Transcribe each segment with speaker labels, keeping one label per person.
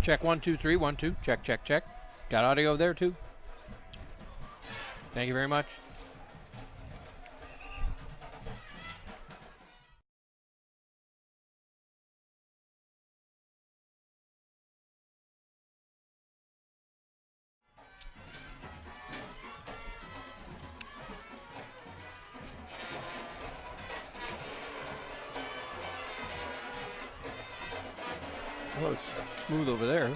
Speaker 1: Check 1, 2, 3, 1, 2. Check, check, check. Got audio there too. Thank you very much. Well, it's smooth over there.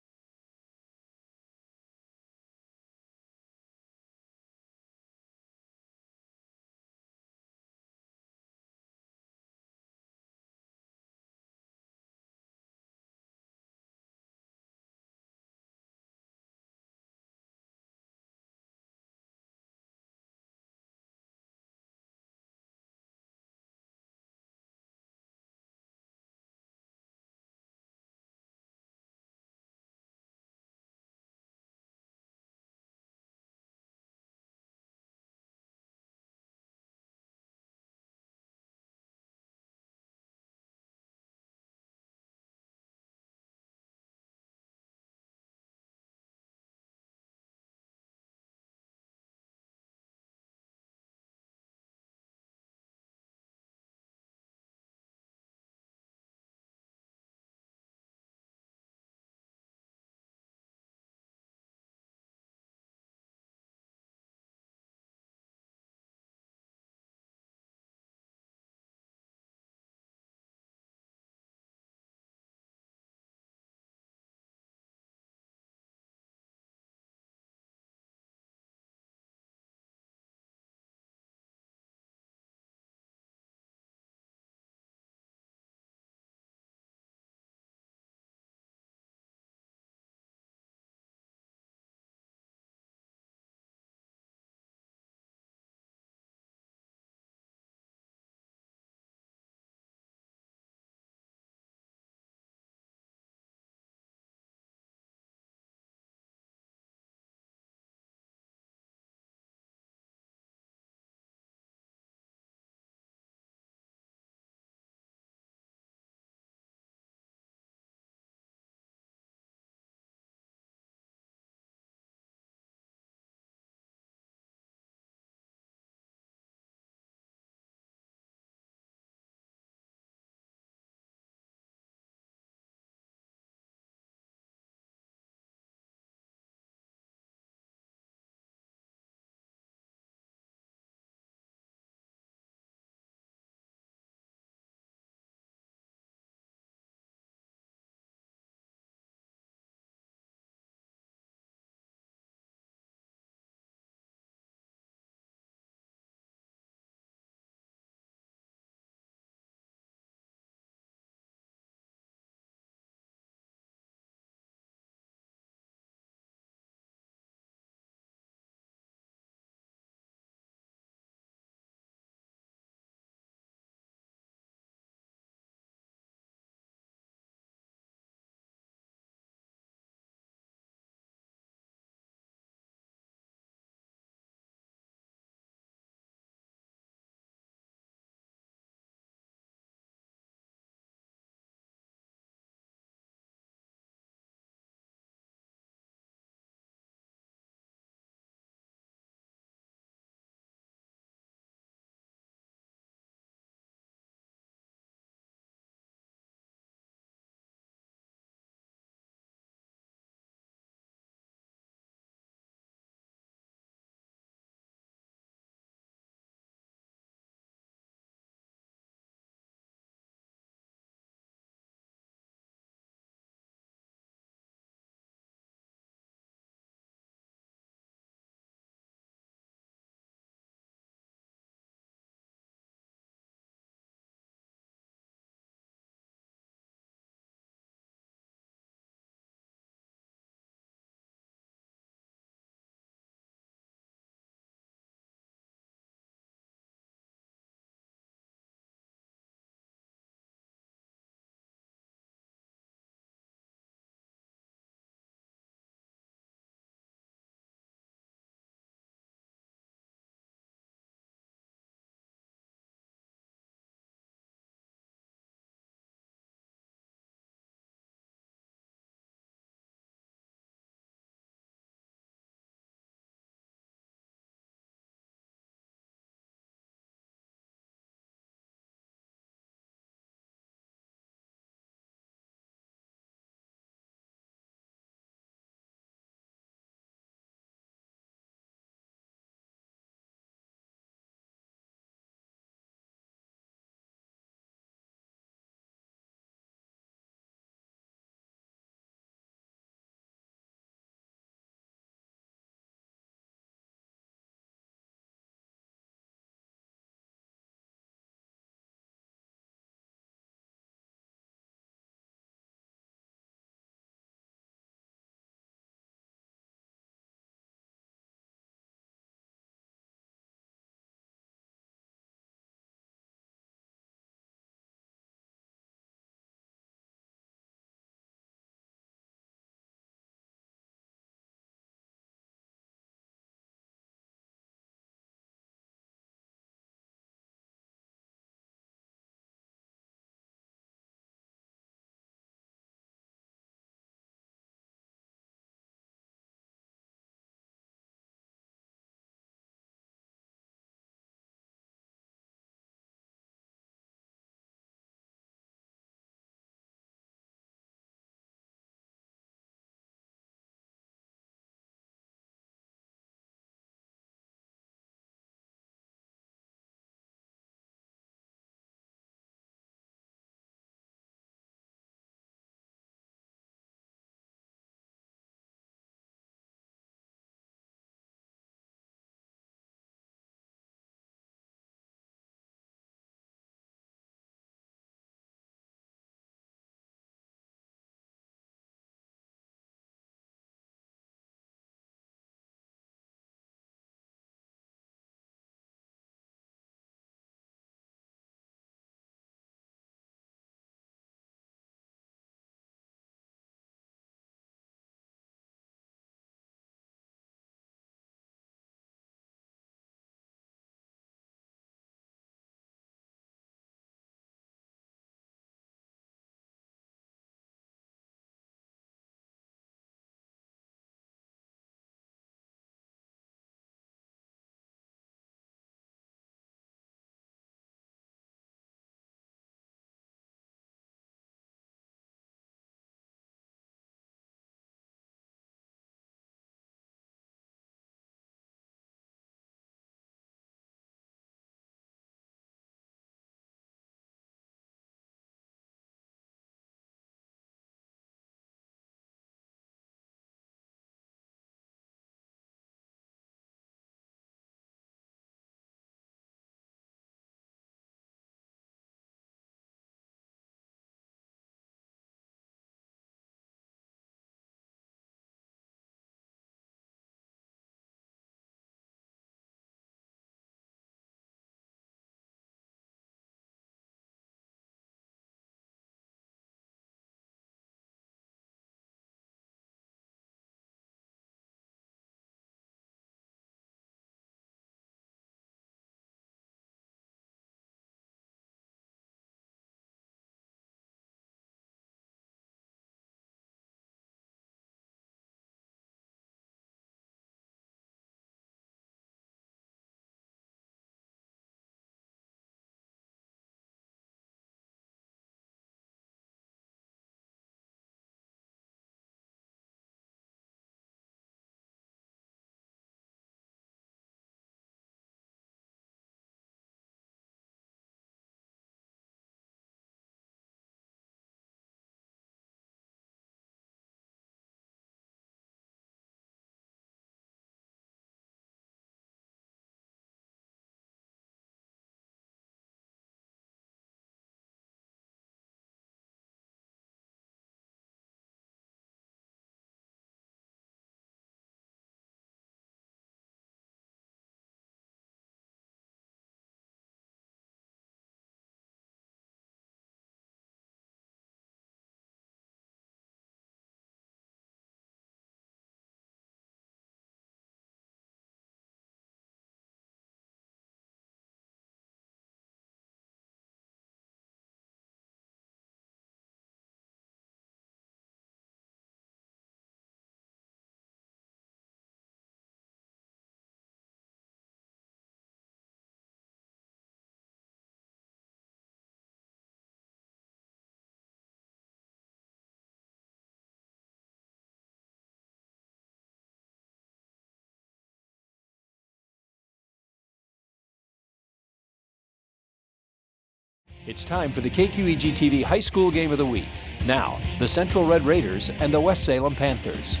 Speaker 2: It's time for the KQEG-TV High School Game of the Week. Now, the Central Red Raiders and the West Salem Panthers.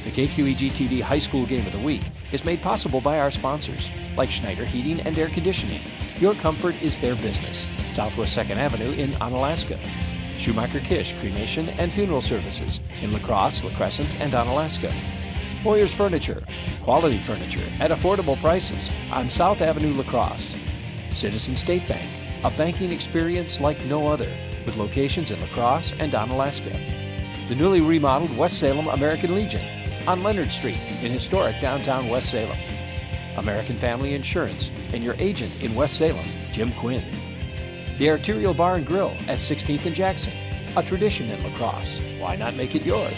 Speaker 2: The KQEG-TV High School Game of the Week is made possible by our sponsors, like Schneider Heating and Air Conditioning. Your comfort is their business. Southwest 2nd Avenue in Onalaska. Schumacher Kish Cremation and Funeral Services in La Crosse, La Crescent, and Onalaska. Boyer's Furniture, quality furniture at affordable prices on South Avenue, La Crosse. Citizen State Bank, a banking experience like no other, with locations in La Crosse and Onalaska. The newly remodeled West Salem American Legion on Leonard Street in historic downtown West Salem. American Family Insurance and your agent in West Salem, Jim Quinn. The Arterial Bar and Grill at 16th and Jackson, a tradition in La Crosse. Why not make it yours?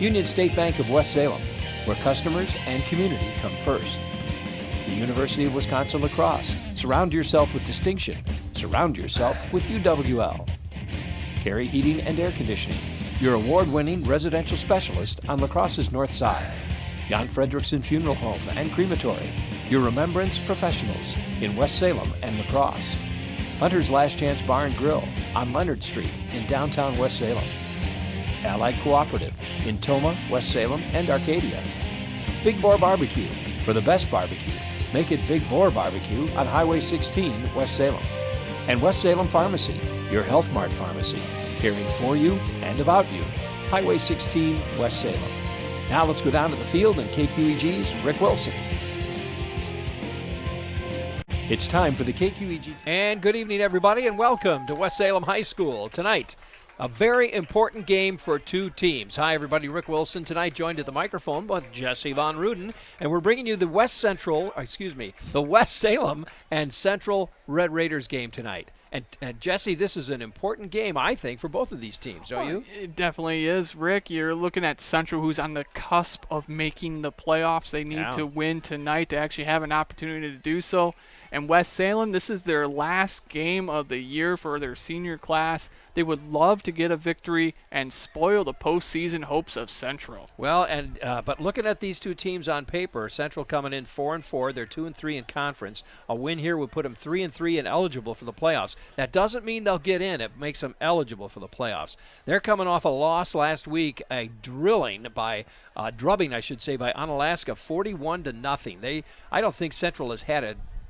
Speaker 2: Union State Bank of West Salem, where customers and community come first. The University of Wisconsin-La Crosse. Surround yourself with distinction. Surround yourself with UWL. Carey Heating and Air Conditioning, your award-winning residential specialist on La Crosse's north side. Jan Fredrickson Funeral Home and Crematory, your remembrance professionals in West Salem and La Crosse. Hunter's Last Chance Bar and Grill on Leonard Street in downtown West Salem. Allied Cooperative in Tomah, West Salem, and Arcadia. Big Boar Barbecue, for the best barbecue. Make it Big Boar Barbecue on Highway 16, West Salem. And West Salem Pharmacy, your Health Mart pharmacy, caring for you and about you. Highway 16, West Salem. Now let's go down to the field and KQEG's Rick Wilson. It's time for the KQEG.
Speaker 1: And good evening, everybody, and welcome to West Salem High School. Tonight, a very important game for two teams. Hi, everybody. Rick Wilson tonight, joined at the microphone with Jesse Von Ruden, and we're bringing you the West Salem and Central Red Raiders game tonight. And Jesse, this is an important game, I think, for both of these teams, don't you?
Speaker 3: It definitely is, Rick. You're looking at Central, who's on the cusp of making the playoffs. They need to win tonight to actually have an opportunity to do so. And West Salem, this is their last game of the year for their senior class. They would love to get a victory and spoil the postseason hopes of Central.
Speaker 1: Well, and but looking at these two teams on paper, Central coming in 4-4. They're 2-3 in conference. A win here would put them 3-3 and eligible for the playoffs. That doesn't mean they'll get in. It makes them eligible for the playoffs. They're coming off a loss last week, a drubbing, by Onalaska, 41-0. I don't think Central has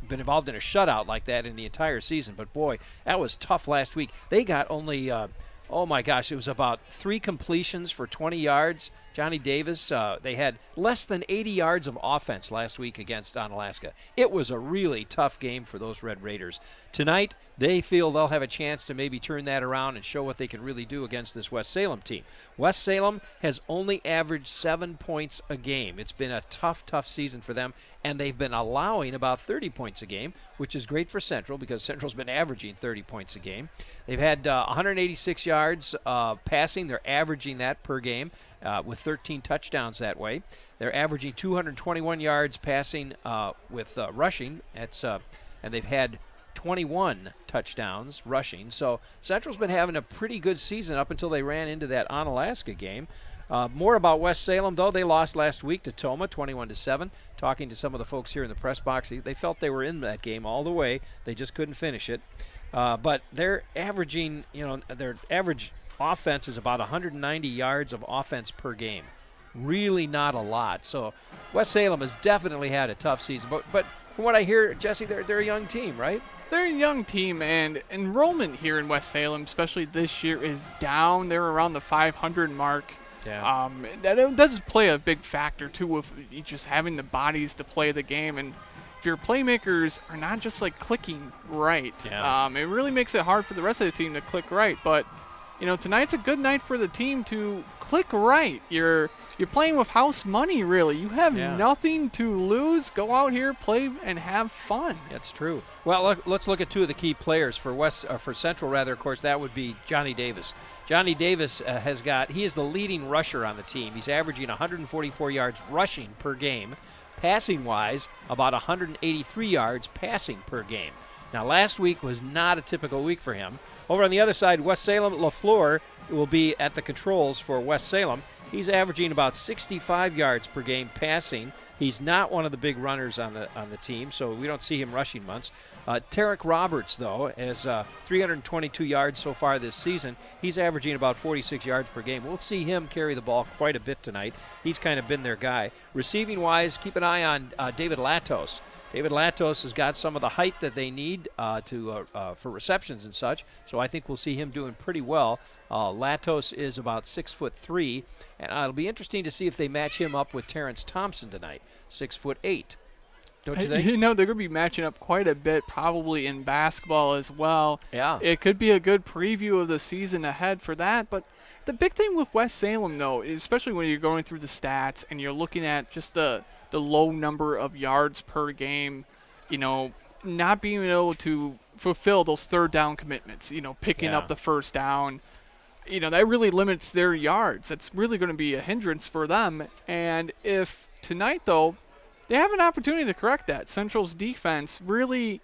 Speaker 1: been involved in a shutout like that in the entire season, but boy, that was tough last week. They got only, it was about 3 completions for 20 yards. Johnny Davis, they had less than 80 yards of offense last week against Onalaska. It was a really tough game for those Red Raiders. Tonight, they feel they'll have a chance to maybe turn that around and show what they can really do against this West Salem team. West Salem has only averaged 7 points a game. It's been a tough season for them, and they've been allowing about 30 points a game, which is great for Central because Central's been averaging 30 points a game. They've had 186 yards passing. They're averaging that per game with 13 touchdowns that way. They're averaging 221 yards passing with rushing. And they've had 21 touchdowns rushing. So Central's been having a pretty good season up until they ran into that Onalaska game. More about West Salem, though. They lost last week to Tomah, 21-7. Talking to some of the folks here in the press box, they felt they were in that game all the way. They just couldn't finish it. But they're averaging, their average offense is about 190 yards of offense per game. Really not a lot. So West Salem has definitely had a tough season. But from what I hear, Jesse, they're a young team, right?
Speaker 3: They're a young team, and enrollment here in West Salem, especially this year, is down. They're around the 500 mark.
Speaker 1: Yeah.
Speaker 3: That does play a big factor, too, with just having the bodies to play the game. And if your playmakers are not just, clicking right, it really makes it hard for the rest of the team to click right. But, tonight's a good night for the team to click right. You're playing with house money, really. You have nothing to lose. Go out here, play, and have fun.
Speaker 1: That's true. Well, let's look at two of the key players for Central. Of course, that would be Johnny Davis. Johnny Davis he is the leading rusher on the team. He's averaging 144 yards rushing per game. Passing-wise, about 183 yards passing per game. Now, last week was not a typical week for him. Over on the other side, West Salem, LaFleur will be at the controls for West Salem. He's averaging about 65 yards per game passing. He's not one of the big runners on the team, so we don't see him rushing much. Tarek Roberts, though, has 322 yards so far this season. He's averaging about 46 yards per game. We'll see him carry the ball quite a bit tonight. He's kind of been their guy. Receiving-wise, keep an eye on David Latos. David Latos has got some of the height that they need for receptions and such, so I think we'll see him doing pretty well. Latos is about 6'3", and it'll be interesting to see if they match him up with Terrence Thompson tonight, 6'8". Don't you think?
Speaker 3: They're going to be matching up quite a bit, probably in basketball as well.
Speaker 1: Yeah.
Speaker 3: It could be a good preview of the season ahead for that, but the big thing with West Salem, though, especially when you're going through the stats and you're looking at just the low number of yards per game, not being able to fulfill those third down commitments, picking up the first down, that really limits their yards. That's really going to be a hindrance for them. And if tonight, though, they have an opportunity to correct that. Central's defense really,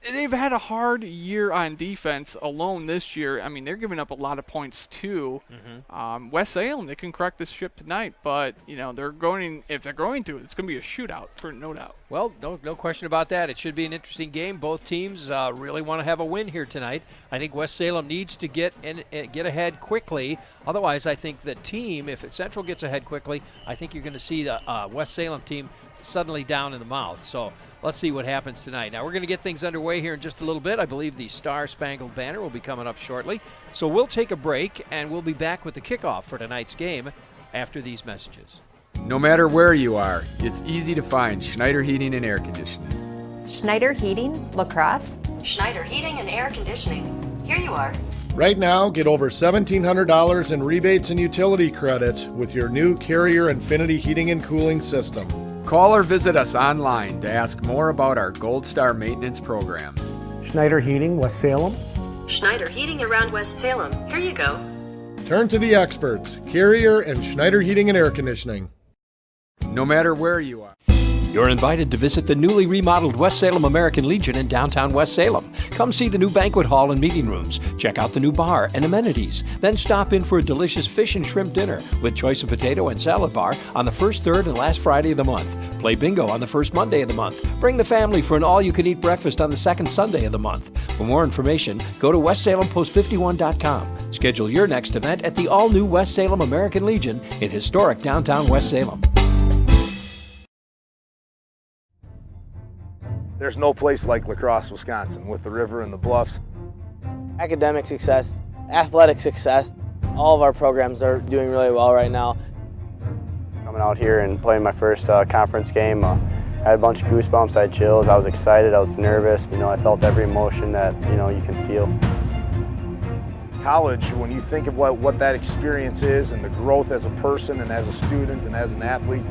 Speaker 3: they've had a hard year on defense alone this year. I mean, they're giving up a lot of points too.
Speaker 1: Mm-hmm.
Speaker 3: West Salem, they can correct this ship tonight, but if they're going to, it's going to be a shootout for no doubt.
Speaker 1: Well, no question about that. It should be an interesting game. Both teams really want to have a win here tonight. I think West Salem needs to get ahead quickly. Otherwise, I think the team, if Central gets ahead quickly, I think you're going to see the West Salem team suddenly down in the mouth. So let's see what happens tonight. Now we're going to get things underway here in just a little bit. I believe the Star Spangled Banner will be coming up shortly. So we'll take a break, and we'll be back with the kickoff for tonight's game after these messages.
Speaker 4: No matter where you are, it's easy to find Schneider Heating and Air Conditioning.
Speaker 5: Schneider Heating, La Crosse.
Speaker 6: Schneider Heating and Air Conditioning. Here you are.
Speaker 7: Right now, get over $1,700 in rebates and utility credits with your new Carrier Infinity Heating and Cooling System.
Speaker 4: Call or visit us online to ask more about our Gold Star maintenance program.
Speaker 8: Schneider Heating, West Salem.
Speaker 6: Schneider Heating around West Salem. Here you go.
Speaker 7: Turn to the experts, Carrier and Schneider Heating and Air Conditioning.
Speaker 4: No matter where you are.
Speaker 2: You're invited to visit the newly remodeled West Salem American Legion in downtown West Salem. Come see the new banquet hall and meeting rooms. Check out the new bar and amenities. Then stop in for a delicious fish and shrimp dinner with choice of potato and salad bar on the first, third, and last Friday of the month. Play bingo on the first Monday of the month. Bring the family for an all-you-can-eat breakfast on the second Sunday of the month. For more information, go to westsalempost51.com. Schedule your next event at the all-new West Salem American Legion in historic downtown West Salem.
Speaker 9: There's no place like La Crosse, Wisconsin, with the river and the bluffs.
Speaker 10: Academic success, athletic success, all of our programs are doing really well right now.
Speaker 11: Coming out here and playing my first conference game, I had a bunch of goosebumps, I had chills, I was excited, I was nervous. I felt every emotion that, you can feel.
Speaker 9: College, when you think of what that experience is and the growth as a person and as a student and as an athlete,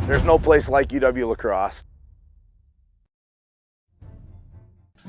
Speaker 9: there's no place like UW La Crosse.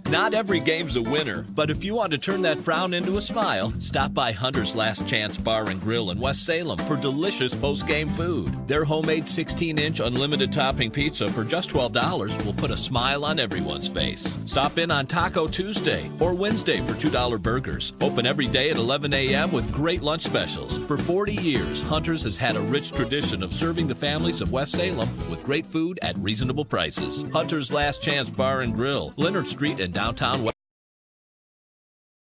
Speaker 12: Not every game's a winner, but if you want to turn that frown into a smile, stop by Hunter's Last Chance Bar and Grill in West Salem for delicious post-game food. Their homemade 16-inch unlimited topping pizza for just $12 will put a smile on everyone's face. Stop in on Taco Tuesday or Wednesday for $2 burgers. Open every day at 11 a.m. with great lunch specials. For 40 years, Hunter's has had a rich tradition of serving the families of West Salem with great food at reasonable prices. Hunter's Last Chance Bar and Grill, Leonard Street and downtown West.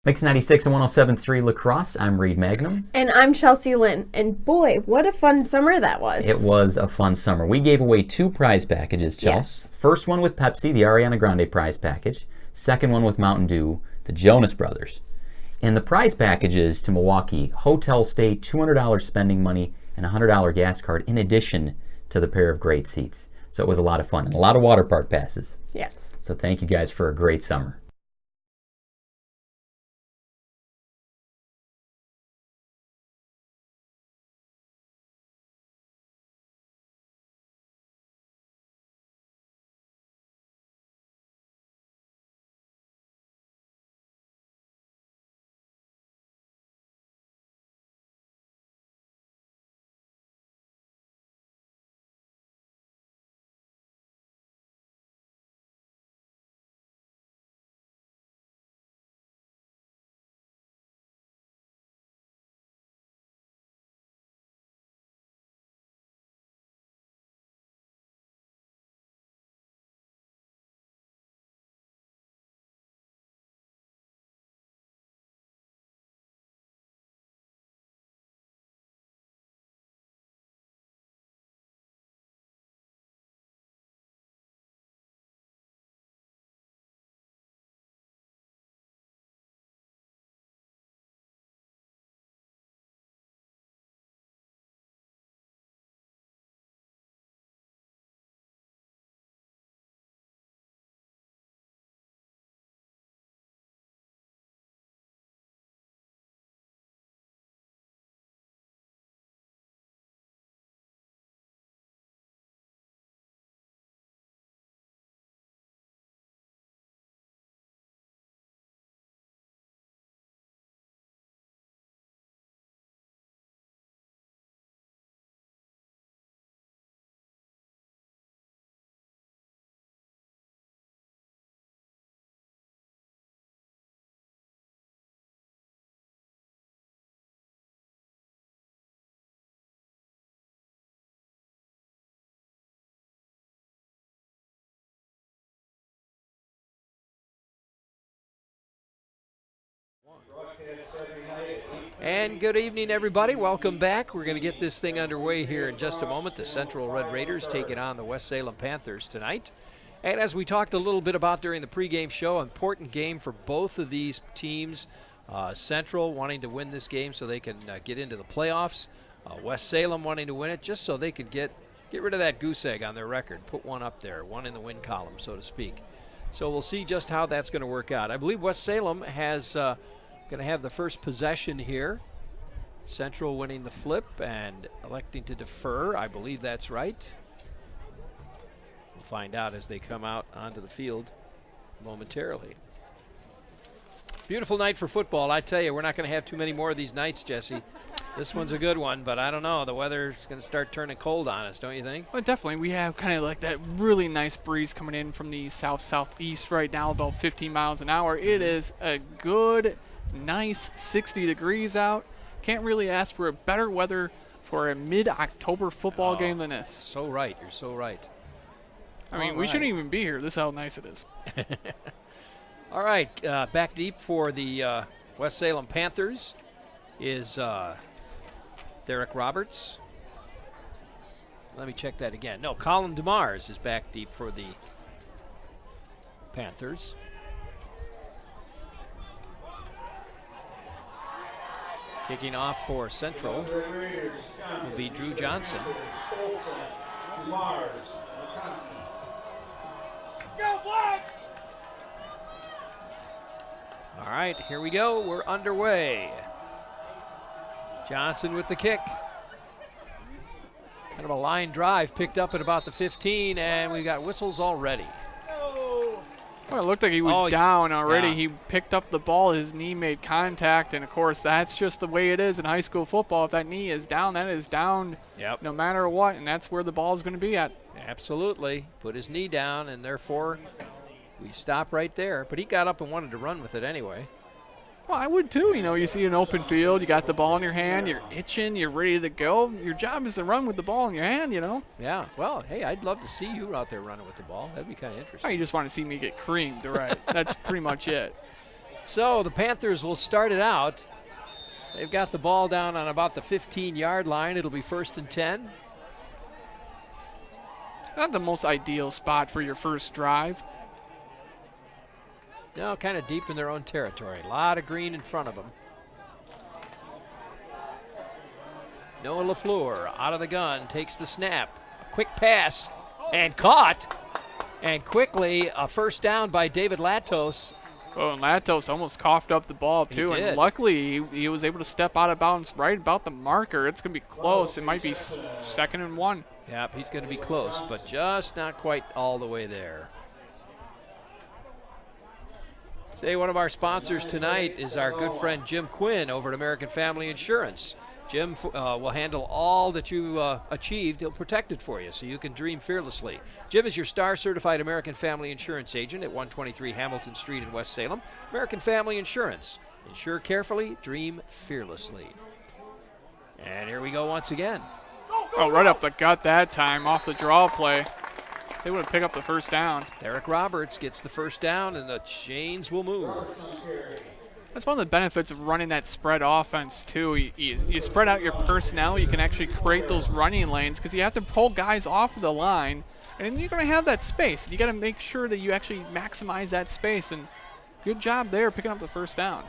Speaker 13: Mix 96 and 107.3 La Crosse. I'm Reed Magnum.
Speaker 14: And I'm Chelsea Lynn. And boy, what a fun summer that was.
Speaker 13: It was a fun summer. We gave away 2 prize packages, Chelsea. Yes. First one with Pepsi, the Ariana Grande prize package. Second one with Mountain Dew, the Jonas Brothers. And the prize packages to Milwaukee, hotel stay, $200 spending money, and a $100 gas card in addition to the pair of great seats. So it was a lot of fun and a lot of water park passes.
Speaker 14: Yes.
Speaker 13: So thank you guys for a great summer.
Speaker 1: And good evening, everybody. Welcome back. We're going to get this thing underway here in just a moment. The Central Red Raiders taking on the West Salem Panthers tonight. And as we talked a little bit about during the pregame show, important game for both of these teams. Central wanting to win this game so they can get into the playoffs. West Salem wanting to win it just so they could get rid of that goose egg on their record. Put one up there, one in the win column, so to speak. So we'll see just how that's going to work out. I believe West Salem has going to have the first possession here. Central winning the flip and electing to defer. I believe that's right. We'll find out as they come out onto the field momentarily. Beautiful night for football. I tell you, we're not going to have too many more of these nights, Jesse. This one's a good one, but I don't know. The weather's going to start turning cold on us, don't you think?
Speaker 3: Well, definitely. We have kind of like that really nice breeze coming in from the south-southeast right now, about 15 miles an hour. It is a good, nice 60 degrees out. Can't really ask for a better weather for a mid-October football game than this.
Speaker 1: So right. You're so right.
Speaker 3: I mean, we shouldn't even be here. This is how nice it is.
Speaker 1: All right, back deep for the West Salem Panthers is Derek Roberts. Let me check that again. No, Colin DeMars is back deep for the Panthers. Kicking off for Central will be Drew Johnson.
Speaker 15: Go Black!
Speaker 1: All right, here we go. We're underway. Johnson with the kick. Kind of a line drive picked up at about the 15, and we got whistles already.
Speaker 3: Well, it looked like he was down already.
Speaker 1: Yeah.
Speaker 3: He picked up the ball. His knee made contact, and, of course, that's just the way it is in high school football. If that knee is down, that is down no matter what, and that's where the ball is going to be at.
Speaker 1: Absolutely. Put his knee down, and therefore we stop right there. But he got up and wanted to run with it anyway.
Speaker 3: Well, I would too. You know, you see an open field, you got the ball in your hand, you're itching, you're ready to go. Your job is to run with the ball in your hand, you know.
Speaker 1: Yeah, well, hey, I'd love to see you out there running with the ball. That'd be kind of interesting.
Speaker 3: Oh, you just want to see me get creamed, right? That's pretty much it.
Speaker 1: So the Panthers will start it out. They've got the ball down on about the 15-yard line. It'll be 1st and 10.
Speaker 3: Not the most ideal spot for your first drive.
Speaker 1: No, kind of deep in their own territory. A lot of green in front of them. Noah LaFleur out of the gun, takes the snap. A quick pass and caught. And quickly a first down by David Latos.
Speaker 3: Oh, and Latos almost coughed up the ball too.
Speaker 1: He did.
Speaker 3: And luckily he was able to step out of bounds right about the marker. It's going to be close. It might be 2nd and 1.
Speaker 1: Yep, he's going to be close, but just not quite all the way there. Say, one of our sponsors tonight is our good friend Jim Quinn over at American Family Insurance. Jim will handle all that you achieved. He'll protect it for you so you can dream fearlessly. Jim is your star-certified American Family Insurance agent at 123 Hamilton Street in West Salem. American Family Insurance. Insure carefully, dream fearlessly. And here we go once again.
Speaker 3: Oh, right up the gut that time off the draw play. They would pick up the first down.
Speaker 1: Derek Roberts gets the first down, and the chains will move.
Speaker 3: That's one of the benefits of running that spread offense, too. You spread out your personnel. You can actually create those running lanes because you have to pull guys off of the line, and you're going to have that space. You got to make sure that you actually maximize that space, and good job there picking up the first down.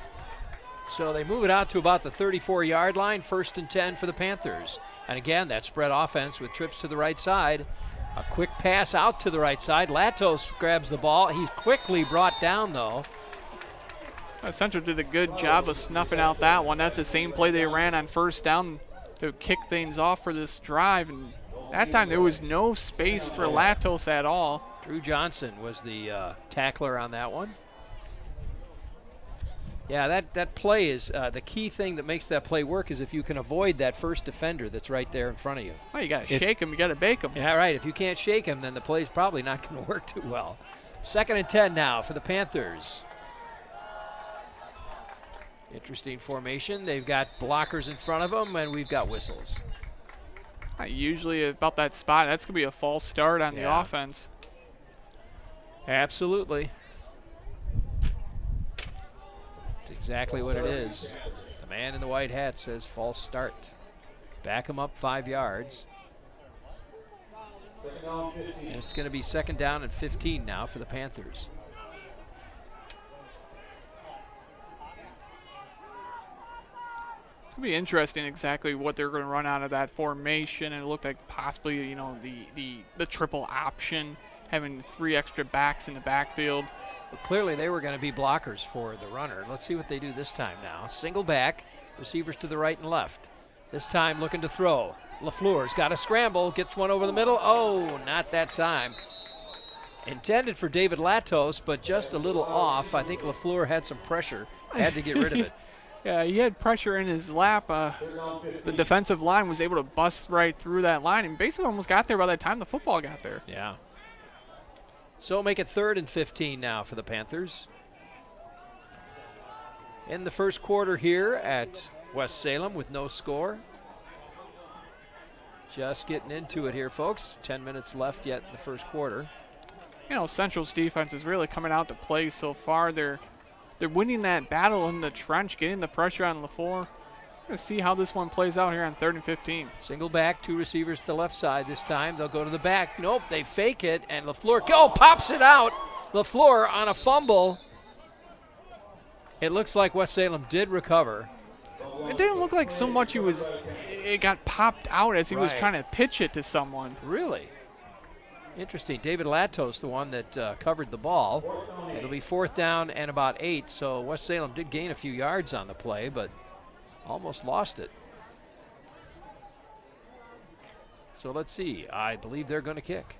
Speaker 1: So they move it out to about the 34-yard line, 1st and 10 for the Panthers. And again, that spread offense with trips to the right side. A quick pass out to the right side. Latos grabs the ball. He's quickly brought down, though.
Speaker 3: Central did a good job of snuffing out that one. That's the same play they ran on first down to kick things off for this drive. And that time there was no space for Latos at all.
Speaker 1: Drew Johnson was the tackler on that one. Yeah, that play is the key thing that makes that play work is if you can avoid that first defender that's right there in front of you.
Speaker 3: Well, you got to shake him. You got to bake him.
Speaker 1: Yeah, right. If you can't shake him, then the play's probably not going to work too well. 2nd and 10 now for the Panthers. Interesting formation. They've got blockers in front of them, and we've got whistles.
Speaker 3: Usually about that spot, that's going to be a false start on the offense.
Speaker 1: Absolutely. That's exactly what it is. The man in the white hat says false start. Back him up 5 yards. And it's going to be 2nd down and 15 now for the Panthers.
Speaker 3: It's going to be interesting exactly what they're going to run out of that formation. And it looked like possibly, the triple option, having 3 extra backs in the backfield.
Speaker 1: But clearly they were going to be blockers for the runner. Let's see what they do this time now. Single back, receivers to the right and left. This time looking to throw. LaFleur's got a scramble, gets one over the middle. Oh, not that time. Intended for David Latos, but just a little off. I think LaFleur had some pressure, had to get rid of it.
Speaker 3: Yeah, he had pressure in his lap. The defensive line was able to bust right through that line and basically almost got there by the time the football got there.
Speaker 1: Yeah. So make it 3rd and 15 now for the Panthers. In the first quarter here at West Salem with no score. Just getting into it here, folks. 10 minutes left yet in the first quarter.
Speaker 3: Central's defense is really coming out to play so far. They're winning that battle in the trench, getting the pressure on LaFleur. We're going to see how this one plays out here on 3rd and 15.
Speaker 1: Single back, 2 receivers to the left side this time. They'll go to the back. Nope, they fake it, and LaFleur pops it out. LaFleur on a fumble. It looks like West Salem did recover.
Speaker 3: It didn't look like so much it got popped out as he was trying to pitch it to someone.
Speaker 1: Really? Interesting. David Latos, the one that covered the ball. It'll be 4th down and about 8, so West Salem did gain a few yards on the play, but almost lost it. So let's see. I believe they're going to kick.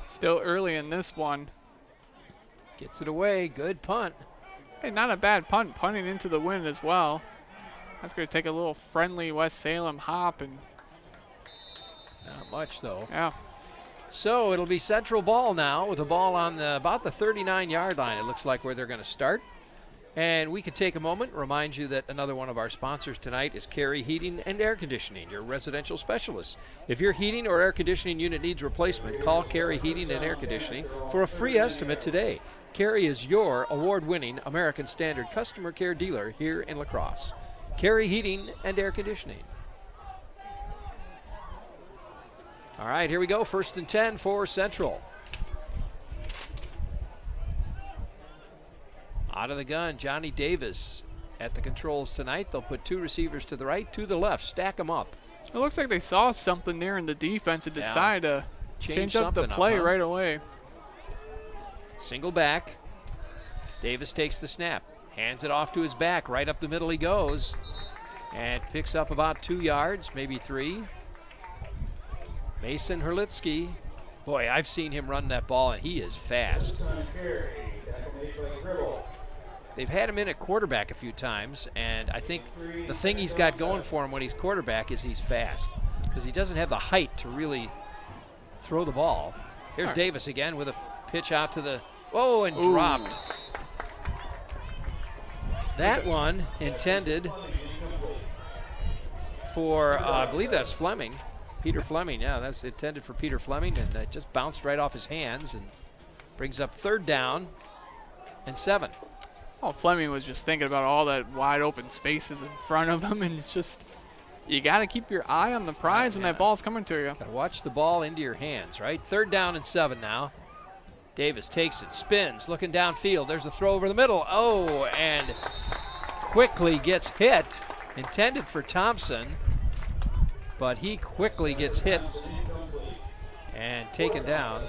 Speaker 3: Still early in this one.
Speaker 1: Gets it away. Good punt.
Speaker 3: Hey, not a bad punt. Punting into the wind as well. That's going to take a little friendly West Salem hop. And
Speaker 1: not much, though.
Speaker 3: Yeah.
Speaker 1: So it'll be Central ball now with the ball on about the 39-yard line, it looks like, where they're going to start. And we could take a moment, remind you that another one of our sponsors tonight is Carey Heating and Air Conditioning, your residential specialist. If your heating or air conditioning unit needs replacement, call Carey Heating and Air Conditioning for a free estimate today. Carey is your award-winning American Standard customer care dealer here in La Crosse. Carey Heating and Air Conditioning. All right, here we go. 1st and 10 for Central. Out of the gun, Johnny Davis at the controls tonight. They'll put 2 receivers to the right, 2 to the left, stack them up.
Speaker 3: It looks like they saw something there in the defense and decided to change up the play right away.
Speaker 1: Single back. Davis takes the snap, hands it off to his back. Right up the middle he goes and picks up about 2 yards, maybe 3. Mason Herlitsky. Boy, I've seen him run that ball, and he is fast. They've had him in at quarterback a few times, and I think the thing he's got going for him when he's quarterback is he's fast, because he doesn't have the height to really throw the ball. Here's Davis again with a pitch out to the, and dropped. That one intended for, I believe that's Fleming. Peter Fleming, yeah, that's intended for Peter Fleming, and it just bounced right off his hands and brings up 3rd down and 7.
Speaker 3: Oh, Fleming was just thinking about all that wide open spaces in front of him, and it's just, you got to keep your eye on the prize when that ball's coming to you.
Speaker 1: Got to watch the ball into your hands, right? 3rd down and 7 now. Davis takes it, spins, looking downfield. There's a throw over the middle. Oh, and quickly gets hit. Intended for Thompson, but he quickly gets hit and taken down.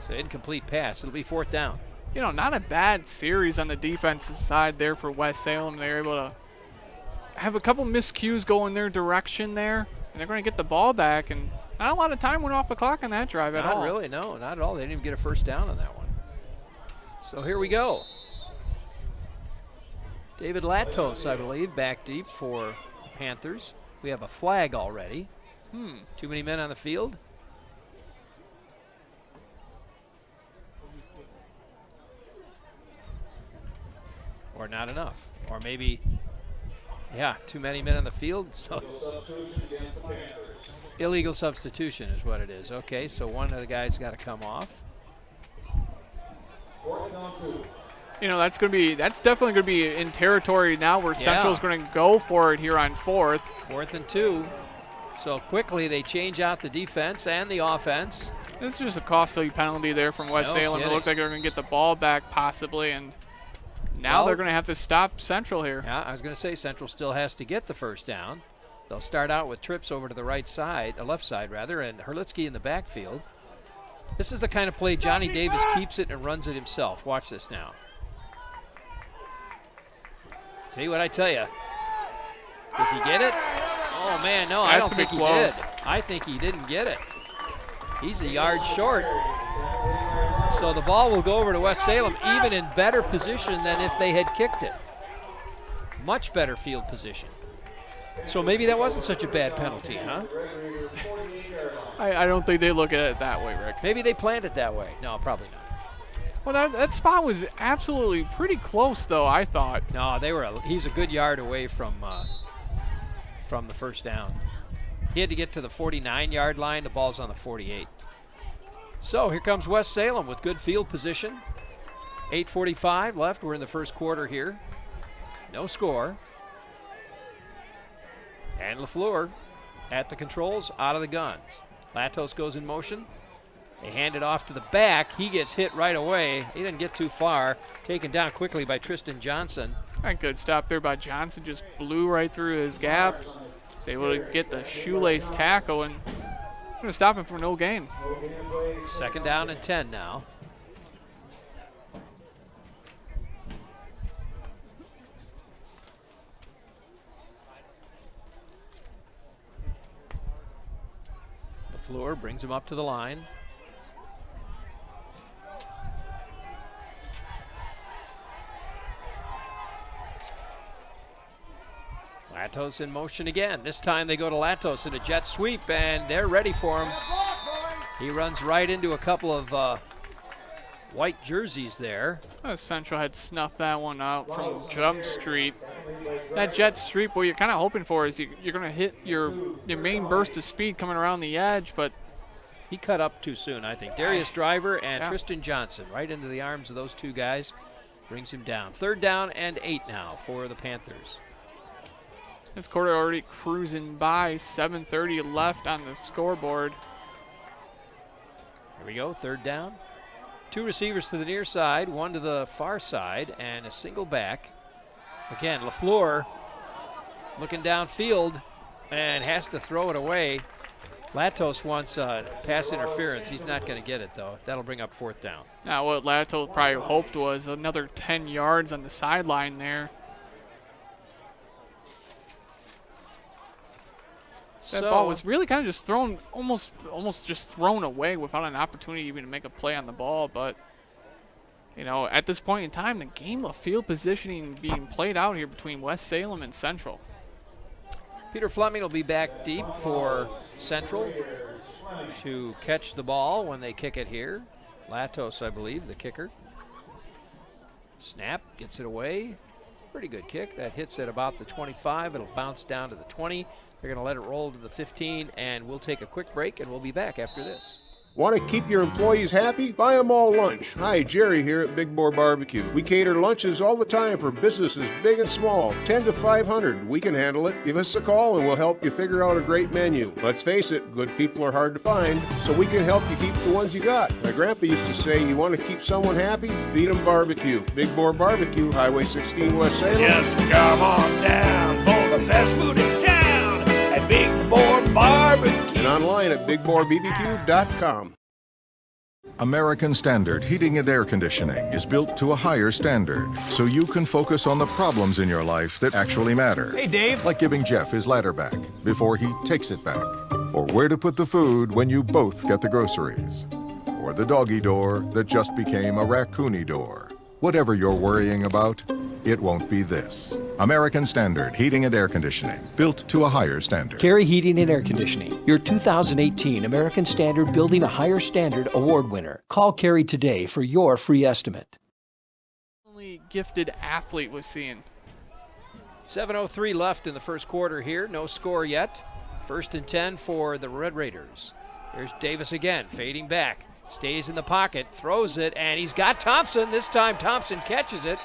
Speaker 1: So incomplete pass. It'll be 4th down.
Speaker 3: Not a bad series on the defensive side there for West Salem. They're able to have a couple miscues go in their direction there, and they're going to get the ball back, and not a lot of time went off the clock on that drive at all.
Speaker 1: Not really, no, not at all. They didn't even get a 1st down on that one. So here we go. David Latos, I believe, back deep for the Panthers. We have a flag already. Too many men on the field. Or not enough. Or maybe, too many men on the field. So Illegal substitution is what it is. Okay, so one of the guys got to come off.
Speaker 3: You know, that's definitely going to be in territory now where Central's going to go for it here on 4th.
Speaker 1: 4th and 2. So quickly they change out the defense and the offense.
Speaker 3: This is just a costly penalty there from West Salem. It looked like they were going to get the ball back possibly, and now they're going to have to stop Central here.
Speaker 1: Yeah, I was going to say Central still has to get the first down. They'll start out with trips over to the left side, and Herlitzky in the backfield. This is the kind of play Johnny Davis keeps it and runs it himself. Watch this now. See what I tell you? Does he get it? Oh, man, no, I don't think he did. I think he didn't get it. He's a yard short. So the ball will go over to West Salem, even in better position than if they had kicked it. Much better field position. So maybe that wasn't such a bad penalty, huh?
Speaker 3: I don't think they look at it that way, Rick.
Speaker 1: Maybe they planned it that way. No, probably not.
Speaker 3: Well, that spot was absolutely pretty close, though, I thought.
Speaker 1: No, he's a good yard away from the first down. He had to get to the 49-yard line. The ball's on the 48. So here comes West Salem with good field position. 8:45 left. We're in the first quarter here. No score. And LaFleur at the controls, out of the guns. Latos goes in motion. They hand it off to the back. He gets hit right away. He didn't get too far. Taken down quickly by Tristan Johnson.
Speaker 3: A good stop there by Johnson. Just blew right through his gap. Was able to get the shoelace tackle, and going to stop him for no gain.
Speaker 1: 2nd down and 10 now. LaFleur brings him up to the line. Latos in motion again. This time they go to Latos in a jet sweep, and they're ready for him. He runs right into a couple of white jerseys there.
Speaker 3: Central had snuffed that one out from Jump Street. That jet sweep, what you're kind of hoping for is you're going to hit your main burst of speed coming around the edge, but
Speaker 1: he cut up too soon, I think. Darius Driver and Tristan Johnson right into the arms of those two guys. Brings him down. 3rd down and 8 now for the Panthers.
Speaker 3: This quarter already cruising by. 7:30 left on the scoreboard.
Speaker 1: Here we go, 3rd down. 2 receivers to the near side, 1 to the far side, and a single back. Again, LaFleur looking downfield and has to throw it away. Latos wants pass interference. He's not going to get it, though. That'll bring up 4th down.
Speaker 3: Now, what Latos probably hoped was another 10 yards on the sideline there. That ball was really kind of just thrown, almost just thrown away without an opportunity even to make a play on the ball. But, you know, at this point in time, the game of field positioning being played out here between West Salem and Central.
Speaker 1: Peter Fleming will be back deep for Central to catch the ball when they kick it here. Latos, I believe, the kicker. Snap, gets it away. Pretty good kick. That hits at about the 25. It'll bounce down to the 20. They're going to let it roll to the 15, and we'll take a quick break, and we'll be back after this.
Speaker 16: Want to keep your employees happy? Buy them all lunch. Hi, Jerry here at Big Boar Barbecue. We cater lunches all the time for businesses big and small, 10 to 500. We can handle it. Give us a call and we'll help you figure out a great menu. Let's face it, good people are hard to find, so we can help you keep the ones you got. My grandpa used to say, you want to keep someone happy? Feed them barbecue. Big Boar Barbecue, Highway 16 West Salem.
Speaker 17: Just come on down for the best food in town at Big Boar Barbecue.
Speaker 16: And online at BigBoarBBQ.com.
Speaker 18: American Standard Heating and Air Conditioning is built to a higher standard, so you can focus on the problems in your life that actually matter.
Speaker 17: Hey, Dave.
Speaker 18: Like giving Jeff his ladder back before he takes it back. Or where to put the food when you both get the groceries. Or the doggy door that just became a raccoony door. Whatever you're worrying about, it won't be this. American Standard Heating and Air Conditioning, built to a higher standard.
Speaker 2: Carey Heating and Air Conditioning, your 2018 American Standard Building a Higher Standard Award winner. Call Carey today for your free estimate.
Speaker 3: Only gifted athlete was seeing.
Speaker 1: 7:03 left in the first quarter here. No score yet. First and 10 for the Red Raiders. Here's Davis again, fading back. Stays in the pocket, throws it, and he's got Thompson. This time Thompson catches it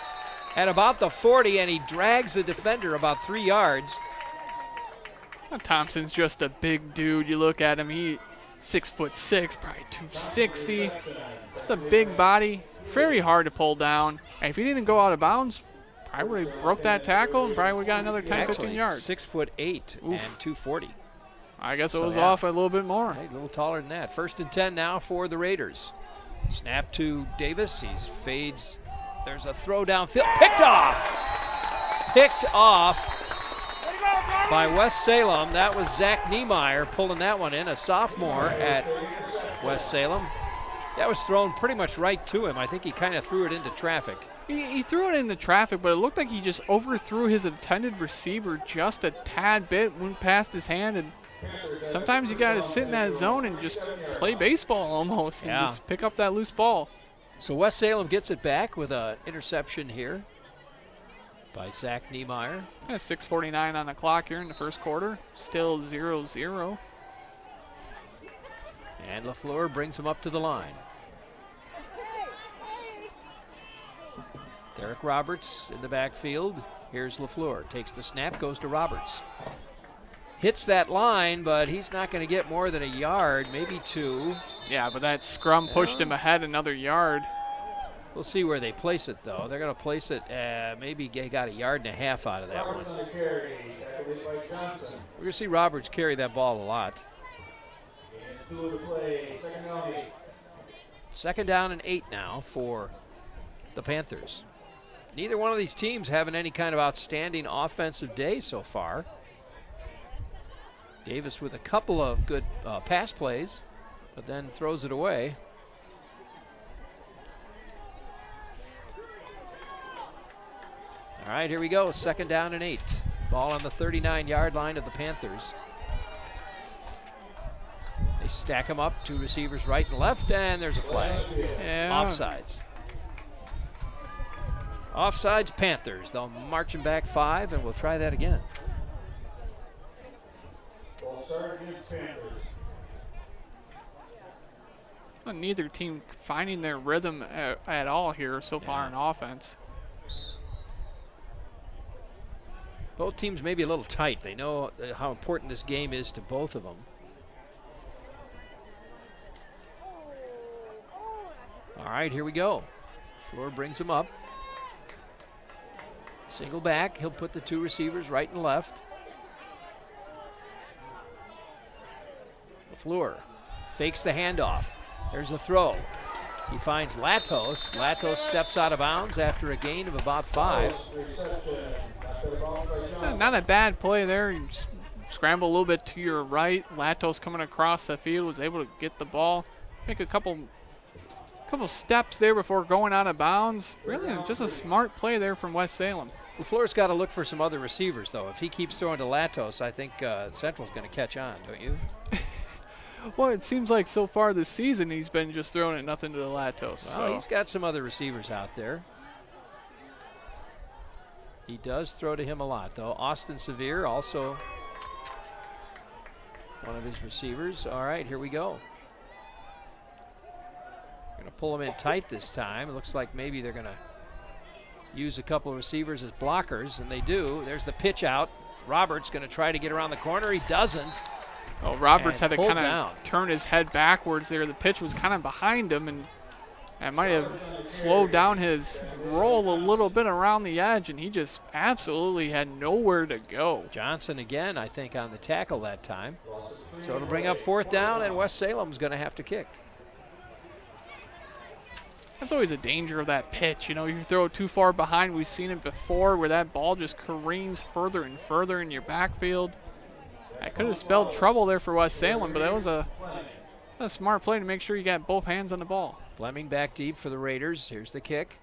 Speaker 1: at about the 40, and he drags the defender about 3 yards.
Speaker 3: Thompson's just a big dude. You look at him, he's 6'6", probably 260. Just a big body, very hard to pull down. And if he didn't go out of bounds, probably would have broke that tackle and probably would have got another 10, 15 yards.
Speaker 1: 6'8" and 240.
Speaker 3: I guess it was off a little bit more.
Speaker 1: A little taller than that. First and 10 now for the Raiders. Snap to Davis. He fades. There's a throw downfield. Picked off. Picked off by West Salem. That was Zach Niemeyer pulling that one in, a sophomore at West Salem. That was thrown pretty much right to him. I think he kind of threw it into traffic.
Speaker 3: He threw it into traffic, but it looked like he just overthrew his intended receiver just a tad bit, went past his hand, and sometimes you got to sit in that zone and just play baseball almost and just pick up that loose ball.
Speaker 1: So West Salem gets it back with an interception here by Zach Niemeyer.
Speaker 3: 6:49 on the clock here in the first quarter. Still 0-0.
Speaker 1: And LaFleur brings him up to the line. Derek Roberts in the backfield. Here's LaFleur. Takes the snap, goes to Roberts. Hits that line, but he's not going to get more than a yard, maybe 2.
Speaker 3: Yeah, but that scrum pushed him ahead another yard.
Speaker 1: We'll see where they place it, though. They're going to place it, maybe they got a yard and a half out of that one. We're going to see Roberts carry that ball a lot. Second down and 8 now for the Panthers. Neither one of these teams having any kind of outstanding offensive day so far. Davis with a couple of good pass plays, but then throws it away. All right, here we go. Second down and 8. Ball on the 39-yard line of the Panthers. They stack them up, 2 receivers right and left, and there's a flag. Offsides. Offsides, Panthers. They'll march them back 5, and we'll try that again.
Speaker 3: Well, neither team finding their rhythm at all here so far in offense.
Speaker 1: Both teams may be a little tight. They know how important this game is to both of them. All right, here we go. Floor brings him up. Single back. He'll put the 2 receivers right and left. LaFleur fakes the handoff. There's a throw. He finds Latos. Latos steps out of bounds after a gain of about 5.
Speaker 3: Not a bad play there. You scramble a little bit to your right. Latos coming across the field was able to get the ball, make a couple steps there before going out of bounds. Really just a smart play there from West Salem.
Speaker 1: LaFleur's got to look for some other receivers, though. If he keeps throwing to Latos, I think Central's going to catch on, don't you?
Speaker 3: Well, it seems like so far this season he's been just throwing it nothing to the Latos.
Speaker 1: Well, he's got some other receivers out there. He does throw to him a lot, though. Austin Severe, also one of his receivers. All right, here we go. Going to pull him in tight this time. It looks like maybe they're going to use a couple of receivers as blockers, and they do. There's the pitch out. Roberts going to try to get around the corner. He doesn't.
Speaker 3: Oh, Roberts had to kind
Speaker 1: of
Speaker 3: turn his head backwards there. The pitch was kind of behind him, and that might have slowed down his roll a little bit around the edge, and he just absolutely had nowhere to go.
Speaker 1: Johnson again, I think, on the tackle that time. So it'll bring up 4th down, and West Salem's going to have to kick.
Speaker 3: That's always a danger of that pitch. You know, you throw it too far behind. We've seen it before where that ball just careens further and further in your backfield. That could have spelled trouble there for West Salem, but that was a smart play to make sure you got both hands on the ball.
Speaker 1: Fleming back deep for the Raiders. Here's the kick.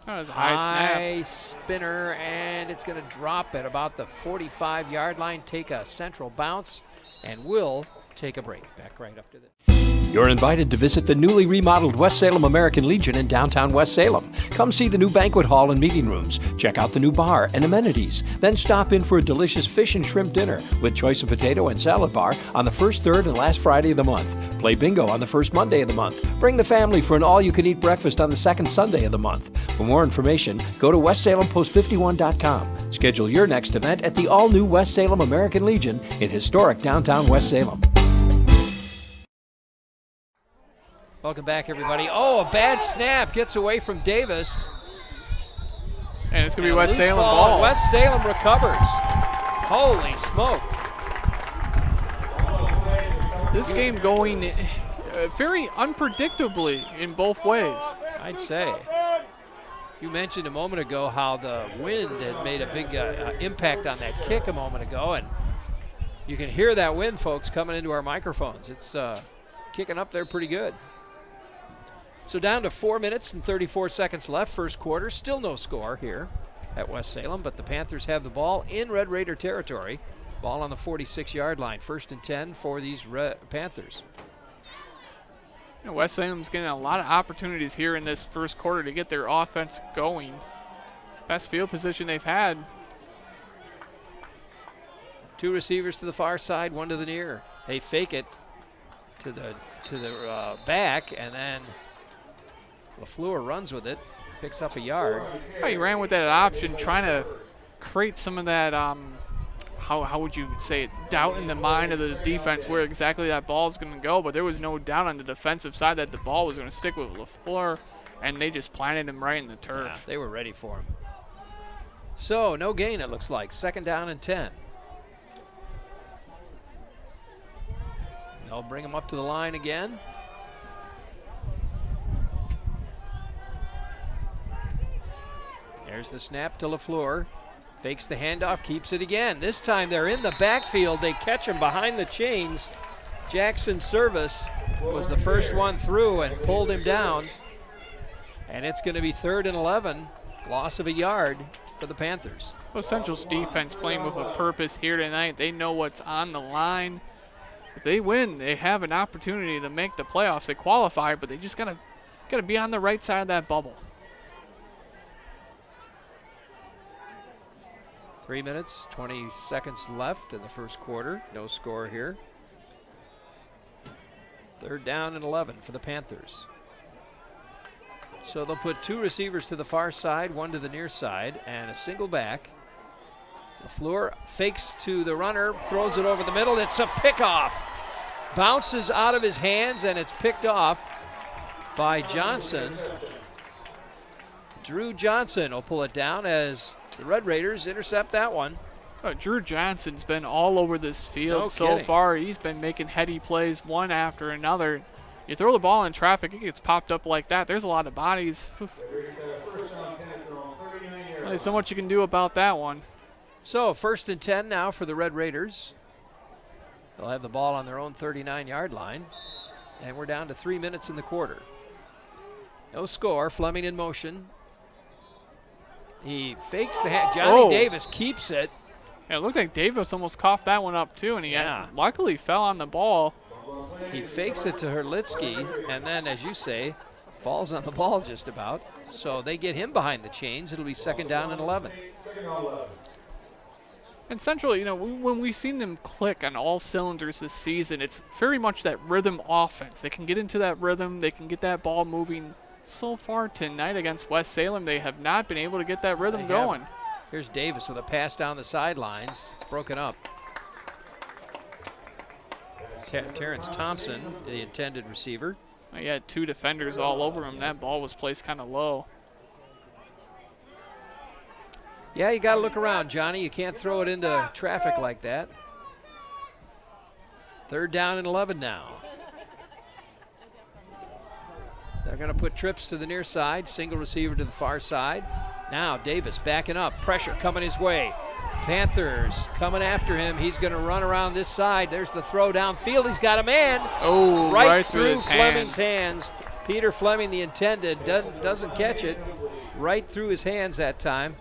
Speaker 3: That was a high snap.
Speaker 1: Spinner, and it's going to drop at about the 45-yard line, take a central bounce, and will take a break. Back right after this.
Speaker 2: You're invited to visit the newly remodeled West Salem American Legion in downtown West Salem. Come see the new banquet hall and meeting rooms. Check out the new bar and amenities. Then stop in for a delicious fish and shrimp dinner with choice of potato and salad bar on the first, third, and last Friday of the month. Play bingo on the first Monday of the month. Bring the family for an all-you-can-eat breakfast on the second Sunday of the month. For more information, go to westsalempost51.com. Schedule your next event at the all-new West Salem American Legion in historic downtown West Salem.
Speaker 1: Welcome back, everybody. Oh, a bad snap gets away from Davis.
Speaker 3: And it's going to be West Salem ball.
Speaker 1: West Salem recovers. Holy smoke.
Speaker 3: This game going very unpredictably in both ways.
Speaker 1: I'd say. You mentioned a moment ago how the wind had made a big impact on that kick a moment ago, and you can hear that wind, folks, coming into our microphones. It's kicking up there pretty good. So down to 4 minutes and 34 seconds left, first quarter. Still no score here at West Salem, but the Panthers have the ball in Red Raider territory. Ball on the 46-yard line, 1st and 10 for these Panthers.
Speaker 3: You know, West Salem's getting a lot of opportunities here in this first quarter to get their offense going. Best field position they've had.
Speaker 1: 2 receivers to the far side, 1 to the near. They fake it to the back, and then LaFleur runs with it, picks up a yard.
Speaker 3: Oh, he ran with that option, trying to create some of that, how would you say it, doubt in the mind of the defense where exactly that ball is going to go. But there was no doubt on the defensive side that the ball was going to stick with LaFleur, and they just planted him right in the turf.
Speaker 1: Yeah, they were ready for him. So no gain, it looks like. 2nd down and 10. They'll bring him up to the line again. There's the snap to LaFleur. Fakes the handoff, keeps it again. This time they're in the backfield. They catch him behind the chains. Jackson Service was the first one through and pulled him down. And it's going to be 3rd and 11. Loss of a yard for the Panthers.
Speaker 3: Well, Central's defense playing with a purpose here tonight. They know what's on the line. If they win, they have an opportunity to make the playoffs. They qualify, but they just gotta be on the right side of that bubble.
Speaker 1: 3 minutes, 20 seconds left in the first quarter. No score here. 3rd down and 11 for the Panthers. So they'll put 2 receivers to the far side, 1 to the near side, and a single back. LaFleur fakes to the runner, throws it over the middle. It's a pickoff. Bounces out of his hands, and it's picked off by Johnson. Drew Johnson will pull it down as the Red Raiders intercept that one.
Speaker 3: Oh, Drew Johnson's been all over this field so far. He's been making heady plays one after another. You throw the ball in traffic, it gets popped up like that. There's a lot of bodies. There's so much you can do about that one.
Speaker 1: So 1st and 10 now for the Red Raiders. They'll have the ball on their own 39-yard line. And we're down to 3 minutes in the quarter. No score. Fleming in motion. He fakes the hand. Johnny Davis keeps it.
Speaker 3: Yeah, it looked like Davis almost coughed that one up too, and he luckily fell on the ball.
Speaker 1: He fakes it to Herlitsky, and then, as you say, falls on the ball just about. So they get him behind the chains. It'll be 2nd down and 11.
Speaker 3: And Central, you know, when we've seen them click on all cylinders this season, it's very much that rhythm offense. They can get into that rhythm. They can get that ball moving. So far tonight against West Salem, they have not been able to get that rhythm going.
Speaker 1: Here's Davis with a pass down the sidelines. It's broken up. Terrence Thompson, the intended receiver.
Speaker 3: He had 2 defenders all over him. That ball was placed kind of low.
Speaker 1: Yeah, you got to look around, Johnny. You can't throw it into traffic like that. 3rd down and 11 now. They're going to put trips to the near side, single receiver to the far side. Now Davis backing up, pressure coming his way. Panthers coming after him. He's going to run around this side. There's the throw downfield. He's got a man.
Speaker 3: Oh, right through
Speaker 1: Fleming's hands. Peter Fleming, the intended, doesn't catch it. Right through his hands that time.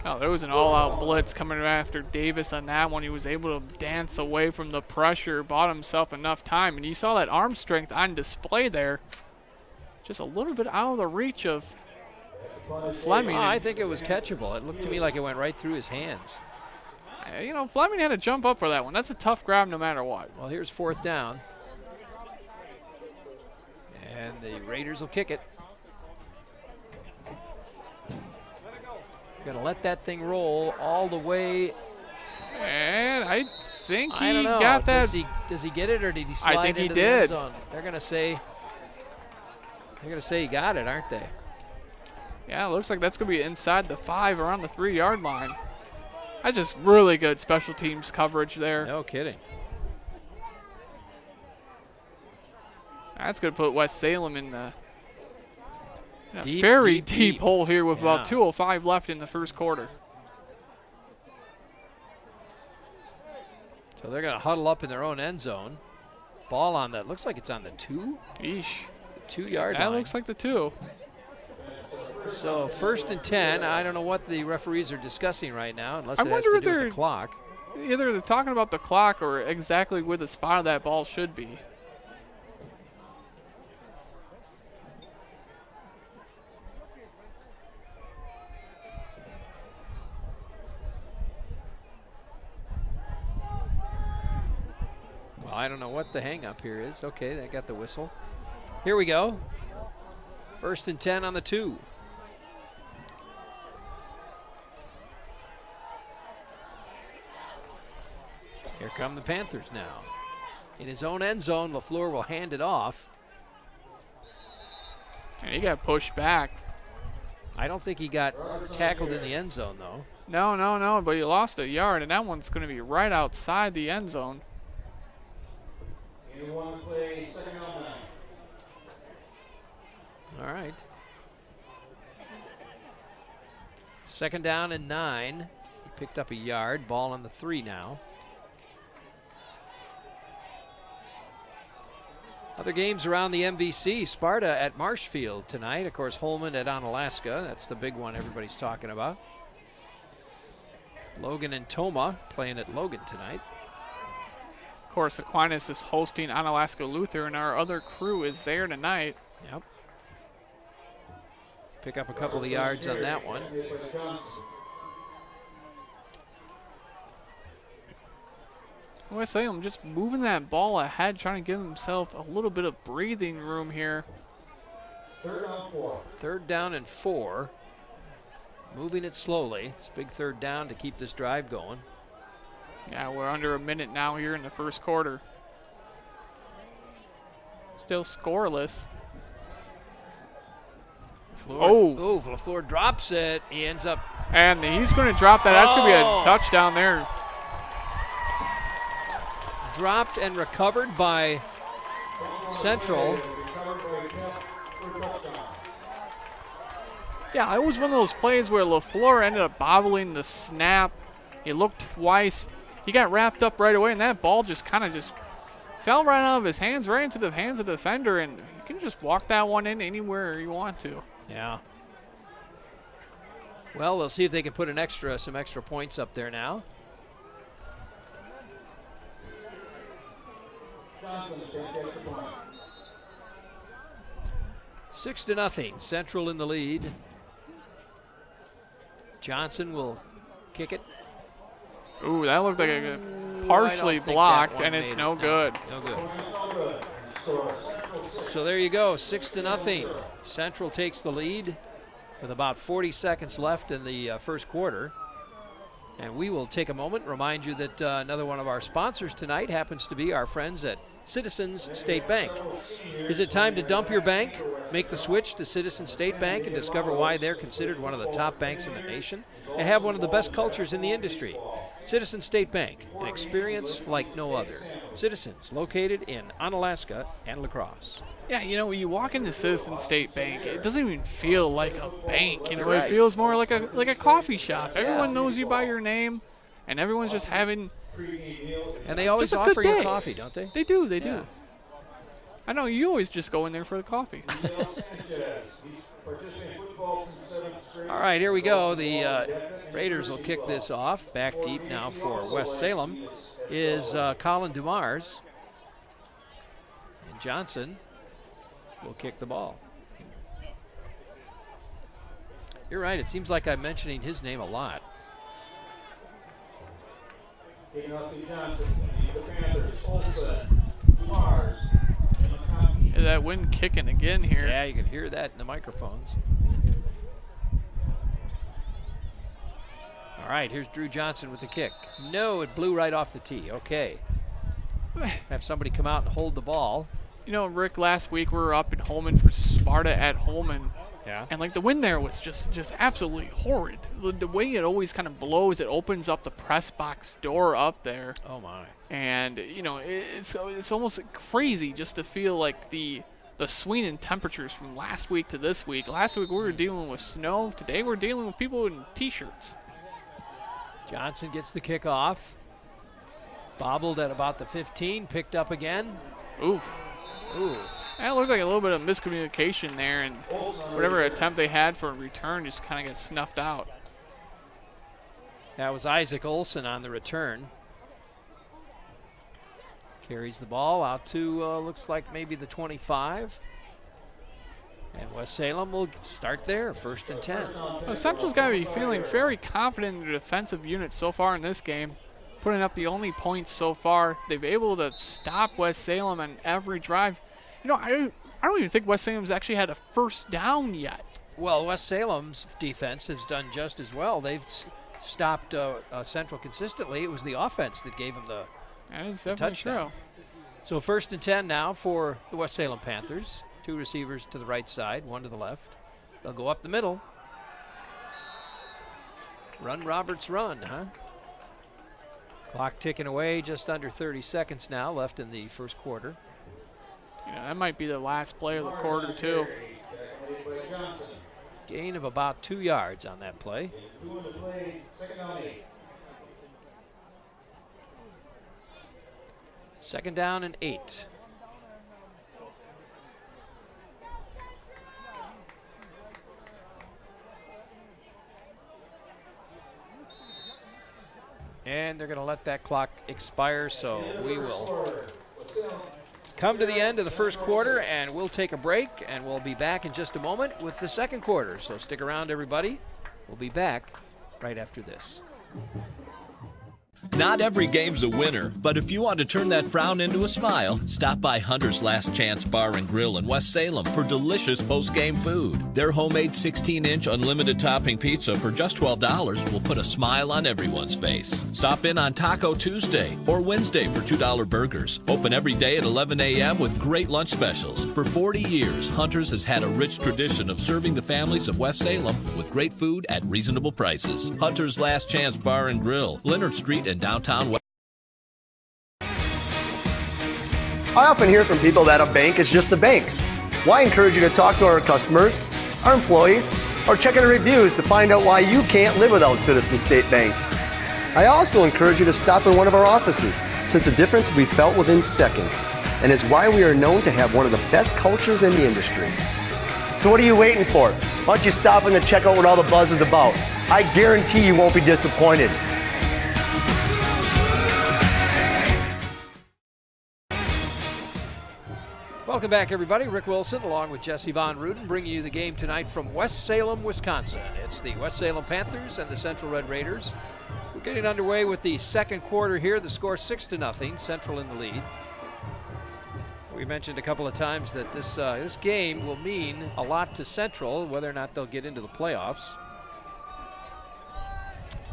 Speaker 3: Oh, there was an all-out blitz coming after Davis on that one. He was able to dance away from the pressure, bought himself enough time, and you saw that arm strength on display there. Just a little bit out of the reach of Fleming.
Speaker 1: I think it was catchable. It looked to me like it went right through his hands.
Speaker 3: You know, Fleming had to jump up for that one. That's a tough grab no matter what.
Speaker 1: Well, here's 4th down. And the Raiders will kick it. Going to let that thing roll all the way.
Speaker 3: And I think
Speaker 1: I don't know.
Speaker 3: got that.
Speaker 1: Does he get it, or did he slide
Speaker 3: I think
Speaker 1: into
Speaker 3: he
Speaker 1: the end
Speaker 3: did.
Speaker 1: zone? They're going to say he got it, aren't they?
Speaker 3: Yeah, it looks like that's going to be inside the 5, around the 3-yard line. That's just really good special teams coverage there.
Speaker 1: No kidding.
Speaker 3: That's going to put West Salem in a
Speaker 1: Deep,
Speaker 3: very
Speaker 1: deep,
Speaker 3: deep hole here with about
Speaker 1: Yeah.
Speaker 3: 2:05 left in the first quarter.
Speaker 1: So they're going to huddle up in their own end zone. Ball on that. Looks like it's on the 2.
Speaker 3: Eesh.
Speaker 1: The 2-yard line.
Speaker 3: That looks like the 2.
Speaker 1: So 1st and 10. I don't know what the referees are discussing right now, unless it has
Speaker 3: wonder
Speaker 1: to
Speaker 3: if
Speaker 1: do with
Speaker 3: they're
Speaker 1: the clock.
Speaker 3: Either they're talking about the clock or exactly where the spot of that ball should be.
Speaker 1: Well, I don't know what the hang-up here is. Okay, they got the whistle. Here we go. 1st and 10 on the 2. Here come the Panthers now. In his own end zone, LaFleur will hand it off.
Speaker 3: And he got pushed back.
Speaker 1: I don't think he got tackled in the end zone, though.
Speaker 3: No, but he lost a yard, and that one's going to be right outside the end zone.
Speaker 1: All right. 2nd down and 9. He picked up a yard. Ball on the 3 now. Other games around the MVC. Sparta at Marshfield tonight. Of course, Holman at Onalaska. That's the big one everybody's talking about. Logan and Toma playing at Logan tonight.
Speaker 3: Of course, Aquinas is hosting Onalaska Luther, and our other crew is there tonight.
Speaker 1: Yep. Pick up a couple of yards on that one.
Speaker 3: West Salem just moving that ball ahead, trying to give himself a little bit of breathing room here.
Speaker 1: 3rd down and 4. Moving it slowly. It's a big 3rd down to keep this drive going.
Speaker 3: Yeah, we're under a minute now here in the first quarter. Still scoreless.
Speaker 1: LaFleur drops it. He ends up.
Speaker 3: And he's going to drop that. That's going to be a touchdown there.
Speaker 1: Dropped and recovered by Central.
Speaker 3: Yeah, it was one of those plays where LaFleur ended up bobbling the snap. He looked twice. He got wrapped up right away, and that ball just kind of just fell right out of his hands, right into the hands of the defender, and you can just walk that one in anywhere you want to.
Speaker 1: Yeah. Well, they'll see if they can put some extra points up there now. Six to nothing. Central in the lead. Johnson will kick it.
Speaker 3: Ooh, that looked like a partially blocked, and it's no good.
Speaker 1: No good. So there you go, 6 to nothing. Central takes the lead with about 40 seconds left in the first quarter. And we will take a moment, remind you that another one of our sponsors tonight happens to be our friends at Citizens State Bank. Is it time to dump your bank? Make the switch to Citizens State Bank and discover why they're considered one of the top banks in the nation and have one of the best cultures in the industry. Citizens State Bank, an experience like no other. Citizens, located in Onalaska and La Crosse.
Speaker 3: Yeah, you know, when you walk into Citizens State Bank, it doesn't even feel like a bank. You know,
Speaker 1: Right.
Speaker 3: It feels more like a coffee shop. Everyone knows you by your name, and everyone's just having.
Speaker 1: And they always
Speaker 3: just a good
Speaker 1: offer you
Speaker 3: day.
Speaker 1: coffee, don't they?
Speaker 3: They do.
Speaker 1: Yeah.
Speaker 3: I know you always just go in there for the coffee.
Speaker 1: All right, here we go. The Raiders will kick this off. Back deep now for West Salem is Colin Dumars. And Johnson will kick the ball. You're right. It seems like I'm mentioning his name a lot.
Speaker 3: That wind kicking again here.
Speaker 1: Yeah, you can hear that in the microphones. All right, here's Drew Johnson with the kick. No, it blew right off the tee. Okay. Have somebody come out and hold the ball.
Speaker 3: You know, Rick, last week we were up in Holman for Sparta at Holman.
Speaker 1: Yeah.
Speaker 3: And, like, the wind there was just absolutely horrid. The way it always kind of blows, it opens up the press box door up there.
Speaker 1: Oh, my.
Speaker 3: And, you know, it's almost crazy just to feel like the swing in temperatures from last week to this week. Last week we were dealing with snow. Today we're dealing with people in T-shirts.
Speaker 1: Johnson gets the kick off. Bobbled at about the 15, picked up again.
Speaker 3: Oof.
Speaker 1: Ooh.
Speaker 3: That looked like a little bit of miscommunication there, and whatever attempt they had for a return just kind of got snuffed out.
Speaker 1: That was Isaac Olson on the return. Carries the ball out to, looks like maybe the 25. And West Salem will start there, 1st and 10.
Speaker 3: Well, Central's got to be feeling very confident in their defensive unit so far in this game, putting up the only points so far. They've been able to stop West Salem on every drive. You know, I don't even think West Salem's actually had a first down yet.
Speaker 1: Well, West Salem's defense has done just as well. They've stopped Central consistently. It was the offense that gave them the touchdown.
Speaker 3: True.
Speaker 1: So 1st and 10 now for the West Salem Panthers. 2 receivers to the right side, 1 to the left. They'll go up the middle. Run, Roberts, run, huh? Clock ticking away, just under 30 seconds now left in the first quarter.
Speaker 3: Yeah, that might be the last play of the quarter, too.
Speaker 1: Gain of about 2 yards on that play. Second down and 8. And they're going to let that clock expire, so we will come to the end of the first quarter, and we'll take a break, and we'll be back in just a moment with the second quarter. So stick around, everybody. We'll be back right after this.
Speaker 12: Not every game's a winner, but if you want to turn that frown into a smile, stop by Hunter's Last Chance Bar and Grill in West Salem for delicious post-game food. Their homemade 16-inch unlimited topping pizza for just $12 will put a smile on everyone's face. Stop in on Taco Tuesday or Wednesday for $2 burgers. Open every day at 11 a.m. with great lunch specials. For 40 years, Hunter's has had a rich tradition of serving the families of West Salem with great food at reasonable prices. Hunter's Last Chance Bar and Grill, Leonard Street in downtown West.
Speaker 19: I often hear from people that a bank is just a bank. Well, I encourage you to talk to our customers, our employees, or check out our reviews to find out why you can't live without Citizen State Bank. I also encourage you to stop in one of our offices, since the difference will be felt within seconds, and is why we are known to have one of the best cultures in the industry. So what are you waiting for? Why don't you stop in to check out what all the buzz is about? I guarantee you won't be disappointed.
Speaker 1: Welcome back, everybody. Rick Wilson along with Jesse Von Ruden bringing you the game tonight from West Salem, Wisconsin. It's the West Salem Panthers and the Central Red Raiders. We're getting underway with the second quarter here. The score 6-0, Central in the lead. We mentioned a couple of times that this game will mean a lot to Central, whether or not they'll get into the playoffs.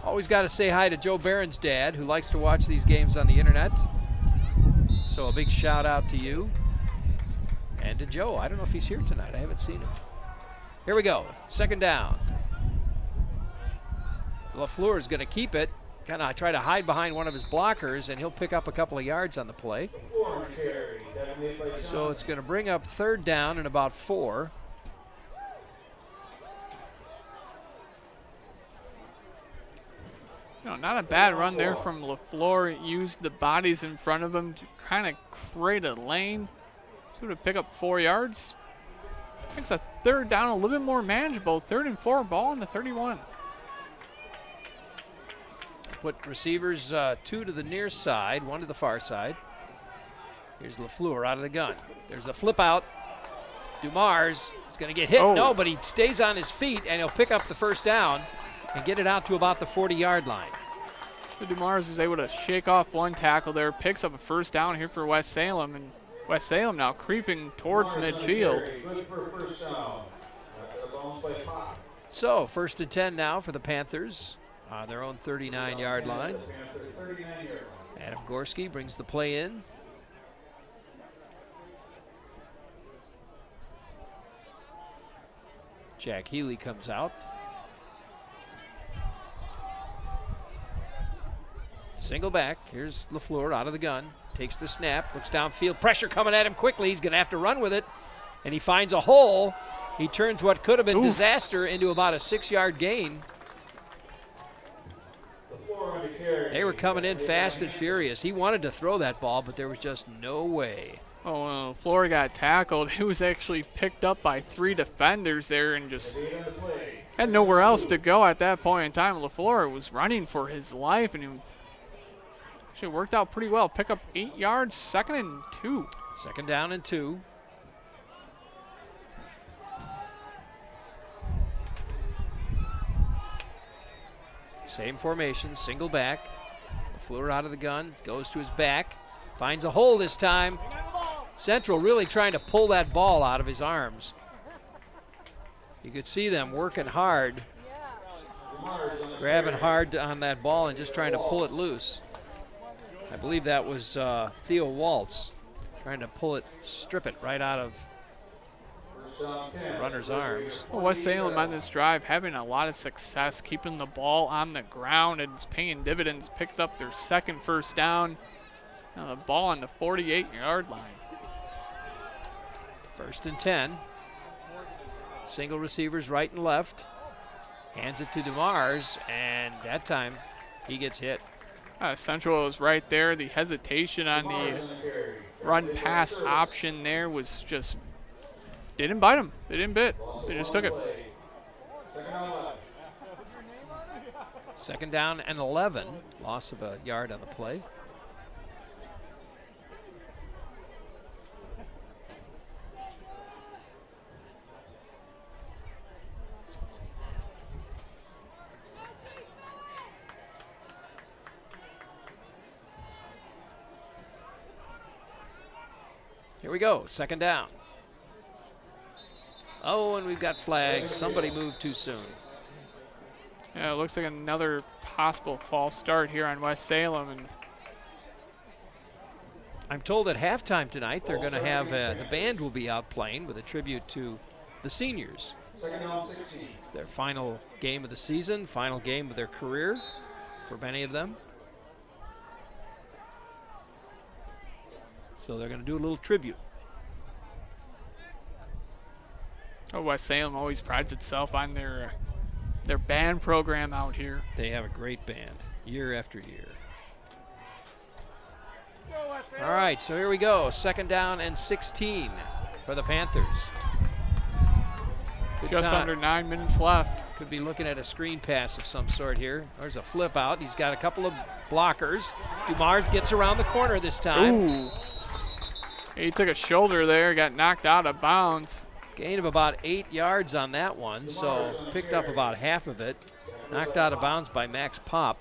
Speaker 1: Always got to say hi to Joe Barron's dad, who likes to watch these games on the internet. So a big shout out to you. And to Joe. I don't know if he's here tonight. I haven't seen him. Here we go. Second down. LaFleur is going to keep it. Kind of try to hide behind one of his blockers, and he'll pick up a couple of yards on the play. So it's going to bring up third down and about 4.
Speaker 3: No, not a bad run there from LaFleur. Used the bodies in front of him to kind of create a lane. So to pick up 4 yards. Makes a third down a little bit more manageable. 3rd and 4, ball in the 31.
Speaker 1: Put receivers 2 to the near side, 1 to the far side. Here's LaFleur out of the gun. There's a flip out. Dumars is going to get hit. No, but he stays on his feet, and he'll pick up the first down and get it out to about the 40-yard line.
Speaker 3: So Dumars was able to shake off one tackle there, picks up a first down here for West Salem, and West Salem now creeping towards midfield.
Speaker 1: So 1st and 10 now for the Panthers on their own 39-yard line. Adam Gorski brings the play in. Jack Healy comes out. Single back. Here's LaFleur out of the gun. Takes the snap. Looks downfield. Pressure coming at him quickly. He's going to have to run with it. And he finds a hole. He turns what could have been disaster into about a 6-yard gain. They were coming in fast and furious. He wanted to throw that ball, but there was just no way.
Speaker 3: Oh, well, LaFleur got tackled. He was actually picked up by 3 defenders there and just had nowhere else to go at that point in time. LaFleur was running for his life, and he actually worked out pretty well. Pick up 8 yards, 2nd and 2.
Speaker 1: 2nd down and 2. Same formation, single back. LaFleur out of the gun, goes to his back, finds a hole this time. Central really trying to pull that ball out of his arms. You could see them working hard, grabbing hard on that ball and just trying to pull it loose. I believe that was Theo Waltz trying to pull it, strip it right out of the runner's arms.
Speaker 3: Well, West Salem on this drive having a lot of success keeping the ball on the ground, and it's paying dividends. Picked up their 2nd first down. Now the ball on the 48-yard line.
Speaker 1: 1st and 10. Single receivers right and left. Hands it to Dumars, and that time he gets hit.
Speaker 3: Central is right there. The hesitation on the run-pass option there was just didn't bite them. They didn't bit. They just took it.
Speaker 1: 2nd down and 11. Loss of a yard on the play. Here we go, 2nd down. Oh, and we've got flags. Somebody moved too soon.
Speaker 3: Yeah, it looks like another possible false start here on West Salem. And
Speaker 1: I'm told at halftime tonight they're going to have, the band will be out playing with a tribute to the seniors. It's their final game of the season, final game of their career for many of them. So they're going to do a little tribute.
Speaker 3: Oh, West Salem always prides itself on their band program out here.
Speaker 1: They have a great band year after year. All right, so here we go. 2nd down and 16 for the Panthers.
Speaker 3: Just under 9 minutes left.
Speaker 1: Could be looking at a screen pass of some sort here. There's a flip out. He's got a couple of blockers. Dumars gets around the corner this time.
Speaker 3: Ooh. He took a shoulder there, got knocked out of bounds.
Speaker 1: Gain of about 8 yards on that one, so picked up about half of it. Knocked out of bounds by Max Pop.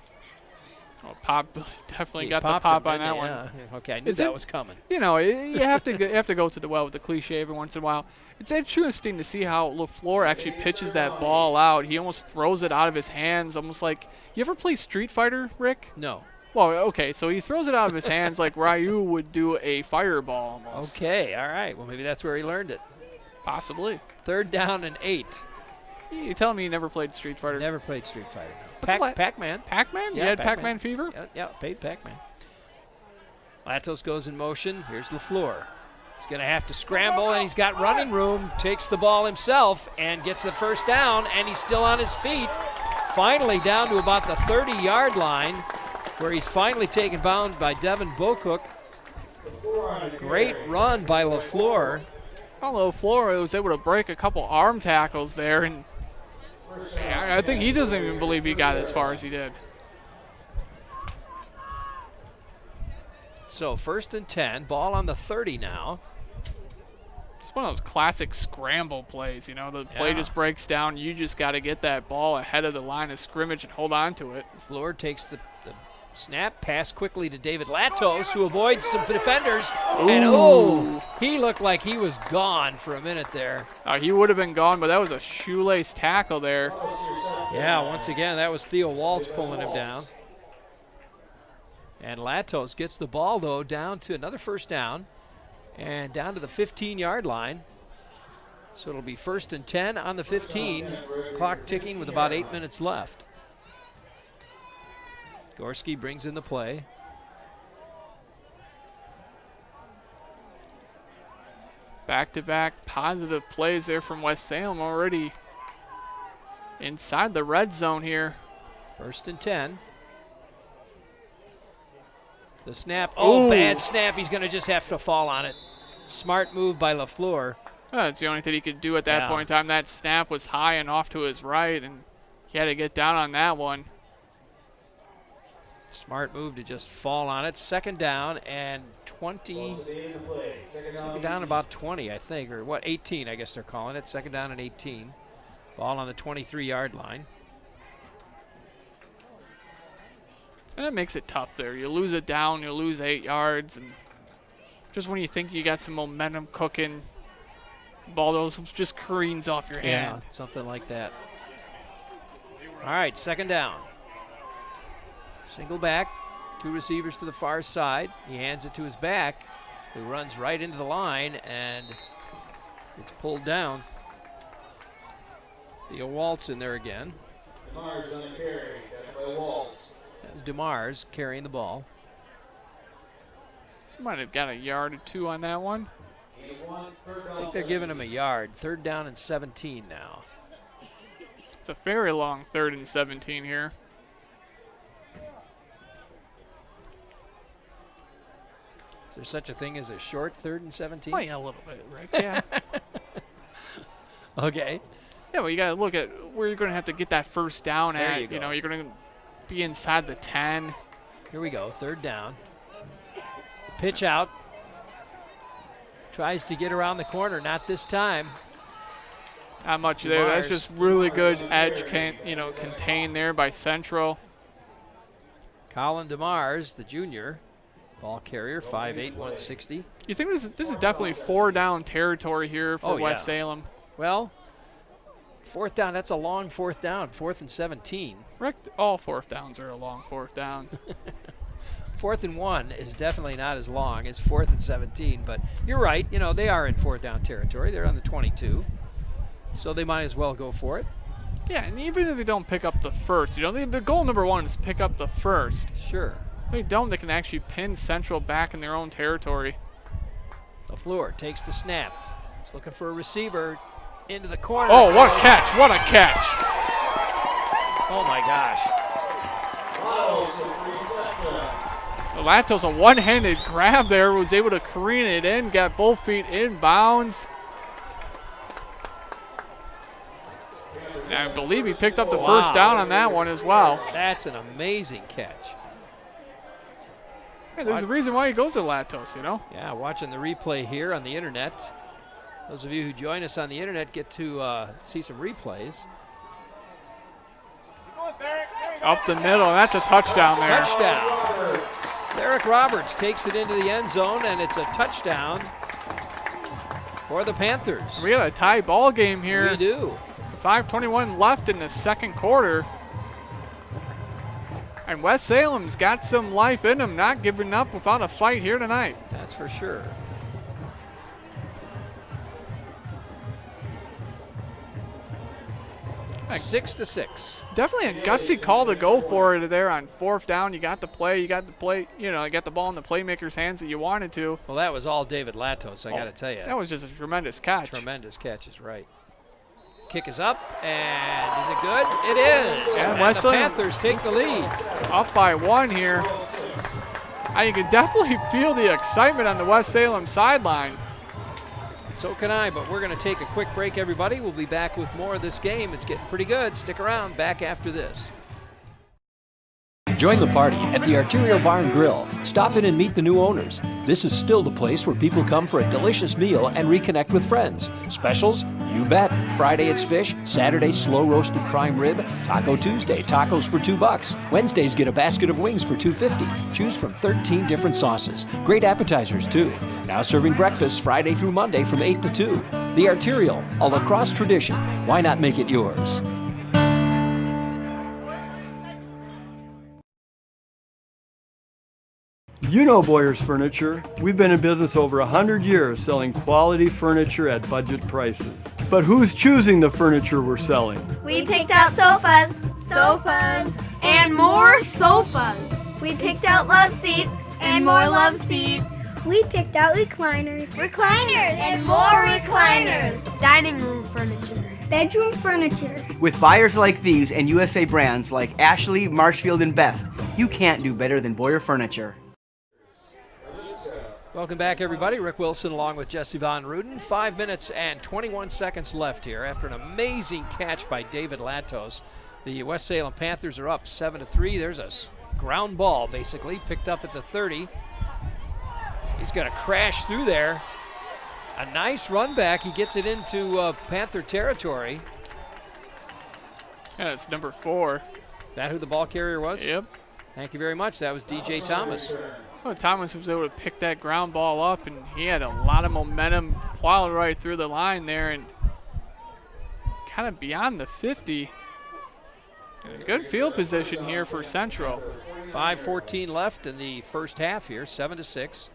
Speaker 3: Oh, Pop definitely got the pop on that one.
Speaker 1: Yeah. Okay, I knew that was coming.
Speaker 3: You know, you have to go to the well with the cliche every once in a while. It's interesting to see how LaFleur actually pitches that ball out. He almost throws it out of his hands, almost like, you ever play Street Fighter, Rick?
Speaker 1: No.
Speaker 3: Well, okay, so he throws it out of his hands like Ryu would do a fireball almost.
Speaker 1: Okay, all right. Well, maybe that's where he learned it.
Speaker 3: Possibly.
Speaker 1: 3rd down and 8.
Speaker 3: You telling me you never played Street Fighter?
Speaker 1: Never played Street Fighter. Pac-Man.
Speaker 3: Pac-Man?
Speaker 1: Yeah,
Speaker 3: you had Pac-Man fever?
Speaker 1: Yeah, paid Pac-Man. Latos goes in motion. Here's LaFleur. He's going to have to scramble, and he's got running room. Takes the ball himself and gets the first down, and he's still on his feet. Finally down to about the 30-yard line, where he's finally taken bound by Devin Bocook. Great run by LaFleur.
Speaker 3: Well, LaFleur was able to break a couple arm tackles there, and I think he doesn't even believe he got as far as he did.
Speaker 1: So 1st and 10, ball on the 30 now.
Speaker 3: It's one of those classic scramble plays, you know, the play just breaks down. You just got to get that ball ahead of the line of scrimmage and hold on to it.
Speaker 1: LaFleur takes the snap, pass quickly to David Latos, who avoids some defenders.
Speaker 3: Ooh.
Speaker 1: And he looked like he was gone for a minute there.
Speaker 3: He would have been gone, but that was a shoelace tackle there.
Speaker 1: Yeah, once again, that was Theo Waltz pulling him down. And Latos gets the ball, though, down to another first down and down to the 15-yard line. So it'll be 1st and 10 on the 15, clock ticking with about 8 minutes left. Gorski brings in the play.
Speaker 3: Back-to-back positive plays there from West Salem already inside the red zone here.
Speaker 1: 1st and 10. The snap. Oh, bad snap. He's going to just have to fall on it. Smart move by LaFleur.
Speaker 3: That's the only thing he could do at that point in time. That snap was high and off to his right, and he had to get down on that one.
Speaker 1: Smart move to just fall on it. 2nd down and 20. 2nd down about 20, I think, or 18, I guess they're calling it. 2nd down and 18. Ball on the 23-yard line.
Speaker 3: And that makes it tough there. You lose it down, you lose 8 yards, and just when you think you got some momentum cooking, the ball just careens off your hand.
Speaker 1: Yeah, something like that. All right, 2nd down. Single back, 2 receivers to the far side. He hands it to his back, who runs right into the line, and it's pulled down. Theo Waltz in there again.
Speaker 17: DeMars on the carry, got by Waltz.
Speaker 1: That's DeMars carrying the ball.
Speaker 3: Might have got a yard or 2 on that one.
Speaker 1: I think they're giving him a yard. 3rd down and 17 now.
Speaker 3: It's a very long 3rd and 17 here.
Speaker 1: Is there such a thing as a short 3rd and 17?
Speaker 3: Oh, yeah, a little bit, Rick. Yeah.
Speaker 1: Okay.
Speaker 3: Yeah, well, you got to look at where you're going to have to get that first down
Speaker 1: there
Speaker 3: at. You know, you're going to be inside the 10.
Speaker 1: Here we go, 3rd down. Pitch out. Tries to get around the corner, not this time.
Speaker 3: Not much there. That's just really good edge, contained there by Central.
Speaker 1: Colin DeMars, the junior, ball carrier, 5'8", 160.
Speaker 3: You think this is definitely 4-down territory here for West Salem?
Speaker 1: Well, 4th down, that's a long 4th down, 4th and 17.
Speaker 3: Rick, all 4th downs are a long 4th down.
Speaker 1: 4th and 1 is definitely not as long as 4th and 17, but you're right. You know, they are in 4th down territory. They're on the 22, so they might as well go for it.
Speaker 3: Yeah, and even if they don't pick up the first, the goal number 1 is pick up the first.
Speaker 1: Sure.
Speaker 3: If they don't, they can actually pin Central back in their own territory.
Speaker 1: LaFleur takes the snap. He's looking for a receiver into the corner.
Speaker 3: Oh, what a catch. What a catch.
Speaker 1: Oh, my gosh.
Speaker 3: Latos, a one-handed grab there, was able to careen it in, got both feet in bounds. And I believe he picked up the first down on that one as well.
Speaker 1: That's an amazing catch.
Speaker 3: Hey, there's a reason why he goes to Latos, you know?
Speaker 1: Yeah, watching the replay here on the internet. Those of you who join us on the internet get to see some replays.
Speaker 3: Up the middle, that's a touchdown there.
Speaker 1: Touchdown. Derek Roberts takes it into the end zone, and it's a touchdown for the Panthers.
Speaker 3: We got a tie ball game here.
Speaker 1: We do.
Speaker 3: 5:21 left in the 2nd quarter. And West Salem's got some life in them, not giving up without a fight here tonight.
Speaker 1: That's for sure. Like 6-6.
Speaker 3: Definitely a gutsy call to go for it there on 4th down. You got the play, you got the ball in the playmaker's hands that you wanted to.
Speaker 1: Well, that was all David Latos, I got to tell you.
Speaker 3: That was just a tremendous catch.
Speaker 1: Tremendous catch is right. Kick is up, and is it good? It is.
Speaker 3: Yeah,
Speaker 1: and the Panthers take the lead.
Speaker 3: Up by 1 here. You can definitely feel the excitement on the West Salem sideline.
Speaker 1: So can I, but we're going to take a quick break, everybody. We'll be back with more of this game. It's getting pretty good. Stick around. Back after this.
Speaker 2: Join the party at the Arterial Bar and Grill. Stop in and meet the new owners. This is still the place where people come for a delicious meal and reconnect with friends. Specials? You bet. Friday it's fish, Saturday slow roasted prime rib, Taco Tuesday tacos for $2. Wednesdays get a basket of wings for $2.50. Choose from 13 different sauces. Great appetizers too. Now serving breakfast Friday through Monday from 8 to 2. The Arterial, a lacrosse tradition. Why not make it yours?
Speaker 20: You know Boyer's Furniture. We've been in business over 100 years selling quality furniture at budget prices. But who's choosing the furniture we're selling?
Speaker 21: We picked out sofas, and more sofas. We picked out love seats, and more love seats.
Speaker 22: We picked out recliners,
Speaker 21: and more recliners.
Speaker 22: dining room furniture, bedroom furniture.
Speaker 23: With buyers like these and USA brands like Ashley, Marshfield, and Best, you can't do better than Boyer Furniture.
Speaker 1: Welcome back, everybody. Rick Wilson along with Jesse Von Ruden. 5 minutes and 21 seconds left here after an amazing catch by David Latos. The West Salem Panthers are up 7-3. There's a ground ball, basically, picked up at the 30. He's going to crash through there. A nice run back. He gets it into Panther territory.
Speaker 3: Yeah, it's number 4.
Speaker 1: Is that who the ball carrier was?
Speaker 3: Yep.
Speaker 1: Thank you very much. That was DJ Thomas.
Speaker 3: Well, Thomas was able to pick that ground ball up, and he had a lot of momentum plowing right through the line there and kind of beyond the 50. And a good field position here for Central.
Speaker 1: 5:14 left in the first half here, 7-6.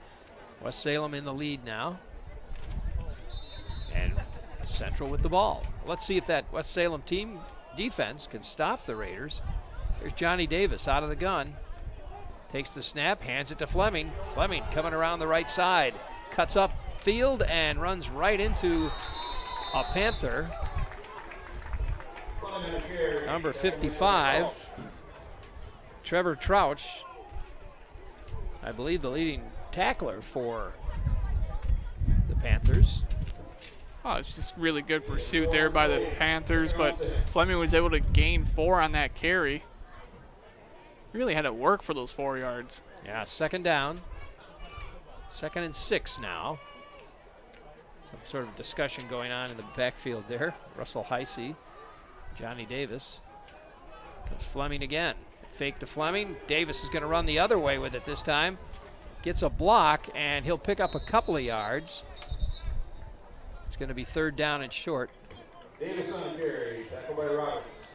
Speaker 1: West Salem in the lead now. And Central with the ball. Let's see if that West Salem team defense can stop the Raiders. There's Johnny Davis out of the gun. Takes the snap, hands it to Fleming. Fleming coming around the right side. Cuts up field and runs right into a Panther. Number 55, Trevor Trouch, I believe the leading tackler for the Panthers.
Speaker 3: Oh, it's just really good pursuit there by the Panthers, but Fleming was able to gain 4 on that carry. Really had to work for those 4 yards.
Speaker 1: Yeah, second down. 2nd and 6 now. Some sort of discussion going on in the backfield there. Russell Heisey, Johnny Davis. Comes Fleming again. Fake to Fleming. Davis is going to run the other way with it this time. Gets a block, and he'll pick up a couple of yards. It's going to be 3rd down and short.
Speaker 17: Davis on the carry, tackled by Roberts.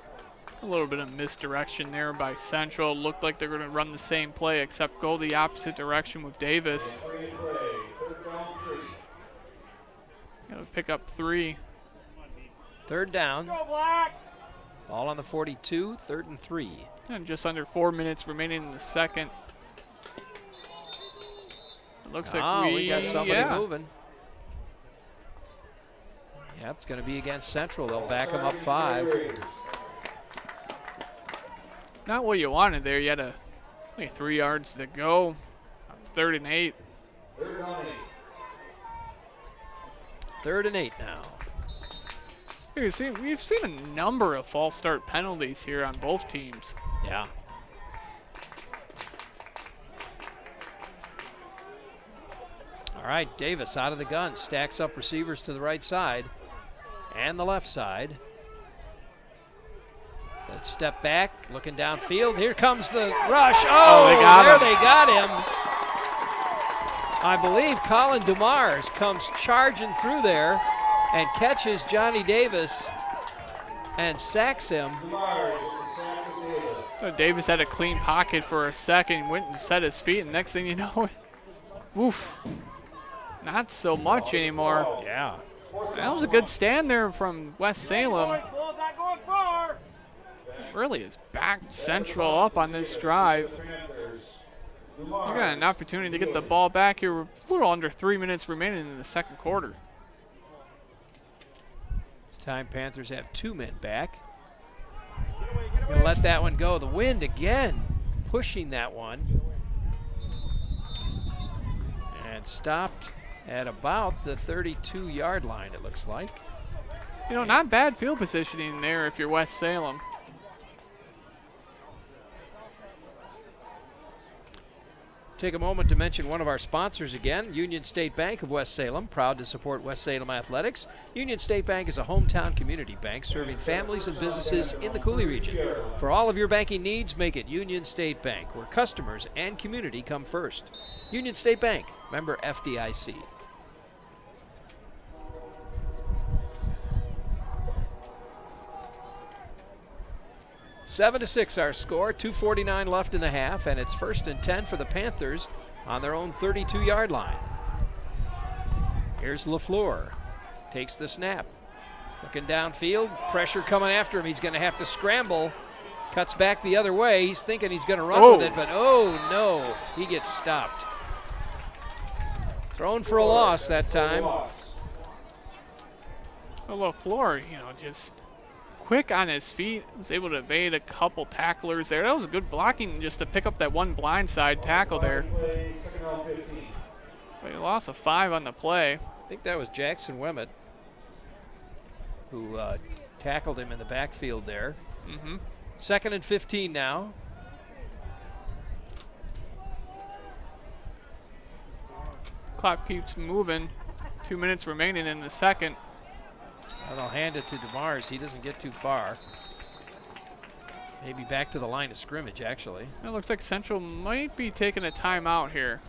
Speaker 3: A little bit of misdirection there by Central. Looked like they're going to run the same play except go the opposite direction with Davis. Going to pick up 3.
Speaker 1: 3rd down. Ball on the 42, 3rd and 3.
Speaker 3: And just under 4 minutes remaining in the second. It looks like
Speaker 1: we got somebody moving. Yep, it's going to be against Central. They'll back them up 5.
Speaker 3: Not what you wanted there. You had only 3 yards to go. 3rd and 8.
Speaker 1: 3rd and 8 now.
Speaker 3: We've seen a number of false start penalties here on both teams.
Speaker 1: Yeah. All right, Davis out of the gun. Stacks up receivers to the right side and the left side. Let's step back, looking downfield. Here comes the rush. Oh,
Speaker 3: they got him.
Speaker 1: They got him. I believe Colin DeMars comes charging through there and catches Johnny Davis and sacks him.
Speaker 3: Davis had a clean pocket for a second, went and set his feet, and next thing you know, woof, not so much anymore.
Speaker 1: Yeah.
Speaker 3: That was a good stand there from West Salem. Really has backed Central up on this drive. They got an opportunity to get the ball back here. We're a little under 3 minutes remaining in the second quarter.
Speaker 1: This time Panthers have 2 men back. Gonna let that one go. The wind again pushing that one. And stopped at about the 32-yard line, it looks like.
Speaker 3: You know, not bad field positioning there if you're West Salem.
Speaker 1: Take a moment to mention one of our sponsors again, Union State Bank of West Salem, proud to support West Salem athletics. Union State Bank is a hometown community bank serving families and businesses in the Cooley region. For all of your banking needs, make it Union State Bank, where customers and community come first. Union State Bank, member FDIC. Seven to 6 our score, 2:49 left in the half, and it's 1st and 10 for the Panthers on their own 32-yard line. Here's LaFleur, takes the snap, looking downfield, pressure coming after him. He's going to have to scramble, cuts back the other way. He's thinking he's going to run with it, but oh no, he gets stopped. Thrown for a loss that time.
Speaker 3: Well, LaFleur, you know, just quick on his feet, was able to evade a couple tacklers there. That was good blocking just to pick up that one blindside tackle there. But he lost a 5 on the play.
Speaker 1: I think that was Jackson Wemmett who tackled him in the backfield there. 2nd and 15 now.
Speaker 3: Clock keeps moving. 2 minutes remaining in the second.
Speaker 1: And I'll hand it to DeMars. He doesn't get too far. Maybe back to the line of scrimmage, actually.
Speaker 3: It looks like Central might be taking a timeout here.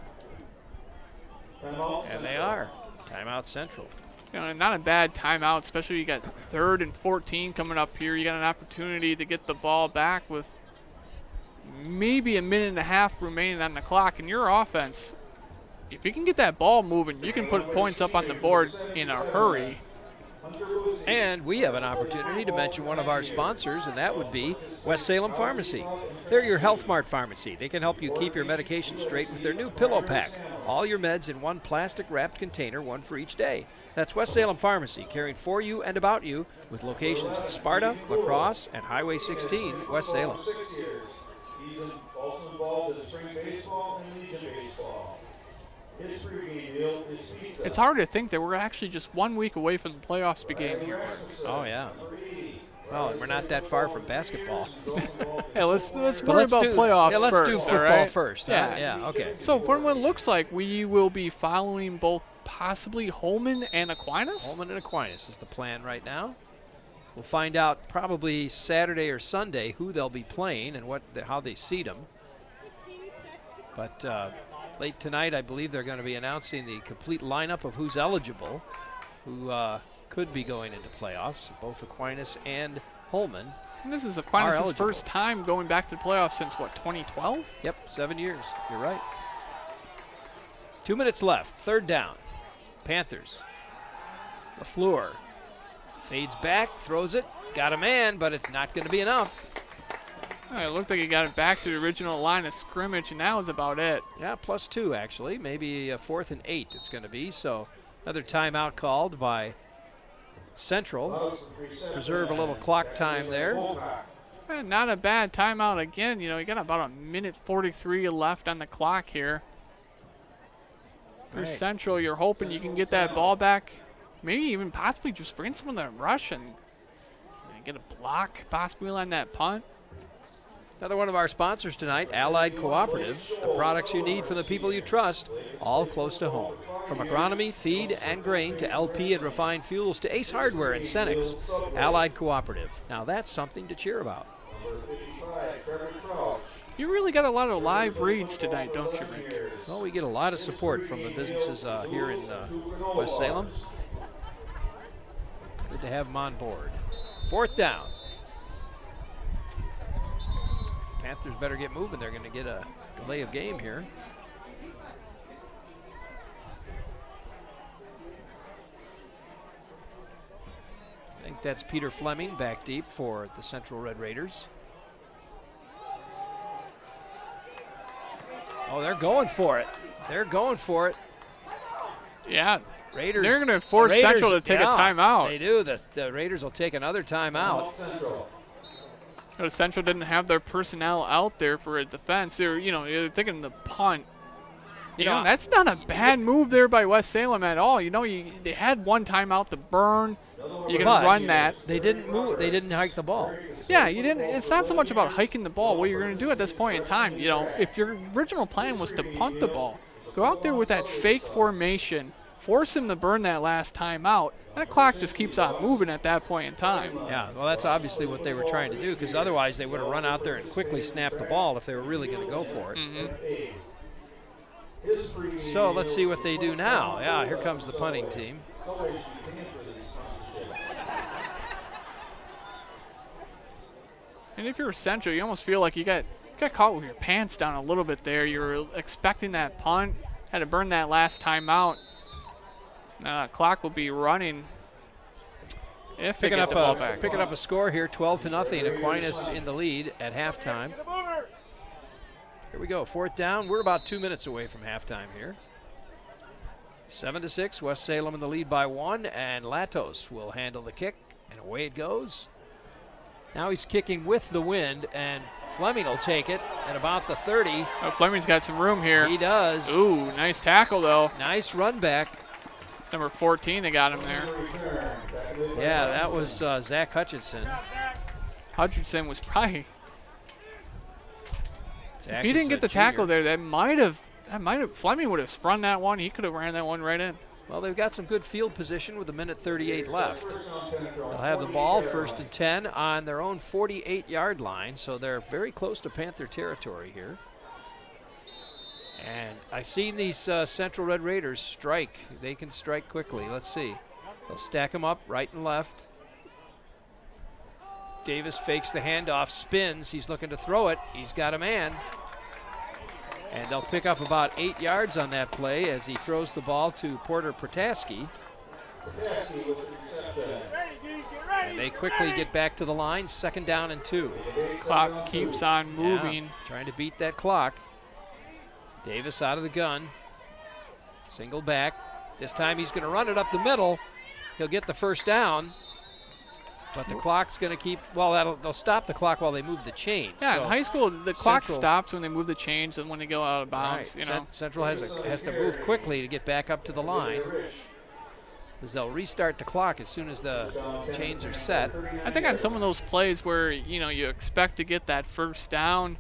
Speaker 1: And they are. Timeout Central.
Speaker 3: You know, not a bad timeout, especially you got 3rd and 14 coming up here. You got an opportunity to get the ball back with maybe a minute and a half remaining on the clock. And your offense, if you can get that ball moving, you can put points up on the board in a hurry.
Speaker 1: And we have an opportunity to mention one of our sponsors, and that would be West Salem Pharmacy. They're your Health Mart pharmacy. They can help you keep your medication straight with their new Pillow Pack. All your meds in one plastic-wrapped container, one for each day. That's West Salem Pharmacy, caring for you and about you, with locations in Sparta, La Crosse, and Highway 16, West Salem.
Speaker 17: He's also involved in spring baseball and Legion baseball.
Speaker 3: It's hard to think that we're actually just 1 week away from the playoffs beginning here.
Speaker 1: Oh, yeah. Well, and we're not that far from basketball.
Speaker 3: Hey, let's worry about playoffs first.
Speaker 1: Let's do football first.
Speaker 3: Yeah.
Speaker 1: Okay.
Speaker 3: So from what it looks like, we will be following both possibly Holman and Aquinas?
Speaker 1: Holman and Aquinas is the plan right now. We'll find out probably Saturday or Sunday who they'll be playing and how they seed them. But late tonight, I believe they're going to be announcing the complete lineup of who's eligible, who could be going into playoffs. Both Aquinas and Holman.
Speaker 3: And this is Aquinas' first time going back to the playoffs since, what, 2012?
Speaker 1: Yep, 7 years. You're right. 2 minutes left. 3rd down. Panthers. LaFleur fades back, throws it, got a man, but it's not going to be enough.
Speaker 3: It looked like he got it back to the original line of scrimmage, and that was about it.
Speaker 1: Yeah, +2, actually. Maybe a 4th and 8 it's going to be. So another timeout called by Central. Preserve a little clock time there.
Speaker 3: And not a bad timeout again. You know, you got about a minute 43 left on the clock here. For Central, you're hoping you can get that ball back. Maybe even possibly just bring some of the rush and get a block possibly on that punt.
Speaker 1: Another one of our sponsors tonight, Allied Cooperative, the products you need from the people you trust, all close to home. From agronomy, feed, and grain to LP and refined fuels to Ace Hardware and Cenex, Allied Cooperative. Now that's something to cheer about.
Speaker 3: You really got a lot of live reads tonight, don't you, Rick?
Speaker 1: Well, we get a lot of support from the businesses here in West Salem. Good to have them on board. 4th down. Panthers better get moving. They're going to get a delay of game here. I think that's Peter Fleming back deep for the Central Red Raiders. Oh, they're going for it. They're going for it.
Speaker 3: Yeah.
Speaker 1: Raiders.
Speaker 3: They're going to force Central to take a timeout.
Speaker 1: They do. The Raiders will take another timeout.
Speaker 3: Central didn't have their personnel out there for a defense. They're, you're thinking the punt. You know, that's not a bad move there by West Salem at all. You know, they had one timeout to burn. You can run that.
Speaker 1: They didn't move. They didn't hike the ball.
Speaker 3: Yeah, you didn't. It's not so much about hiking the ball. What you're going to do at this point in time, you know, if your original plan was to punt the ball, go out there with that fake formation, force him to burn that last timeout. That clock just keeps on moving at that point in time.
Speaker 1: Yeah, well, that's obviously what they were trying to do, because otherwise they would have run out there and quickly snapped the ball if they were really going to go for it. So let's see what they do now. Yeah, here comes the punting team.
Speaker 3: And if you're Central, you almost feel like you got caught with your pants down a little bit there. You were expecting that punt, had to burn that last timeout. Now that clock will be running if they get the ball back.
Speaker 1: Picking up a score here, 12-0. Aquinas in the lead at halftime. Here we go, 4th down. We're about 2 minutes away from halftime here. 7-6, West Salem in the lead by 1, and Latos will handle the kick, and away it goes. Now he's kicking with the wind, and Fleming will take it at about the 30.
Speaker 3: Oh, Fleming's got some room here.
Speaker 1: He does.
Speaker 3: Ooh, nice tackle, though.
Speaker 1: Nice run back.
Speaker 3: It's number 14 that got him there.
Speaker 1: Yeah, that was Zach Hutchinson.
Speaker 3: Hutchinson was probably...
Speaker 1: Zach
Speaker 3: if he didn't get the tackle there, that might have Fleming would have sprung that one. He could have ran that one right in.
Speaker 1: Well, they've got some good field position with 1:38 left. They'll have the ball 1st and 10 on their own 48-yard line, so they're very close to Panther territory here. And I've seen these Central Red Raiders strike. They can strike quickly. Let's see. They'll stack them up right and left. Davis fakes the handoff, spins. He's looking to throw it. He's got a man. And they'll pick up about 8 yards on that play as he throws the ball to Porter Protaski. And they quickly get back to the line, 2nd down and 2.
Speaker 3: Clock keeps on moving.
Speaker 1: Yeah, trying to beat that clock. Davis out of the gun. Single back. This time he's going to run it up the middle. He'll get the 1st down. But the clock's going to keep, well, they'll stop the clock while they move the chains.
Speaker 3: Yeah,
Speaker 1: so
Speaker 3: in high school, the clock stops when they move the chains and when they go out of bounds.
Speaker 1: Right.
Speaker 3: You know?
Speaker 1: Central has to move quickly to get back up to the line, because they'll restart the clock as soon as the chains are set.
Speaker 3: I think on some of those plays where, you know, you expect to get that 1st down,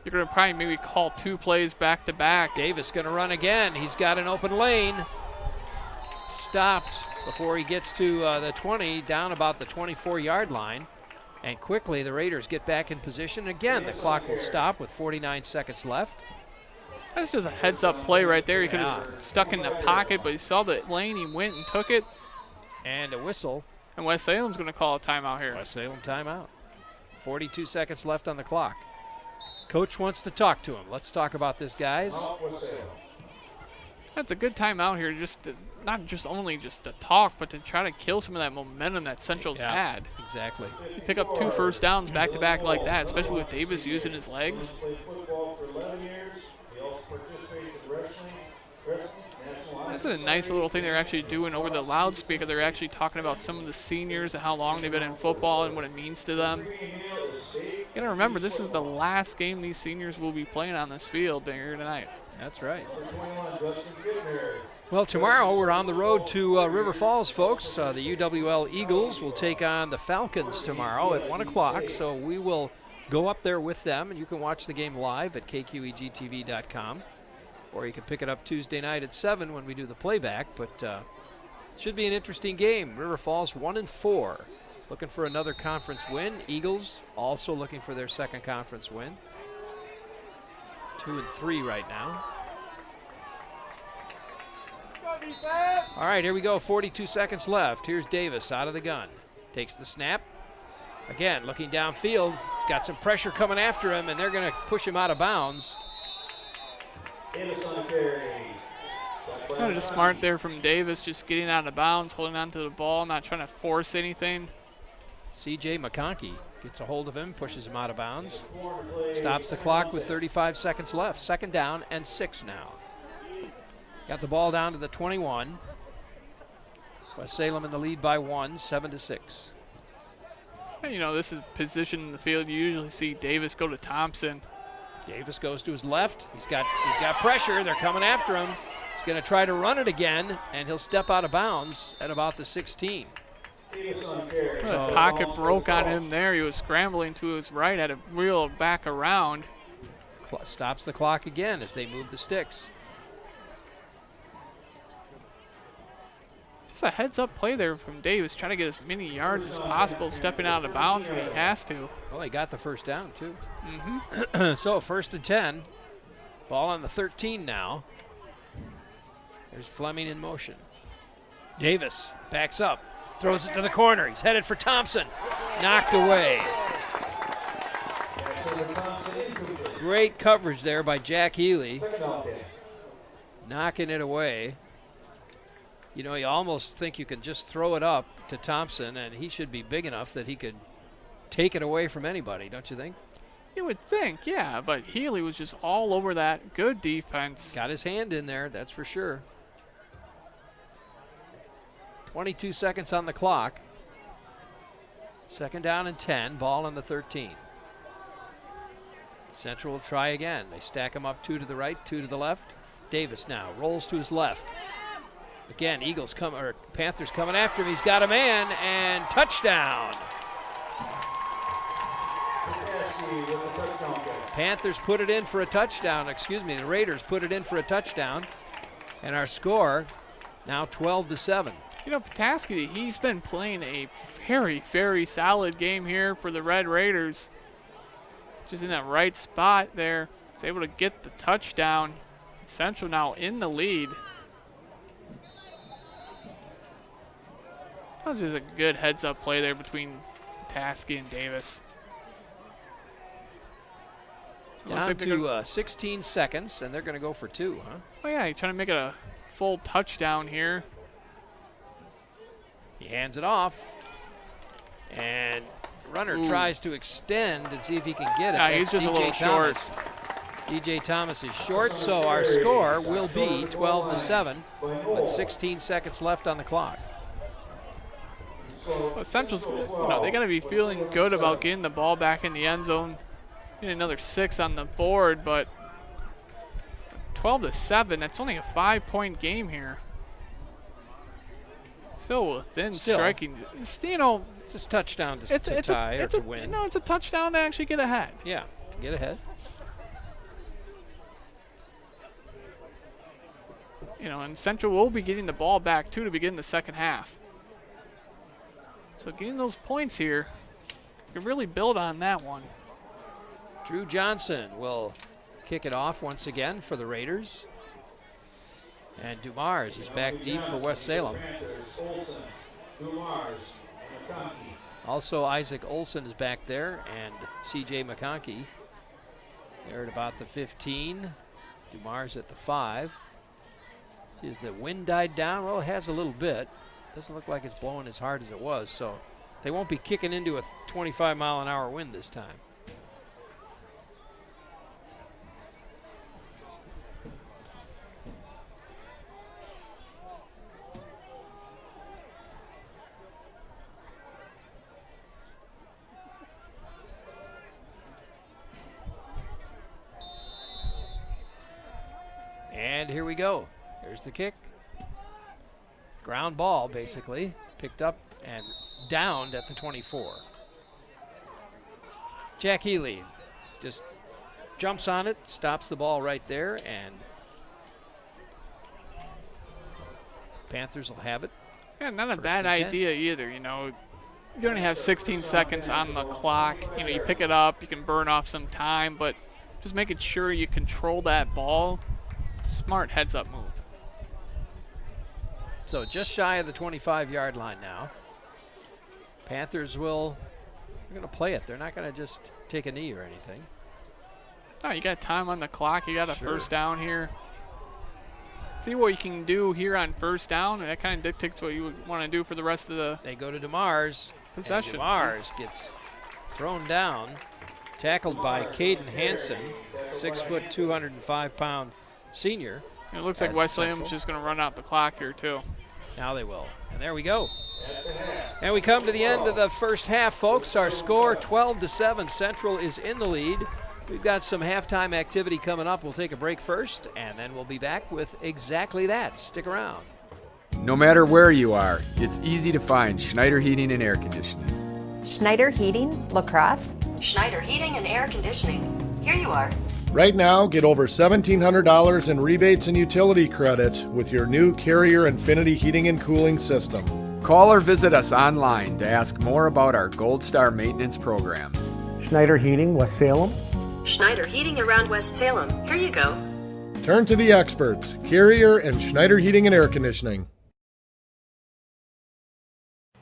Speaker 3: you're going to probably maybe call 2 plays back to back.
Speaker 1: Davis going to run again. He's got an open lane. Stopped before he gets to the 20, down about the 24-yard line. And quickly the Raiders get back in position. Again, the clock will stop with 49 seconds left.
Speaker 3: That's just a heads-up play right there. He could have stuck in the pocket, but he saw the lane. He went and took it.
Speaker 1: And a whistle.
Speaker 3: And West Salem's going to call a timeout here.
Speaker 1: West Salem timeout. 42 seconds left on the clock. Coach wants to talk to him. Let's talk about this, guys.
Speaker 3: That's a good timeout here, just to, not just only just to talk, but to try to kill some of that momentum that Central's had.
Speaker 1: Exactly.
Speaker 3: You pick up 2 1st downs back-to-back like that, especially with Davis using his legs. That's a nice little thing they're actually doing over the loudspeaker. They're actually talking about some of the seniors and how long they've been in football and what it means to them. You gotta remember, this is the last game these seniors will be playing on this field here tonight.
Speaker 1: That's right. Well, tomorrow we're on the road to River Falls, folks. The UWL Eagles will take on the Falcons tomorrow at 1 o'clock, so we will go up there with them, and you can watch the game live at kqegtv.com, or you can pick it up Tuesday night at 7 when we do the playback, but should be an interesting game. River Falls 1-4, looking for another conference win. Eagles also looking for their 2nd conference win. 2-3 right now. All right, here we go. 42 seconds left. Here's Davis out of the gun. Takes the snap. Again, looking downfield. He's got some pressure coming after him, and they're going to push him out of bounds.
Speaker 3: Kind of smart there from Davis, just getting out of bounds, holding on to the ball, not trying to force anything.
Speaker 1: C.J. McConkey gets a hold of him, pushes him out of bounds. Stops the clock with 35 seconds left. 2nd down and 6 now. Got the ball down to the 21. West Salem in the lead by 1, 7-6.
Speaker 3: You know, this is position in the field. You usually see Davis go to Thompson.
Speaker 1: Davis goes to his left. He's got pressure. They're coming after him. He's going to try to run it again, and he'll step out of bounds at about the 16.
Speaker 3: The pocket broke on him there. He was scrambling to his right, had to reel back around.
Speaker 1: Stops the clock again as they move the sticks.
Speaker 3: Just a heads-up play there from Davis, trying to get as many yards as possible, stepping out of bounds when he has to.
Speaker 1: Well, he got the first down, too.
Speaker 3: Mm-hmm.
Speaker 1: So, 1st and 10. Ball on the 13 now. There's Fleming in motion. Davis backs up, throws it to the corner. He's headed for Thompson. Knocked away. Great coverage there by Jack Healy. Knocking it away. You know, you almost think you can just throw it up to Thompson, and he should be big enough that he could take it away from anybody, don't you think?
Speaker 3: You would think, yeah, but Healy was just all over that. Good defense.
Speaker 1: Got his hand in there, that's for sure. 22 seconds on the clock. 2nd down and 10, ball on the 13. Central will try again. They stack them up 2 to the right, 2 to the left. Davis now rolls to his left. Again, Panthers coming after him. He's got a man, and touchdown. Panthers put it in for a touchdown. The Raiders put it in for a touchdown. And our score now 12-7.
Speaker 3: You know, Petoskey, he's been playing a very, very solid game here for the Red Raiders. Just in that right spot there. He's able to get the touchdown. Central now in the lead. That was just a good heads-up play there between Petoskey and Davis.
Speaker 1: Down to 16 seconds, and they're going to go for 2, huh?
Speaker 3: Oh, yeah, he's trying to make it a full touchdown here.
Speaker 1: He hands it off, and runner tries to extend and see if he can get it.
Speaker 3: Yeah, he's just a little short.
Speaker 1: DJ Thomas is short, so our score will be 12-7 with 16 seconds left on the clock.
Speaker 3: Well, Central's, they got to be feeling good about getting the ball back in the end zone. Getting another 6 on the board, but 12-7, that's only a 5-point game here. Still within striking.
Speaker 1: It's a touchdown to tie or to win.
Speaker 3: No, it's a touchdown to actually get ahead.
Speaker 1: Yeah, to get ahead.
Speaker 3: And Central will be getting the ball back, too, to begin the second half. So getting those points here, you can really build on that one.
Speaker 1: Drew Johnson will kick it off once again for the Raiders. And Dumars is back deep for West Salem. Also, Isaac Olson is back there, and C.J. McConkey. They're at about the 15. Dumars at the 5. See, as the wind died down, well, it has a little bit. Doesn't look like it's blowing as hard as it was, so they won't be kicking into a 25-mile-an-hour wind this time. And here we go. Here's the kick. Ground ball, basically. Picked up and downed at the 24. Jack Healy just jumps on it, stops the ball right there, and Panthers will have it.
Speaker 3: Yeah, not a bad idea either. You only have 16 seconds on the clock. You pick it up, you can burn off some time, but just making sure you control that ball. Smart heads-up move.
Speaker 1: So just shy of the 25-yard line now. Panthers they're going to play it. They're not going to just take a knee or anything.
Speaker 3: No, you got time on the clock. You got a first down here. See what you can do here on first down. And that kind of dictates what you would want to do for the rest of the
Speaker 1: They go to Demars.
Speaker 3: possession.
Speaker 1: And Demars gets thrown down, tackled by Caden Hansen, 6 foot, 205-pound senior.
Speaker 3: It looks like West Salem's just going to run out the clock here, too.
Speaker 1: Now they will. And there we go. And we come to the end of the first half, folks. Our score 12-7. Central is in the lead. We've got some halftime activity coming up. We'll take a break first, and then we'll be back with exactly that. Stick around.
Speaker 4: No matter where you are, it's easy to find Schneider Heating and Air Conditioning.
Speaker 5: Schneider Heating, Lacrosse.
Speaker 6: Schneider Heating and Air Conditioning. Here you are.
Speaker 7: Right now, get over $1,700 in rebates and utility credits with your new Carrier Infinity heating and cooling system.
Speaker 4: Call or visit us online to ask more about our Gold Star maintenance program.
Speaker 8: Schneider Heating, West Salem.
Speaker 6: Schneider Heating around West Salem. Here you go.
Speaker 7: Turn to the experts, Carrier and Schneider Heating and Air Conditioning.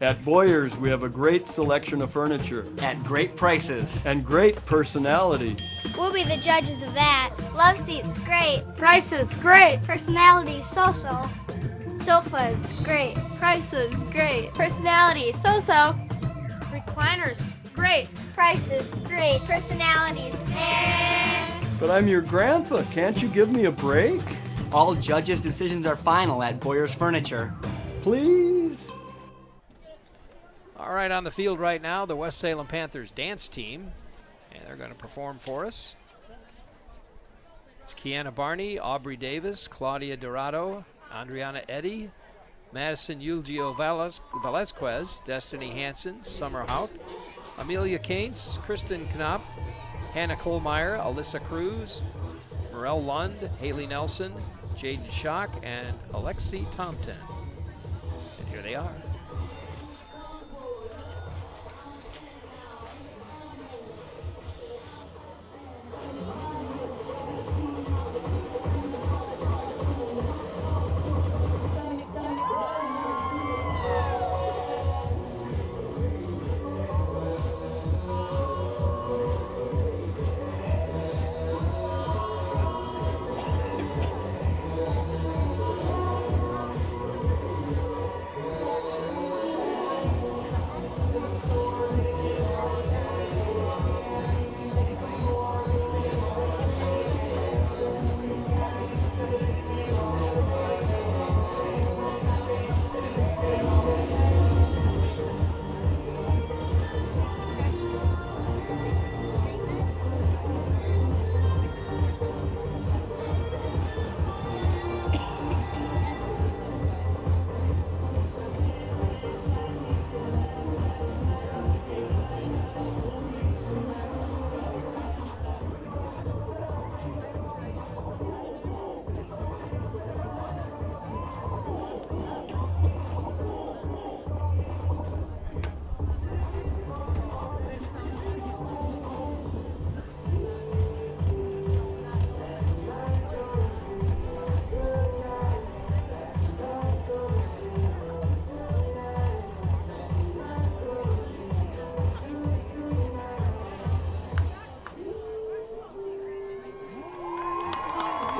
Speaker 20: At Boyers, we have a great selection of furniture.
Speaker 23: At great prices.
Speaker 20: And great personality.
Speaker 22: We'll be the judges of that. Love seats, great. Prices, great. Personality, so-so. Sofas, great. Prices, great. Personality, so-so. Recliners, great. Prices, great. Personalities, and...
Speaker 20: But I'm your grandpa. Can't you give me a break?
Speaker 23: All judges' decisions are final at Boyers Furniture.
Speaker 20: Please?
Speaker 1: All right, on the field right now, the West Salem Panthers dance team, and they're going to perform for us. It's Kiana Barney, Aubrey Davis, Claudia Dorado, Andriana Eddy, Madison Yulgio Velasquez, Destiny Hansen, Summer Hauk, Amelia Keynes, Kristen Knopp, Hannah Kohlmeyer, Alyssa Cruz, Morel Lund, Haley Nelson, Jaden Schock, and Alexi Thompson. And here they are.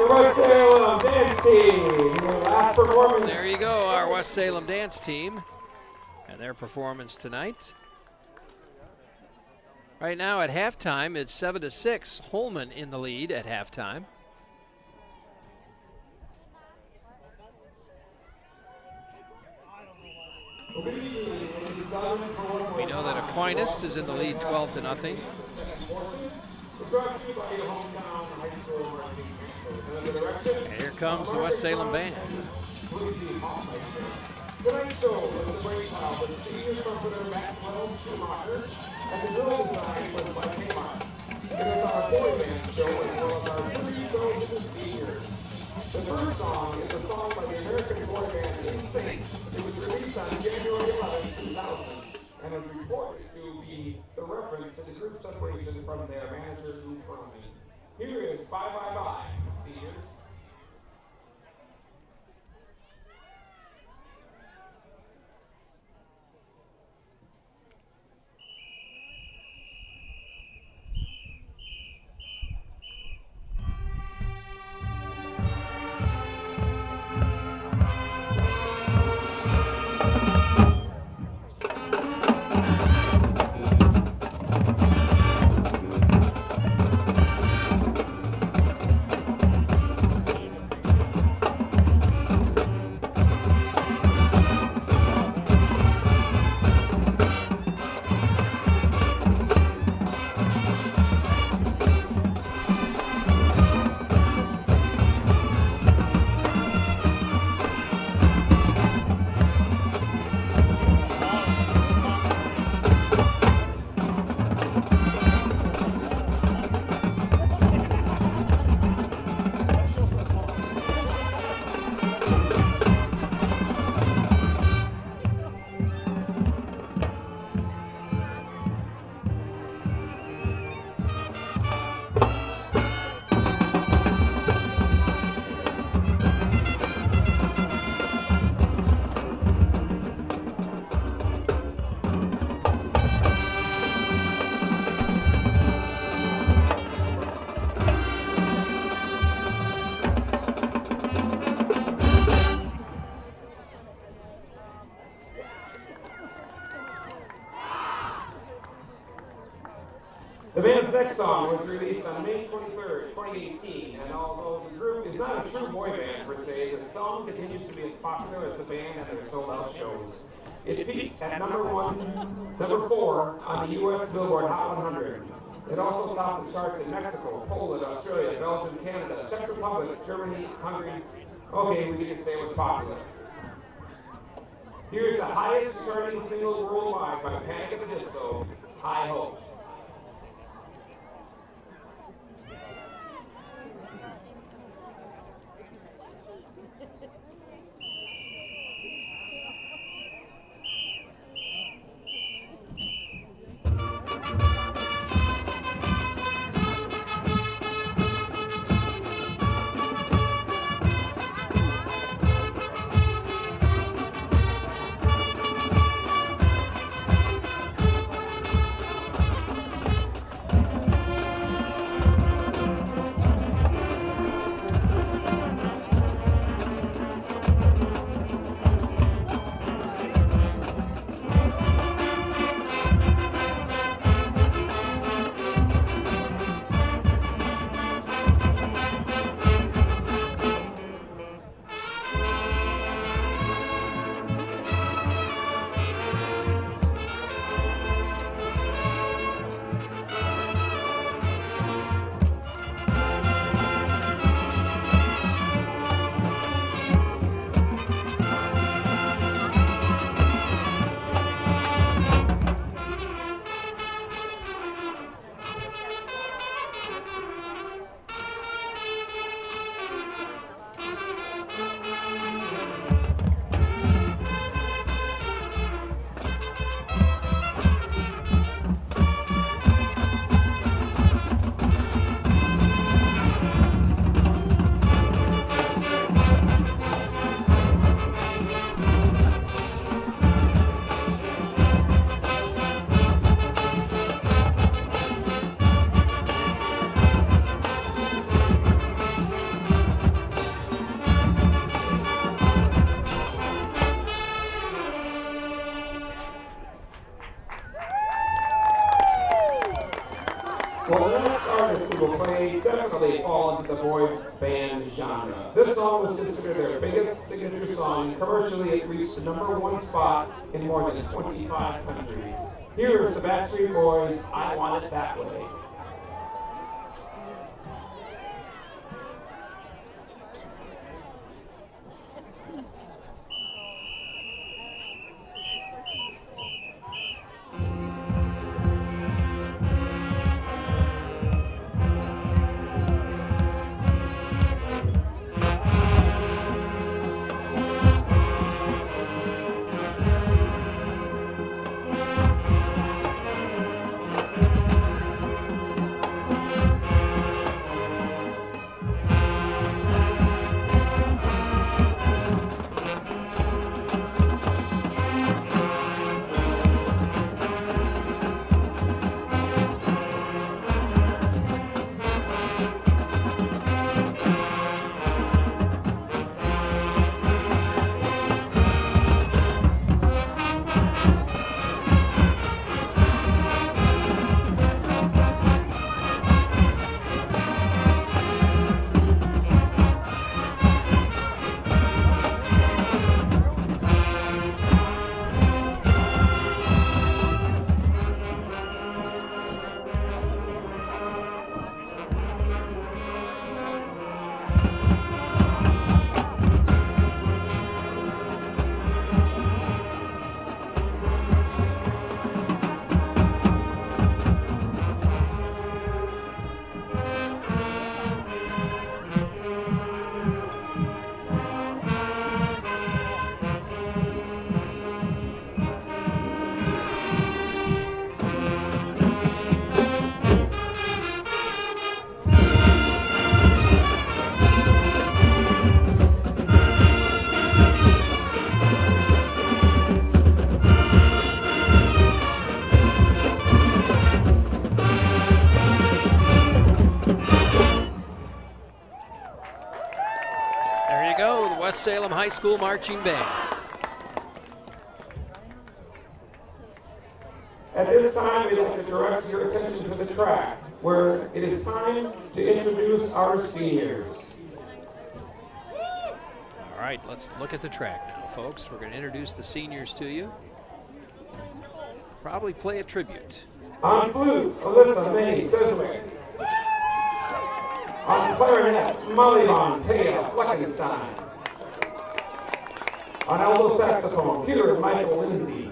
Speaker 17: West Salem dance team, your last performance.
Speaker 1: There you go, our West Salem dance team and their performance tonight. Right now at halftime, it's 7-6. Holman in the lead at halftime. We know that Aquinas is in the lead 12-0. And here comes the West Salem band.
Speaker 17: Tonight's show was a great job with the senior trumpeter Maxwell Schumacher and the drill design was by Kmart. It is our boy band show as well as our 3 girls and seniors. The first song is a song by the American boy band NSYNC. It was released on January 11, 2000 and is reported to be the reference to the group separation from their manager Lou Furman. Here is Bye Bye Bye, seniors.
Speaker 9: The band's next song was released on May 23rd, 2018, and although the group is not a true boy band per se, the song continues to be as popular as the band at their sold-out shows. It peaks at number 4 on the U.S. Billboard Hot 100. It also topped the charts in Mexico, Poland, Australia, Belgium, Canada, Czech Republic, Germany, Hungary. Okay, we can say it was popular. Here's the highest charting single worldwide by Panic at the Disco, High Hopes. Well, the next artist who will play definitely fall into the boy band genre. This song was considered their biggest signature song, and commercially it reached the #1 spot in more than 25 countries. Here are the Backstreet Boys, I Want It That Way.
Speaker 1: West Salem High School Marching Band.
Speaker 9: At this time, we'd like to direct your attention to the track, where it is time to introduce our seniors.
Speaker 1: All right, let's look at the track now, folks. We're going to introduce the seniors to you. Probably play a tribute.
Speaker 9: On flutes, Alyssa May Siswick. On clarinet, Molly Von Thea Fleckenstein. On alto saxophone, Peter Michael Lindsay.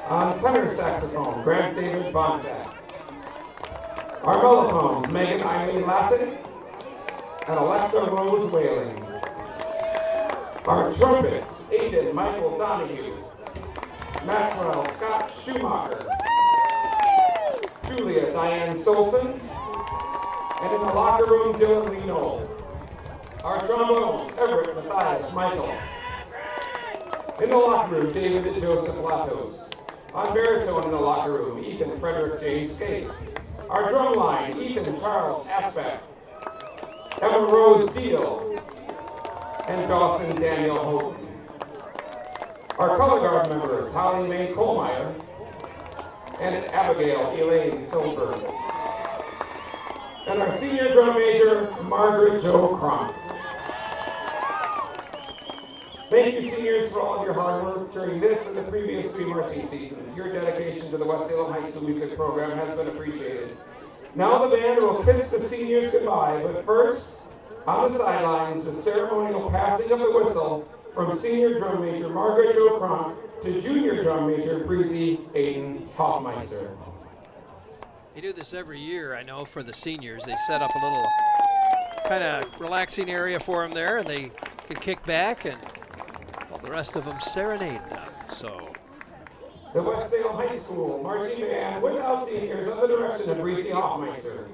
Speaker 9: On tenor saxophone, Grant David Bonsack. Our mellophones, Megan Eileen Lassig and Alexa Rose Whaling. Our trumpets, Aiden Michael Donahue, Maxwell Scott Schumacher, Julia Diane Solson, and in the locker room, Dylan Lee Knoll. Our trombones, Everett Matthias Michael. In the locker room, David Joseph Latos. On baritone in the locker room, Ethan Frederick James Scaife. Our drum line, Ethan Charles Aspect. Emma Rose Steele. And Dawson Daniel Houghton. Our color guard members, Holly Mae Kohlmeyer and Abigail Elaine Solberg. And our senior drum major, Margaret Jo Cronk. Thank you, seniors, for all of your hard work during this and the previous 3 marching seasons. Your dedication to the West Salem High School Music Program has been appreciated. Now the band will kiss the seniors goodbye, but first, on the sidelines, the ceremonial passing of the whistle from senior drum major Margaret Jo Cronk to junior drum major Breezy Aiden Hoffmeister.
Speaker 1: They do this every year, I know, for the seniors. They set up a little kind of relaxing area for them there, and they can kick back, and well, the rest of them serenade them. So
Speaker 9: the West Salem High School marching band without seniors under the direction of Breezy Hoffmeister.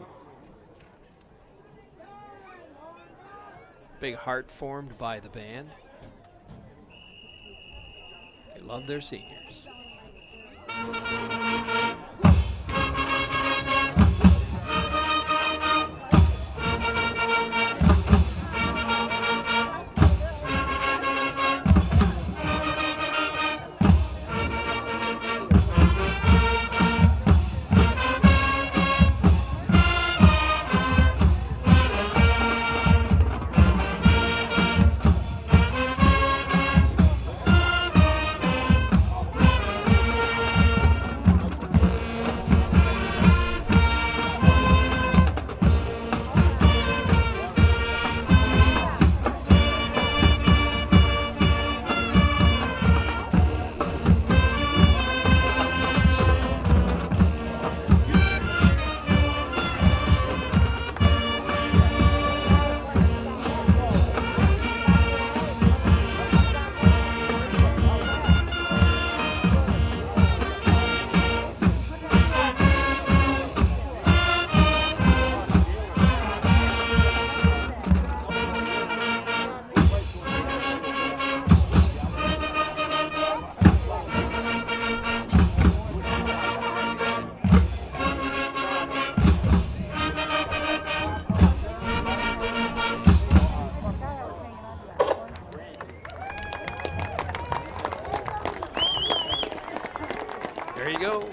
Speaker 1: Big heart formed by the band. They love their seniors. There you go.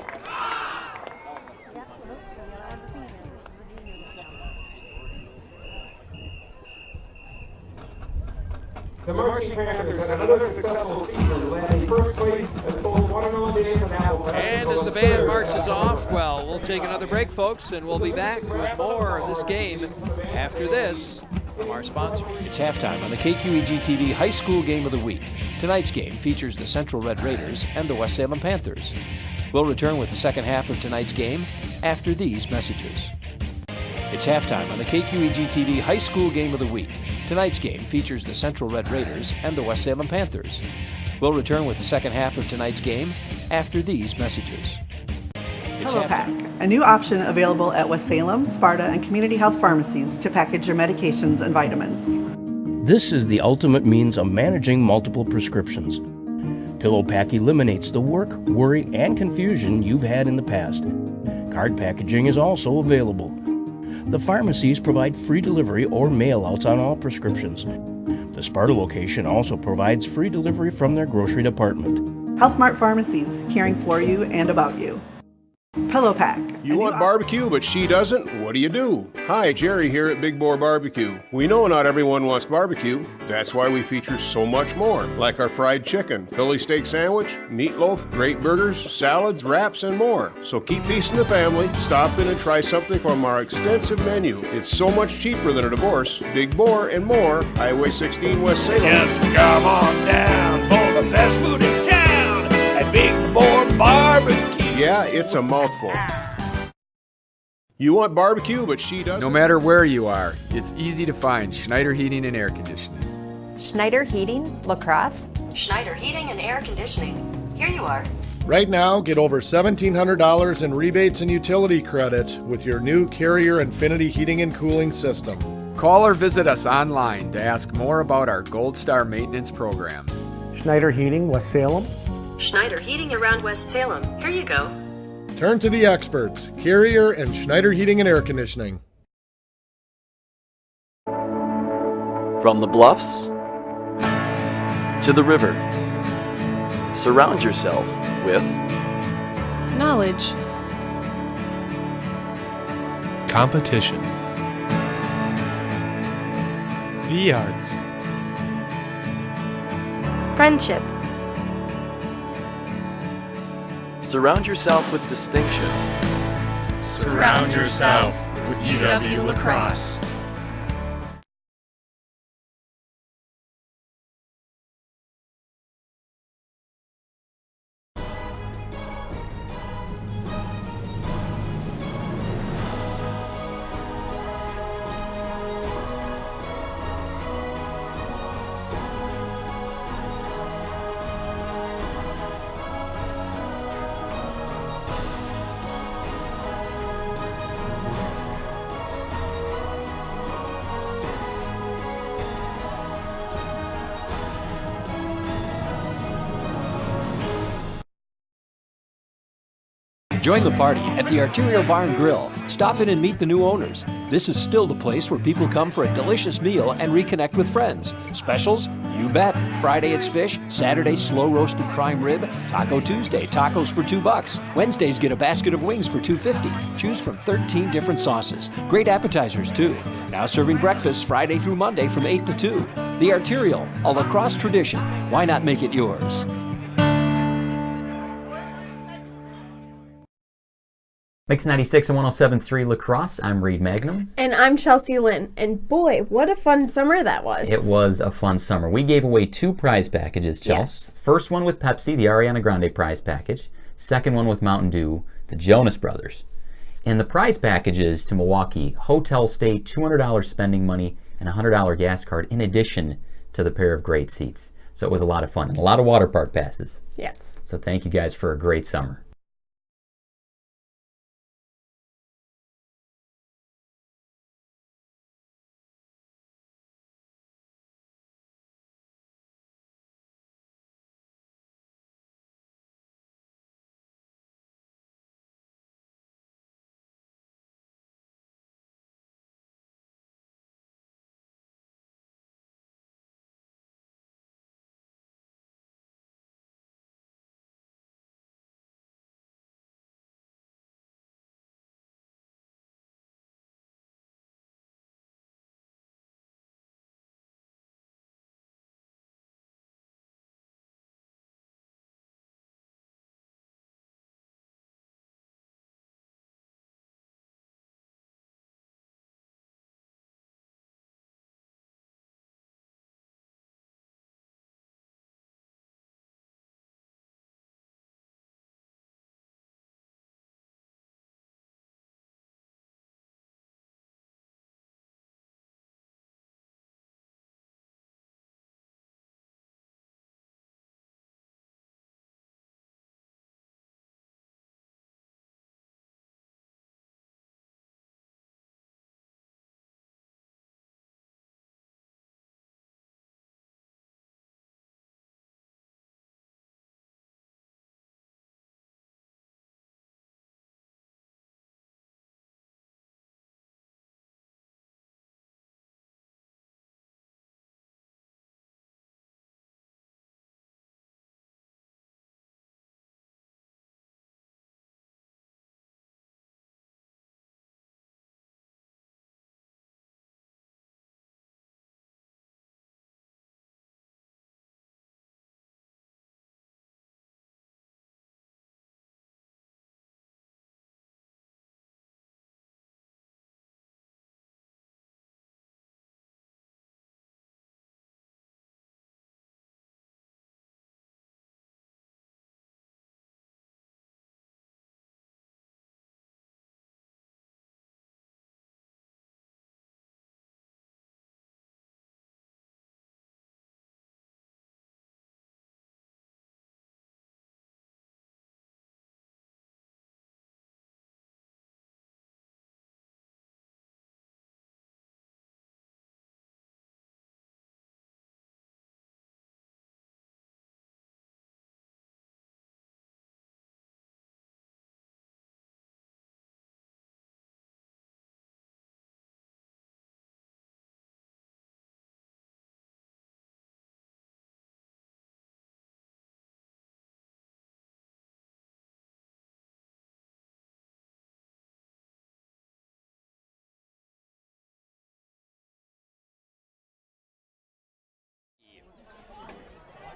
Speaker 9: The Marching Panthers had another successful season, landing first place at both Watermelon Days and Apple Festival.
Speaker 1: And as the band marches off, well, we'll take another break, folks, and we'll be back with more of this game after this from our sponsor.
Speaker 2: It's halftime on the KQEG-TV High School Game of the Week. Tonight's game features the Central Red Raiders and the West Salem Panthers. We'll return with the second half of tonight's game after these messages. It's halftime on the KQEG-TV High School Game of the Week. Tonight's game features the Central Red Raiders and the West Salem Panthers. We'll return with the second half of tonight's game after these messages. It's
Speaker 10: Hello Pack, a new option available at West Salem, Sparta, and Community Health Pharmacies to package your medications and vitamins.
Speaker 11: This is the ultimate means of managing multiple prescriptions. Pillow Pack eliminates the work, worry, and confusion you've had in the past. Card packaging is also available. The pharmacies provide free delivery or mail-outs on all prescriptions. The Sparta location also provides free delivery from their grocery department.
Speaker 10: Health Mart Pharmacies, caring for you and about you. Pillow Pack.
Speaker 16: You want barbecue, but she doesn't? What do you do? Hi, Jerry here at Big Boar Barbecue. We know not everyone wants barbecue. That's why we feature so much more, like our fried chicken, Philly steak sandwich, meatloaf, great burgers, salads, wraps, and more. So keep peace in the family, stop in and try something from our extensive menu. It's so much cheaper than a divorce. Big Boar and more, Highway 16 West Salem.
Speaker 13: Just come on down for the best food in town at Big Boar Barbecue.
Speaker 16: Yeah, it's a mouthful. You want barbecue, but she doesn't?
Speaker 4: No matter where you are, it's easy to find Schneider Heating and Air Conditioning.
Speaker 5: Schneider Heating, La Crosse.
Speaker 6: Schneider Heating and Air Conditioning. Here you are.
Speaker 7: Right now, get over $1,700 in rebates and utility credits with your new Carrier Infinity heating and cooling system.
Speaker 4: Call or visit us online to ask more about our Gold Star maintenance program.
Speaker 8: Schneider Heating, West Salem.
Speaker 6: Schneider Heating around West Salem. Here you go.
Speaker 7: Turn to the experts, Carrier and Schneider Heating and Air Conditioning.
Speaker 14: From the bluffs to the river, surround yourself with
Speaker 15: knowledge,
Speaker 24: competition, the arts,
Speaker 15: friendships.
Speaker 14: Surround yourself with distinction.
Speaker 24: Surround yourself with UW La Crosse.
Speaker 2: Join the party at the Arterial Bar and Grill. Stop in and meet the new owners. This is still the place where people come for a delicious meal and reconnect with friends. Specials? You bet. Friday it's fish, Saturday slow roasted prime rib, Taco Tuesday tacos for $2. Wednesdays get a basket of wings for $2.50. Choose from 13 different sauces. Great appetizers too. Now serving breakfast Friday through Monday from 8 to 2. The Arterial, a La Crosse tradition. Why not make it yours?
Speaker 25: Mix 96 and 107.3 La Crosse. I'm Reed Magnum.
Speaker 15: And I'm Chelsea Lynn. And boy, what a fun summer that was.
Speaker 25: It was a fun summer. We gave away 2 prize packages, Chelsea. Yes. First one with Pepsi, the Ariana Grande prize package. Second one with Mountain Dew, the Jonas Brothers. And the prize packages to Milwaukee, hotel stay, $200 spending money, and a $100 gas card in addition to the pair of great seats. So it was a lot of fun and a lot of water park passes.
Speaker 15: Yes.
Speaker 25: So thank you guys for a great summer.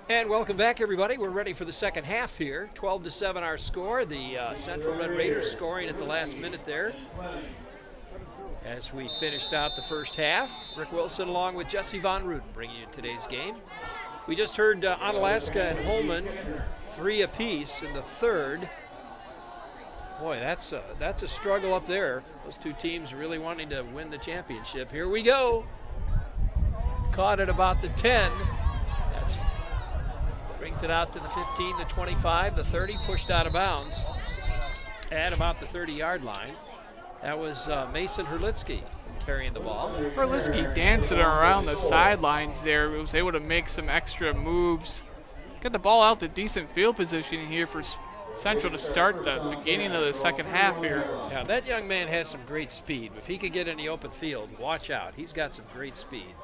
Speaker 1: And welcome back, everybody. We're ready for the second half here. 12-7 our score. The Central Red Raiders scoring at the last minute there. As we finished out the first half, Rick Wilson along with Jesse Von Ruden bringing you today's game. We just heard Onalaska and Holman 3 apiece in the third. Boy, that's a struggle up there. Those two teams really wanting to win the championship. Here we go. Caught at about the 10. That's brings it out to the 15, the 25, the 30, pushed out of bounds at about the 30-yard line. That was Mason Herlitsky carrying the ball.
Speaker 3: Herlitsky dancing around the sidelines there. Was able to make some extra moves. Got the ball out to decent field position here for Central to start the beginning of the second half here.
Speaker 1: Yeah, that young man has some great speed. If he could get in the open field, watch out. He's got some great speed.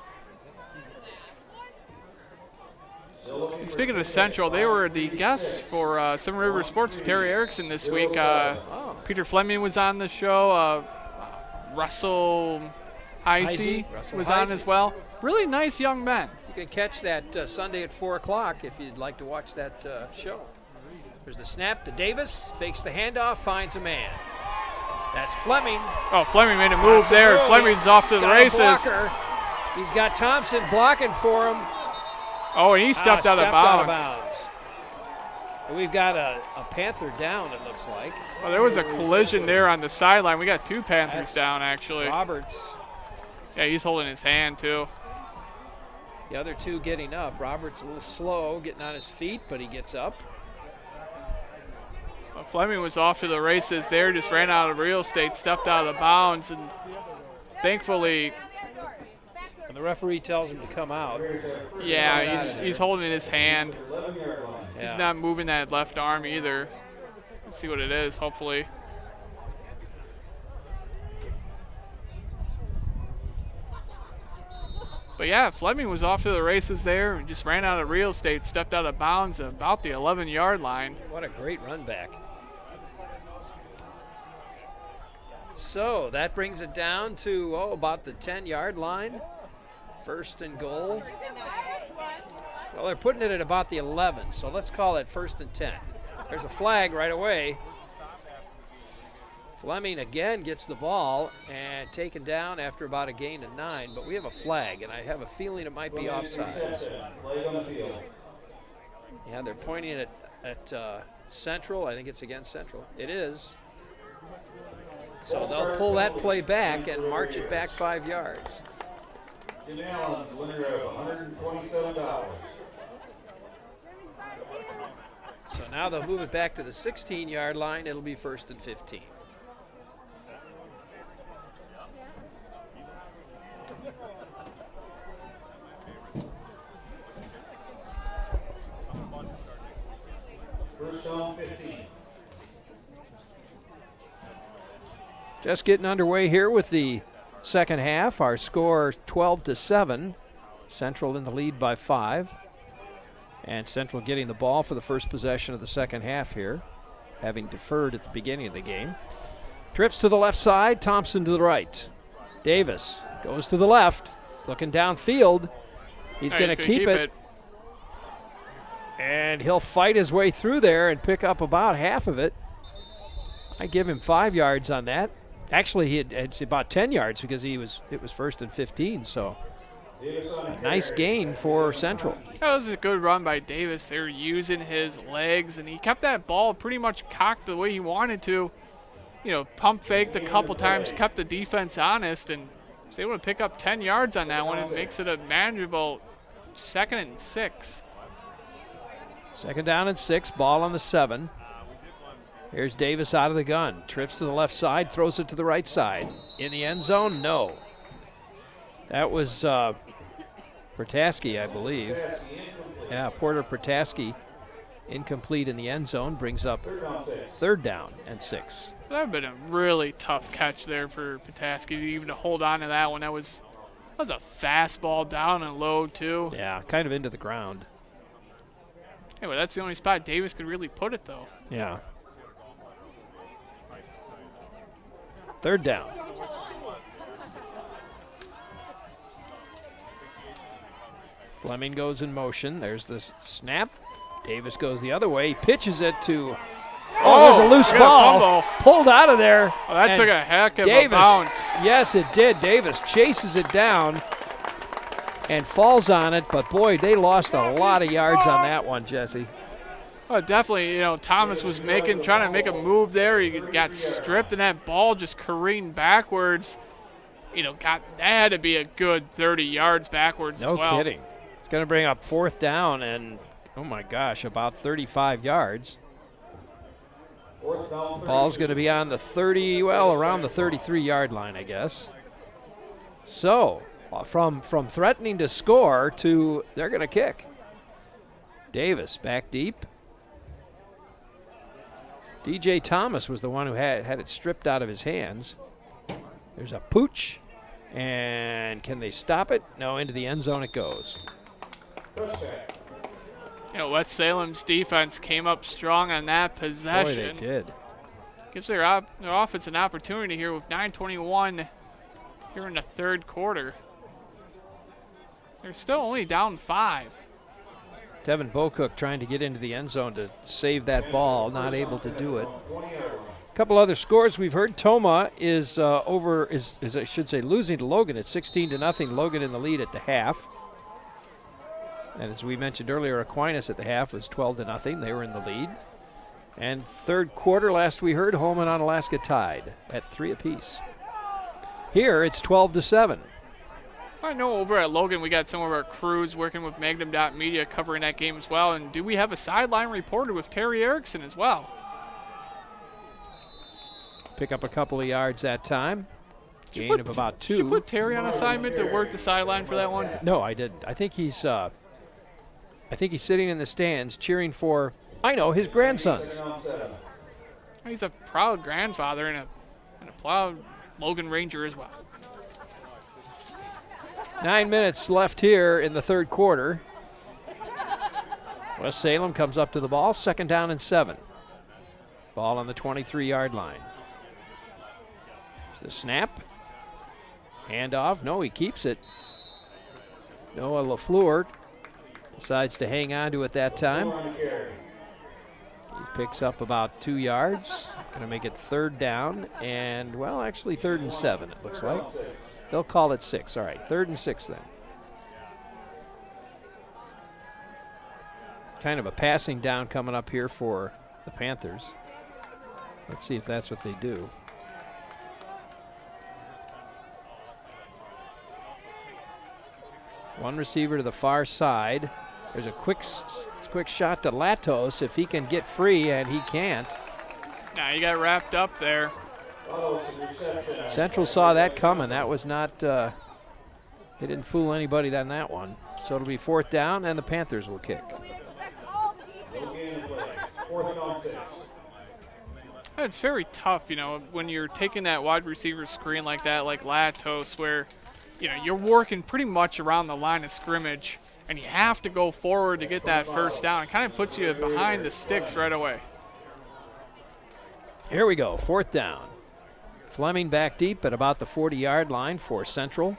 Speaker 3: And speaking of Central, they were the guests for Seven River Sports with Terry Erickson this week. Peter Fleming was on the show. Russell Heisey was on as well. Really nice young men.
Speaker 1: You can catch that Sunday at 4 o'clock if you'd like to watch that show. There's the snap to Davis, fakes the handoff, finds a man. That's Fleming.
Speaker 3: Oh, Fleming made a move there. Fleming's off to the races.
Speaker 1: He's got Thompson blocking for him.
Speaker 3: Oh, and he stepped out of bounds.
Speaker 1: We've got a Panther down, it looks like.
Speaker 3: Well, there was a collision there on the sideline. We got 2 Panthers down, actually.
Speaker 1: Roberts.
Speaker 3: Yeah, he's holding his hand, too.
Speaker 1: The other 2 getting up. Roberts a little slow, getting on his feet, but he gets up.
Speaker 3: Well, Fleming was off to the races there, just ran out of real estate, stepped out of bounds, and thankfully...
Speaker 1: And the referee tells him to come out.
Speaker 3: Yeah, he's holding his hand.
Speaker 1: Yeah.
Speaker 3: He's not moving that left arm either. Let's see what it is, hopefully. But yeah, Fleming was off to the races there and just ran out of real estate, stepped out of bounds at about the 11-yard line.
Speaker 1: What a great run back. So that brings it down to, about the 10-yard line. First and goal. Well, they're putting it at about the 11, so let's call it 1st and 10. There's a flag right away. Fleming again gets the ball and taken down after about a gain of 9, but we have a flag, and I have a feeling it might be offsides. Yeah, they're pointing it at Central. I think it's against Central. It is. So they'll pull that play back and march it back 5 yards.
Speaker 9: Jim Allen, winner of $127.
Speaker 1: So now they'll move it back to the 16-yard line. It'll be 1st and 15.
Speaker 9: First down, 15.
Speaker 1: Just getting underway here with the second half. Our score 12-7. Central in the lead by 5. And Central getting the ball for the first possession of the second half here, having deferred at the beginning of the game. Trips to the left side, Thompson to the right. Davis goes to the left. He's looking downfield. He's going to keep it. And he'll fight his way through there and pick up about half of it. I give him 5 yards on that. Actually, it's about 10 yards because it was 1st and 15, so a nice gain for Central.
Speaker 3: That was a good run by Davis. They were using his legs, and he kept that ball pretty much cocked the way he wanted to. You know, pump faked a couple times, kept the defense honest, and was able to pick up 10 yards on that one. It makes it a manageable 2nd and 6.
Speaker 1: 2nd down and 6, ball on the 7. Here's Davis out of the gun. Trips to the left side, throws it to the right side. In the end zone, no. That was Protaski, I believe. Yeah, Porter Protaski, incomplete in the end zone, brings up 3rd down and 6.
Speaker 3: That would have been a really tough catch there for Protaski even to hold on to that one. That was a fastball down and low, too.
Speaker 1: Yeah, kind of into the ground.
Speaker 3: Hey, well, that's the only spot Davis could really put it, though.
Speaker 1: Yeah. 3rd down. Fleming goes in motion. There's the snap. Davis goes the other way. He pitches it to... Oh, there's a loose ball. Pulled out of there.
Speaker 3: Oh, that took a heck of a bounce.
Speaker 1: Yes, it did. Davis chases it down and falls on it. But, boy, they lost a lot of yards on that one, Jesse.
Speaker 3: Oh, definitely. Thomas was trying to make a move there. He got stripped, and that ball just careened backwards. That had to be a good 30 yards backwards as well.
Speaker 1: No kidding. It's going to bring up 4th down and, oh, my gosh, about 35 yards. Ball's going to be on the around the 33-yard line, I guess. So, from threatening to score to they're going to kick. Davis back deep. DJ Thomas was the one who had it stripped out of his hands. There's a pooch. And can they stop it? No, into the end zone it goes.
Speaker 3: West Salem's defense came up strong on that possession.
Speaker 1: Boy, they did.
Speaker 3: Gives their offense an opportunity here with 9:21 here in the third quarter. They're still only down 5.
Speaker 1: Devin Bocook trying to get into the end zone to save that ball, not able to do it. A couple other scores we've heard. Toma is I should say losing to Logan at 16-0. Logan in the lead at the half. And as we mentioned earlier, Aquinas at the half was 12-0. They were in the lead. And third quarter, last we heard, Holman on Alaska tied at 3 apiece. Here it's 12-7.
Speaker 3: I know over at Logan we got some of our crews working with Magnum.media covering that game as well. And do we have a sideline reporter with Terry Erickson as well?
Speaker 1: Pick up a couple of yards that time. Gain of about 2.
Speaker 3: Did you put Terry on assignment to work the sideline for that one?
Speaker 1: No, I didn't. I think he's sitting in the stands cheering for, his grandsons.
Speaker 3: He's a proud grandfather and a proud Logan Ranger as well.
Speaker 1: 9 minutes left here in the third quarter. West Salem comes up to the ball, 2nd down and 7. Ball on the 23-yard line. The snap. Handoff. No, he keeps it. Noah LaFleur decides to hang on to it that time. He picks up about 2 yards. Going to make it 3rd down and, actually 3rd and 7 it looks like. They'll call it 6. All right, 3rd and 6 then. Kind of a passing down coming up here for the Panthers. Let's see if that's what they do. One receiver to the far side. There's a quick shot to Latos if he can get free, and he can't.
Speaker 3: Nah, he got wrapped up there.
Speaker 1: Central saw that coming. That was not, they didn't fool anybody on that one. So it'll be 4th down, and the Panthers will kick.
Speaker 3: It's very tough, when you're taking that wide receiver screen like that, like Latos, where you're working pretty much around the line of scrimmage, and you have to go forward to get that 1st down. It kind of puts you behind the sticks right away.
Speaker 1: Here we go, 4th down. Fleming back deep at about the 40-yard line for Central.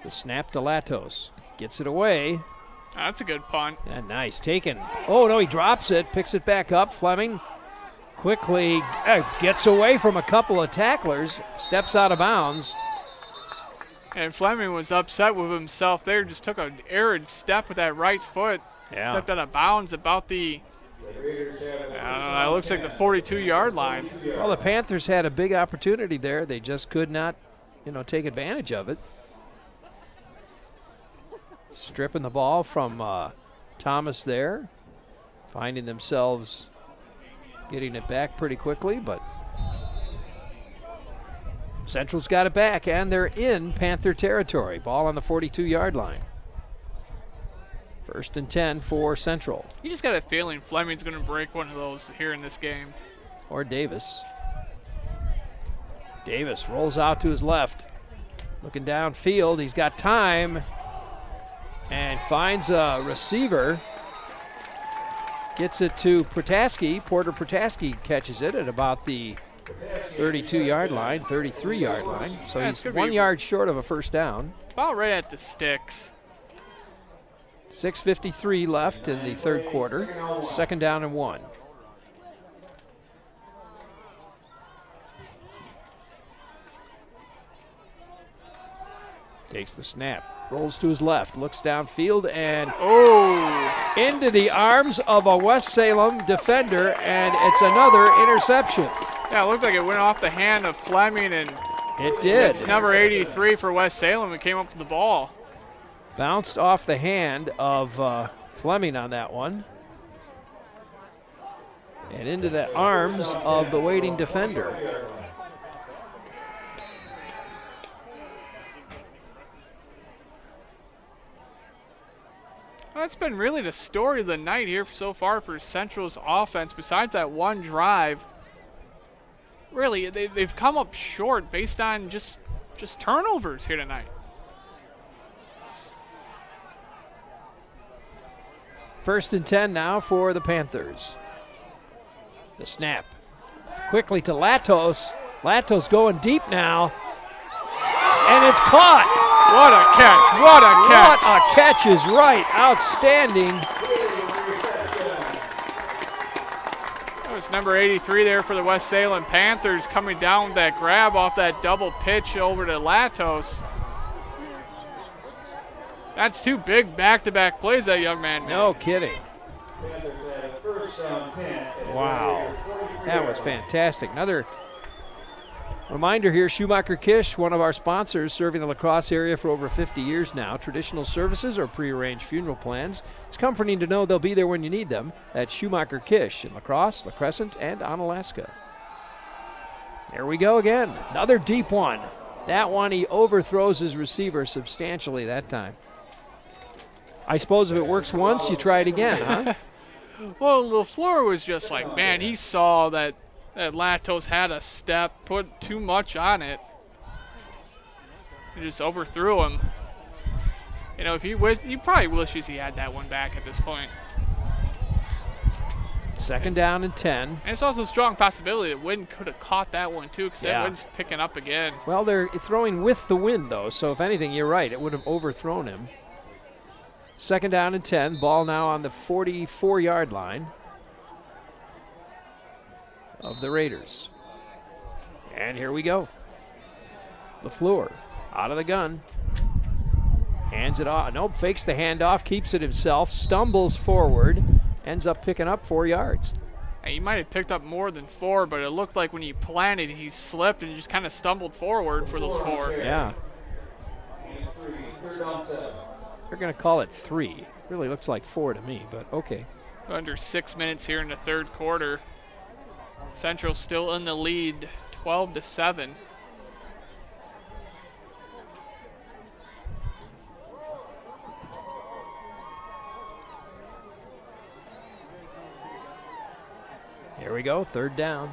Speaker 1: The snap to Latos. Gets it away.
Speaker 3: That's a good punt.
Speaker 1: Yeah, nice, taken. Oh, no, he drops it, picks it back up. Fleming quickly gets away from a couple of tacklers, steps out of bounds.
Speaker 3: And Fleming was upset with himself there, just took an errant step with that right foot.
Speaker 1: Yeah.
Speaker 3: Stepped out of bounds about the, it looks like the 42-yard line.
Speaker 1: Well, the Panthers had a big opportunity there. They just could not, take advantage of it. Stripping the ball from Thomas there. Finding themselves getting it back pretty quickly, but Central's got it back, and they're in Panther territory. Ball on the 42-yard line. 1st and 10 for Central.
Speaker 3: You just got a feeling Fleming's going to break one of those here in this game.
Speaker 1: Or Davis. Davis rolls out to his left. Looking downfield. He's got time. And finds a receiver. Gets it to Protaski. Porter Protaski catches it at about the 32-yard line, 33-yard line. So he's 1 yard short of a 1st down.
Speaker 3: About right at the sticks.
Speaker 1: 6:53 left in the third quarter. Second down and 1. Takes the snap. Rolls to his left. Looks downfield and into the arms of a West Salem defender, and it's another interception.
Speaker 3: Yeah, it looked like it went off the hand of Fleming, and
Speaker 1: it did.
Speaker 3: It's number 83 for West Salem who came up with the ball.
Speaker 1: Bounced off the hand of Fleming on that one. And into the arms of the waiting defender.
Speaker 3: Well, that's been really the story of the night here so far for Central's offense. Besides that one drive, really, they've come up short based on just turnovers here tonight.
Speaker 1: First and 10 now for the Panthers. The snap. Quickly to Latos. Latos going deep now. And it's caught.
Speaker 3: What a catch. What a catch.
Speaker 1: What a catch is right. Outstanding.
Speaker 3: That was number 83 there for the West Salem Panthers, coming down with that grab off that double pitch over to Latos. That's two big back-to-back plays that young man made.
Speaker 1: No kidding. Wow. That was fantastic. Another reminder here, Schumacher Kish, one of our sponsors, serving the La Crosse area for over 50 years now. Traditional services or prearranged funeral plans. It's comforting to know they'll be there when you need them. That's Schumacher Kish in La Crosse, La Crescent, and Onalaska. There we go again. Another deep one. That one, he overthrows his receiver substantially that time. I suppose if it works once, you try it again, huh?
Speaker 3: Well, LaFleur was just like, man, he saw that Latos had a step, put too much on it. He just overthrew him. You know, if he probably wishes he had that one back at this point.
Speaker 1: Second down and 10.
Speaker 3: And it's also a strong possibility that Wynn could have caught that one too, because that wind's picking up again.
Speaker 1: Well, they're throwing with the wind, though, so if anything, you're right. It would have overthrown him. Second down and 10. Ball now on the 44-yard line of the Raiders. And here we go. LaFleur out of the gun. Hands it off. Nope, fakes the handoff, keeps it himself, stumbles forward, ends up picking up 4 yards.
Speaker 3: He might have picked up more than 4, but it looked like when he planted, he slipped and just kind of stumbled forward for those 4.
Speaker 1: Yeah. They're going to call it 3. Really looks like 4 to me, but okay.
Speaker 3: Under 6 minutes here in the third quarter. Central still in the lead, 12-7.
Speaker 1: Here we go, third down.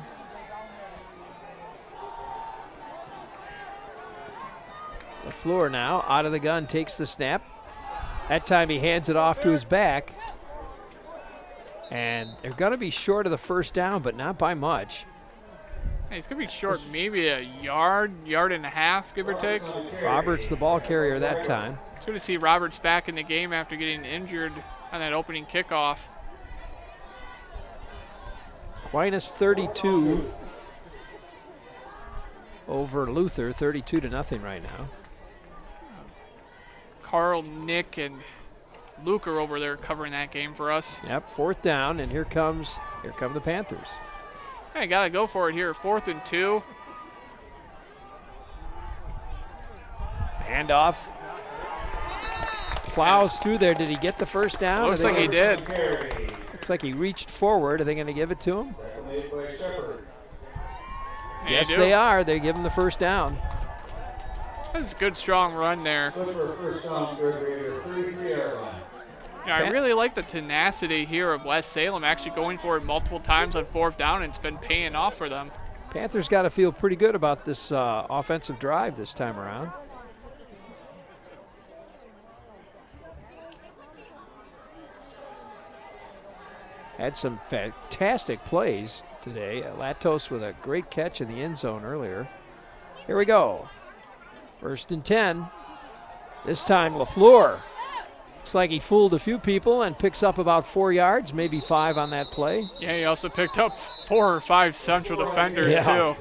Speaker 1: LaFleur now out of the gun, takes the snap. That time he hands it off to his back. And they're going to be short of the first down, but not by much.
Speaker 3: Hey, he's going to be short maybe a yard and a half, give or take.
Speaker 1: Roberts the ball carrier that time.
Speaker 3: It's good to see Roberts back in the game after getting injured on that opening kickoff.
Speaker 1: Aquinas 32 over Luther, 32-0 right now.
Speaker 3: Carl, Nick, and Luke are over there covering that game for us.
Speaker 1: Yep, fourth down, and here come the Panthers.
Speaker 3: Hey, gotta go for it here. 4th and 2.
Speaker 1: Handoff. Plows through there. Did he get the first down?
Speaker 3: Looks like he did.
Speaker 1: Looks like he reached forward. Are they going to give it to him? Yes, they are. They give him the first down.
Speaker 3: That's a good, strong run there. I really like the tenacity here of West Salem, actually going for it multiple times on 4th down, and it's been paying off for them.
Speaker 1: Panthers got to feel pretty good about this offensive drive this time around. Had some fantastic plays today. Latos with a great catch in the end zone earlier. Here we go. 1st and 10. This time LaFleur Looks like he fooled a few people and picks up about 4 yards, maybe 5 on that play.
Speaker 3: Yeah, he also picked up 4 or 5 Central defenders, too.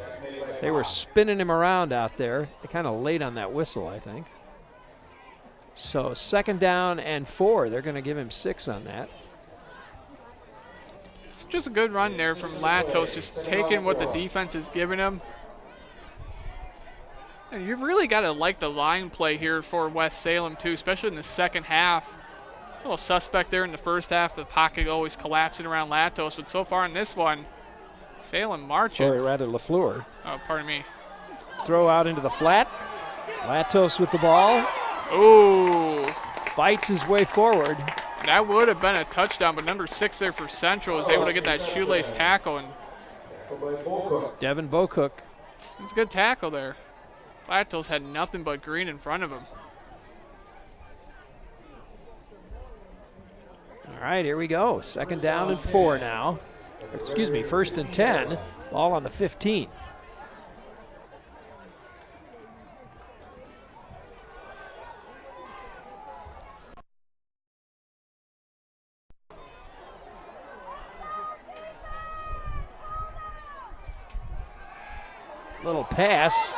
Speaker 1: They were spinning him around out there. They kind of late on that whistle, I think. So 2nd down and 4. They're going to give him 6 on that.
Speaker 3: It's just a good run there from Latos, just taking what the defense is giving him. And you've really got to like the line play here for West Salem, too, especially in the second half. A little suspect there in the first half. The pocket always collapsing around Latos, but so far in this one, Salem marching.
Speaker 1: Or rather, LaFleur.
Speaker 3: Oh, pardon me.
Speaker 1: Throw out into the flat. Latos with the ball.
Speaker 3: Ooh.
Speaker 1: Fights his way forward.
Speaker 3: That would have been a touchdown, but number 6 there for Central was able to get that shoelace tackle. And
Speaker 1: Devin Bocook.
Speaker 3: It was a good tackle there. Latos had nothing but green in front of him.
Speaker 1: All right, here we go. 2nd down and 4 now. Excuse me, 1st and 10. Ball on the 15. Little pass.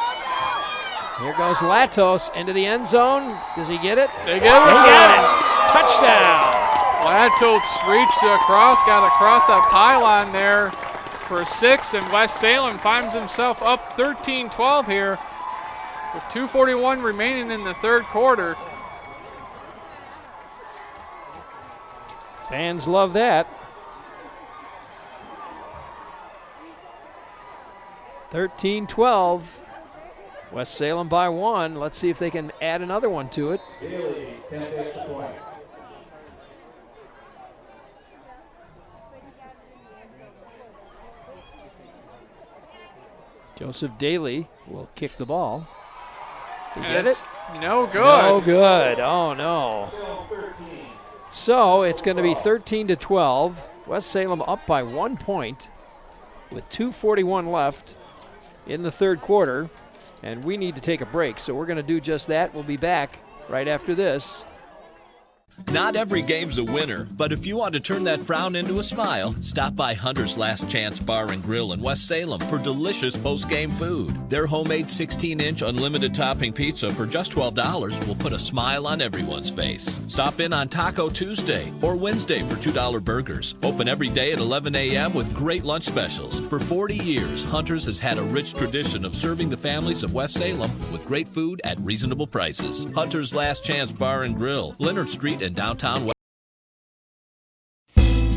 Speaker 1: Here goes Latos into the end zone. Does he get it?
Speaker 3: They get it.
Speaker 1: Touchdown.
Speaker 3: Latos reached across, got across that pylon there for 6, and West Salem finds himself up 13-12 here with 2:41 remaining in the 3rd quarter.
Speaker 1: Fans love that. 13-12. West Salem by 1. Let's see if they can add another one to it. Joseph Daly will kick the ball. To get it?
Speaker 3: No good.
Speaker 1: No good. Oh, no. So it's going to be 13-12. West Salem up by 1 point with 2:41 left in the 3rd quarter. And we need to take a break, so we're going to do just that. We'll be back right after this.
Speaker 12: Not every game's a winner, but if you want to turn that frown into a smile, stop by Hunter's Last Chance Bar and Grill in West Salem for delicious post-game food. Their homemade 16-inch unlimited topping pizza for just $12 will put a smile on everyone's face. Stop in on Taco Tuesday or Wednesday for $2 burgers. Open every day at 11 a.m. with great lunch specials. For 40 years, Hunter's has had a rich tradition of serving the families of West Salem with great food at reasonable prices. Hunter's Last Chance Bar and Grill, Leonard Street in downtown West.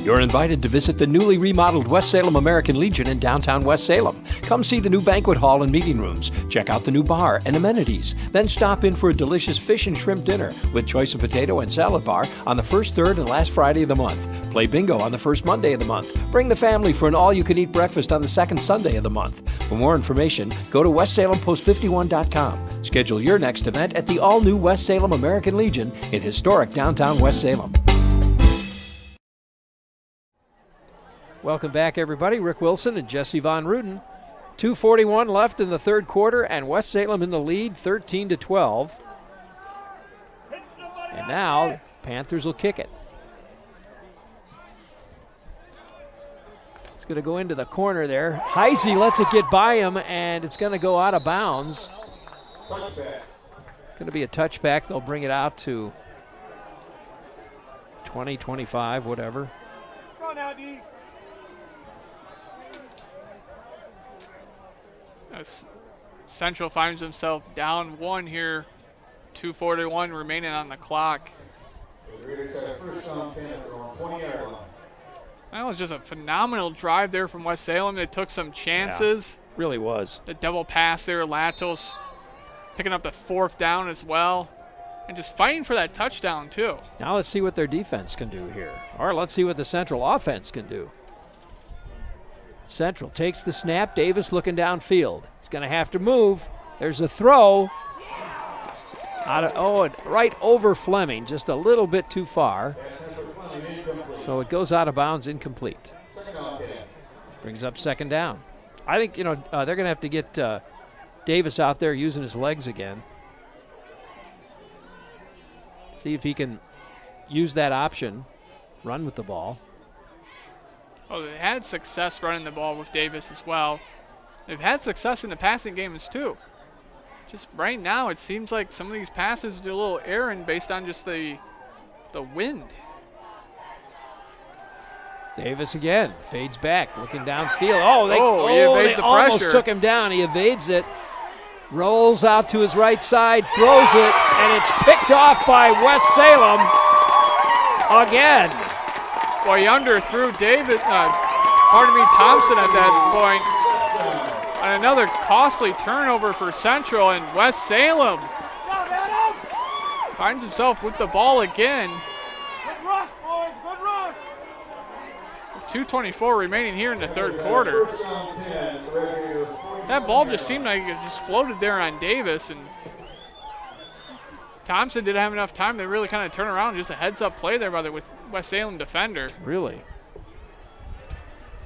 Speaker 2: You're invited to visit the newly remodeled West Salem American Legion in downtown West Salem. Come see the new banquet hall and meeting rooms. Check out the new bar and amenities. Then stop in for a delicious fish and shrimp dinner with choice of potato and salad bar on the 1st, 3rd, and last Friday of the month. Play bingo on the 1st Monday of the month. Bring the family for an all-you-can-eat breakfast on the 2nd Sunday of the month. For more information, go to WestSalemPost51.com. Schedule your next event at the all-new West Salem American Legion in historic downtown West Salem.
Speaker 1: Welcome back, everybody. Rick Wilson and Jesse Von Ruden. 2:41 left in the 3rd quarter, and West Salem in the lead, 13-12. And now, Panthers will kick it. It's going to go into the corner there. Heisey lets it get by him, and it's going to go out of bounds. It's going to be a touchback. They'll bring it out to 20, 25, whatever.
Speaker 13: Come on now, D.
Speaker 3: Central finds himself down 1 here. 2:41 remaining on the clock. That was just a phenomenal drive there from West Salem. They took some chances.
Speaker 1: Yeah, really was.
Speaker 3: The double pass there, Latos picking up the 4th down as well. And just fighting for that touchdown, too.
Speaker 1: Now let's see what their defense can do here. Or let's see what the Central offense can do. Central takes the snap. Davis looking downfield. He's going to have to move. There's a throw. Right over Fleming, just a little bit too far. So it goes out of bounds, incomplete. Brings up 2nd down. I think, they're going to have to get Davis out there using his legs again. See if he can use that option, run with the ball.
Speaker 3: Oh, they had success running the ball with Davis as well. They've had success in the passing games too. Just right now, it seems like some of these passes do a little errant based on just the wind.
Speaker 1: Davis again fades back, looking downfield.
Speaker 3: He evades
Speaker 1: they
Speaker 3: the
Speaker 1: almost
Speaker 3: pressure.
Speaker 1: took him down. He evades it, rolls out to his right side, throws it, and it's picked off by West Salem again.
Speaker 3: Well, he underthrew Thompson at that point. And another costly turnover for Central, and West Salem finds himself with the ball again.
Speaker 13: Good rush, boys. Good rush.
Speaker 3: 2:24 remaining here in the third quarter. That ball just seemed like it just floated there on Davis, and Thompson didn't have enough time to really kind of turn around. Just a heads-up play there by the West Salem defender.
Speaker 1: Really?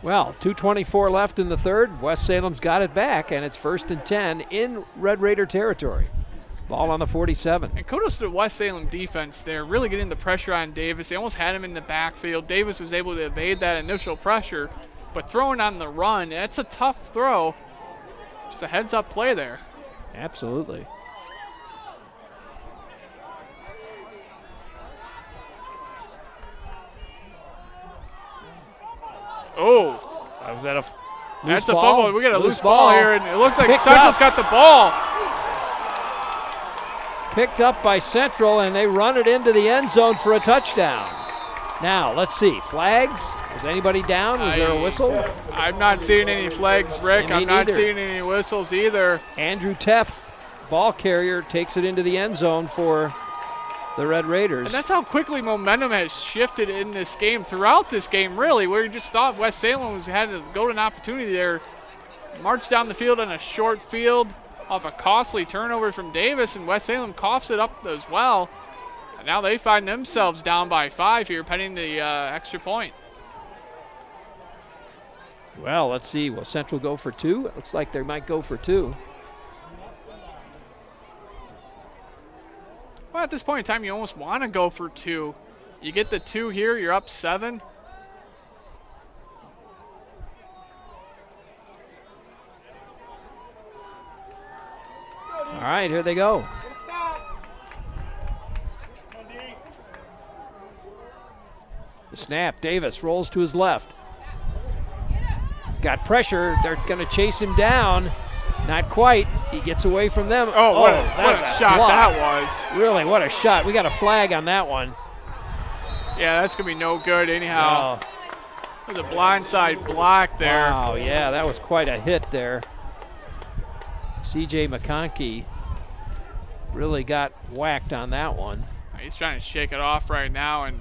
Speaker 1: Well, 2:24 left in the third. West Salem's got it back, and it's 1st and 10 in Red Raider territory. Ball on the 47.
Speaker 3: And kudos to the West Salem defense there, really getting the pressure on Davis. They almost had him in the backfield. Davis was able to evade that initial pressure, but throwing on the run, that's a tough throw. Just a heads-up play there.
Speaker 1: Absolutely.
Speaker 3: Oh.
Speaker 1: Was that a
Speaker 3: That's a
Speaker 1: ball?
Speaker 3: fumble. We got a loose ball here, and it looks like Central's got the ball.
Speaker 1: Picked up by Central, and they run it into the end zone for a touchdown. Now, let's see. Flags? Was anybody down? Was there a whistle?
Speaker 3: I'm not seeing any flags, Rick. I'm not
Speaker 1: neither.
Speaker 3: seeing any whistles either.
Speaker 1: Andrew Teff, ball carrier, takes it into the end zone for the Red Raiders.
Speaker 3: And that's how quickly momentum has shifted in this game, throughout this game, really, where you just thought West Salem had a golden opportunity there. March down the field on a short field off a costly turnover from Davis, and West Salem coughs it up as well. And now they find themselves down by 5 here, pending the extra point.
Speaker 1: Well, let's see. Will Central go for 2? It looks like they might go for 2.
Speaker 3: Well, at this point in time, you almost want to go for 2. You get the 2 here, you're up 7.
Speaker 1: All right, here they go. The snap, Davis rolls to his left. He's got pressure. They're going to chase him down. Not quite. He gets away from them.
Speaker 3: What a shot
Speaker 1: block.
Speaker 3: that was.
Speaker 1: Really, what a shot. We got a flag on that one.
Speaker 3: Yeah, that's going to be no good anyhow. There's a blindside block there.
Speaker 1: Wow, yeah, that was quite a hit there. C.J. McConkey really got whacked on that one.
Speaker 3: He's trying to shake it off right now, and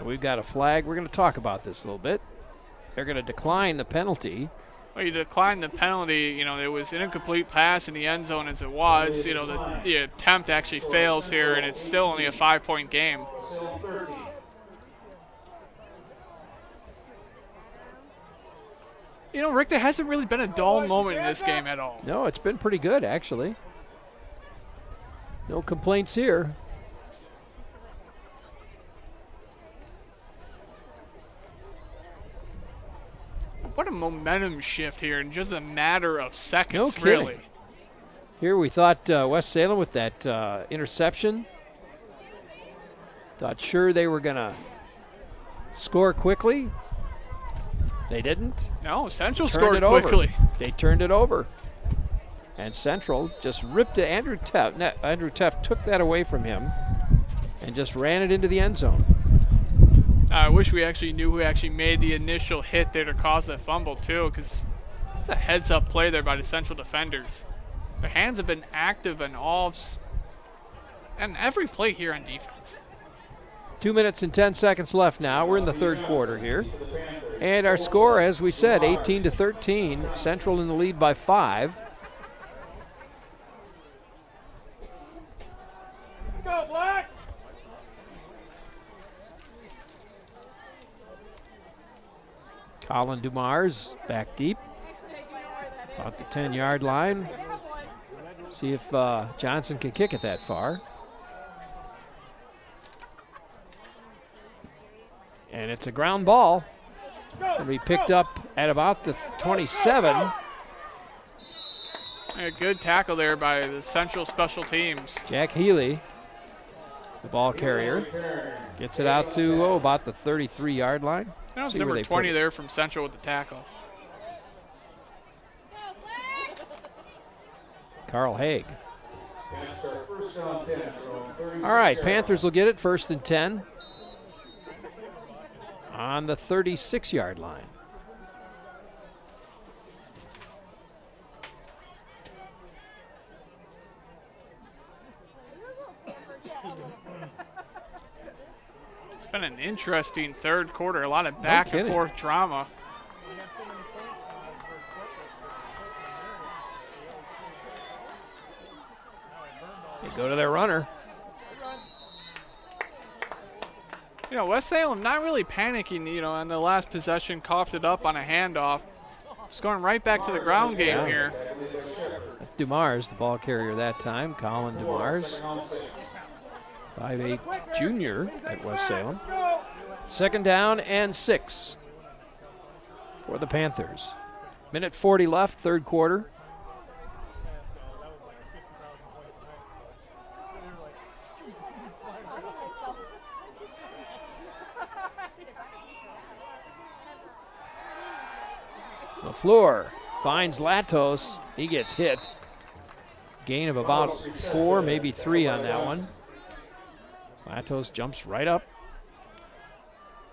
Speaker 1: we've got a flag. We're going to talk about this a little bit. They're going to decline the penalty.
Speaker 3: Well, you decline the penalty. You know, it was an incomplete pass in the end zone as it was. You know, the attempt actually fails here, and it's still only a 5-point game. You know, Rick, there hasn't really been a dull moment in this game at all.
Speaker 1: No, it's been pretty good, actually. No complaints here.
Speaker 3: What a momentum shift here in just a matter of seconds,
Speaker 1: No kidding.
Speaker 3: really.
Speaker 1: Here we thought West Salem with that interception. Thought sure they were going to score quickly. They didn't.
Speaker 3: No, Central
Speaker 1: Turned
Speaker 3: scored
Speaker 1: it over.
Speaker 3: quickly.
Speaker 1: They turned it over. And Central just ripped it. Andrew Teff took that away from him and just ran it into the end zone.
Speaker 3: I wish we actually knew who actually made the initial hit there to cause that fumble, too, because it's a heads-up play there by the Central defenders. Their hands have been active in every play here on defense.
Speaker 1: 2 minutes and 10 seconds left now. We're in the third quarter here. And our score, as we said, 18-13. Central in the lead by 5.
Speaker 13: Go, Black!
Speaker 1: Colin Dumars back deep, about the 10-yard line. See if Johnson can kick it that far. And it's a ground ball. It'll be picked up at about the 27.
Speaker 3: A good tackle there by the Central Special Teams.
Speaker 1: Jack Healy, the ball carrier, gets it out to about the 33-yard line.
Speaker 3: That was number 20 there from Central with the tackle.
Speaker 1: Carl Haig. All right, Panthers will get it 1st and 10 on the 36-yard line.
Speaker 3: It's been an interesting third quarter, a lot of back and forth drama.
Speaker 1: They go to their runner.
Speaker 3: You know, West Salem not really panicking, you know, on the last possession, coughed it up on a handoff. Just going right back to the ground game here.
Speaker 1: That's Dumars, the ball carrier that time, Colin Dumars. 5'8" junior at West Salem. 2nd down and 6 for the Panthers. Minute 40 left, third quarter. LaFleur finds Latos. He gets hit. Gain of about 4, maybe 3 on that one. Latos jumps right up.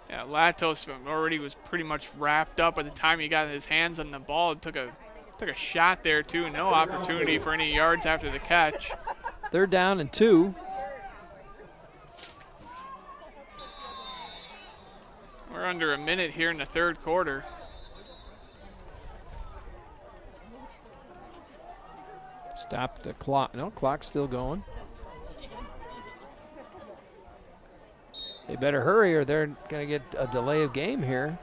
Speaker 3: Yeah, Latos already was pretty much wrapped up by the time he got his hands on the ball. Took a shot there too. No opportunity for any yards after the catch.
Speaker 1: 3rd down and 2.
Speaker 3: We're under a minute here in the third quarter.
Speaker 1: Stop the clock. No, clock's still going. They better hurry or they're going to get a delay of game here.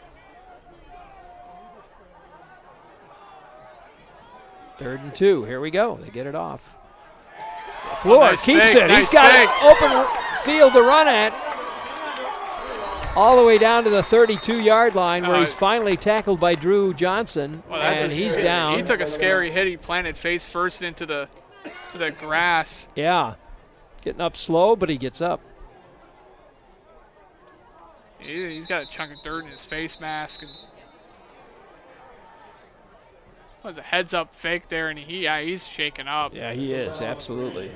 Speaker 1: 3rd and 2. Here we go. They get it off. LaFleur keeps it. He's got an open field to run at. All the way down to the 32-yard line where he's finally tackled by Drew Johnson, and he's down.
Speaker 3: He took a scary hit. He planted face first into the grass.
Speaker 1: Yeah, getting up slow, but he gets up.
Speaker 3: He's got a chunk of dirt in his face mask. And that was a heads-up fake there, and he's shaking up.
Speaker 1: Yeah, he is, absolutely.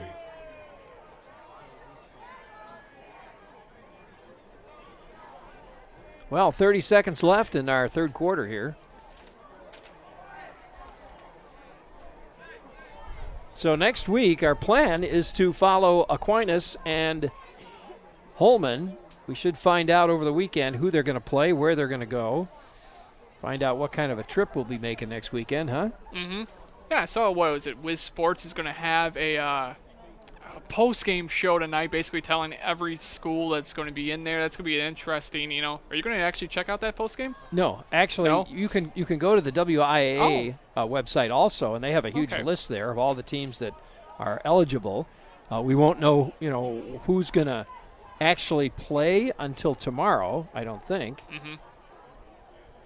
Speaker 1: Well, 30 seconds left in our third quarter here. So next week, our plan is to follow Aquinas and Holman. We should find out over the weekend who they're going to play, where they're going to go. Find out what kind of a trip we'll be making next weekend, huh?
Speaker 3: Mm-hmm. Yeah, I saw, what was it, Wiz Sports is going to have a post-game show tonight, basically telling every school that's going to be in there. That's going to be interesting, you know. Are you going to actually check out that post-game?
Speaker 1: No, actually, no? You can go to the WIAA website also, and they have a huge list there of all the teams that are eligible. We won't know, you know, who's going to actually play until tomorrow, I don't think.
Speaker 3: Mm-hmm.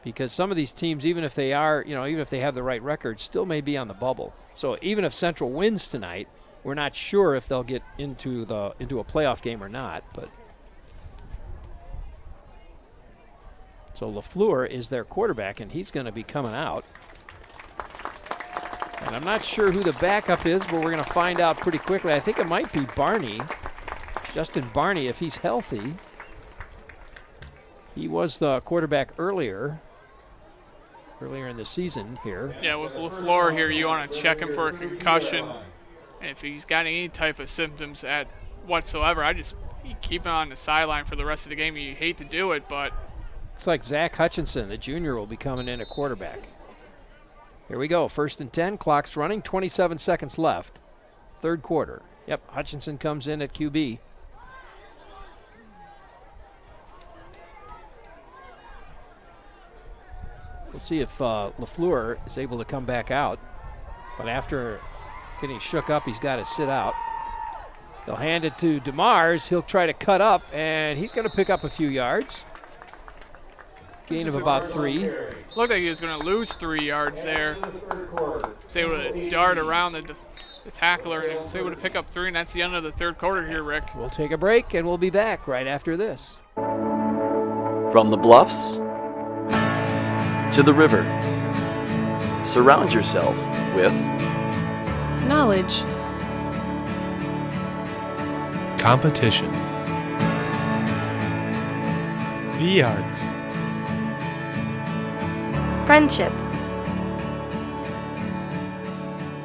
Speaker 1: Because some of these teams, even if they are, you know, even if they have the right record, still may be on the bubble. So even if Central wins tonight, we're not sure if they'll get into a playoff game or not. But so LaFleur is their quarterback, and he's going to be coming out. And I'm not sure who the backup is, but we're going to find out pretty quickly. I think it might be Barney, Justin Barney, if he's healthy. He was the quarterback earlier in the season here.
Speaker 3: Yeah, with LaFleur here, you want to check him for a concussion. And if he's got any type of symptoms whatsoever, I just keep him on the sideline for the rest of the game. You hate to do it, but
Speaker 1: it's like Zach Hutchinson, the junior, will be coming in at quarterback. Here we go. 1st and 10. Clock's running. 27 seconds left. Third quarter. Yep, Hutchinson comes in at QB. We'll see if LaFleur is able to come back out. But after getting shook up. He's got to sit out. They'll hand it to DeMars. He'll try to cut up, and he's going to pick up a few yards. Gain of about 3.
Speaker 3: Looked like he was going to lose 3 yards there. Was able to dart around the tackler and was able to pick up 3, and that's the end of the third quarter here, Rick.
Speaker 1: We'll take a break, and we'll be back right after this.
Speaker 14: From the bluffs to the river, surround yourself with
Speaker 18: knowledge,
Speaker 24: competition, the arts,
Speaker 15: friendships.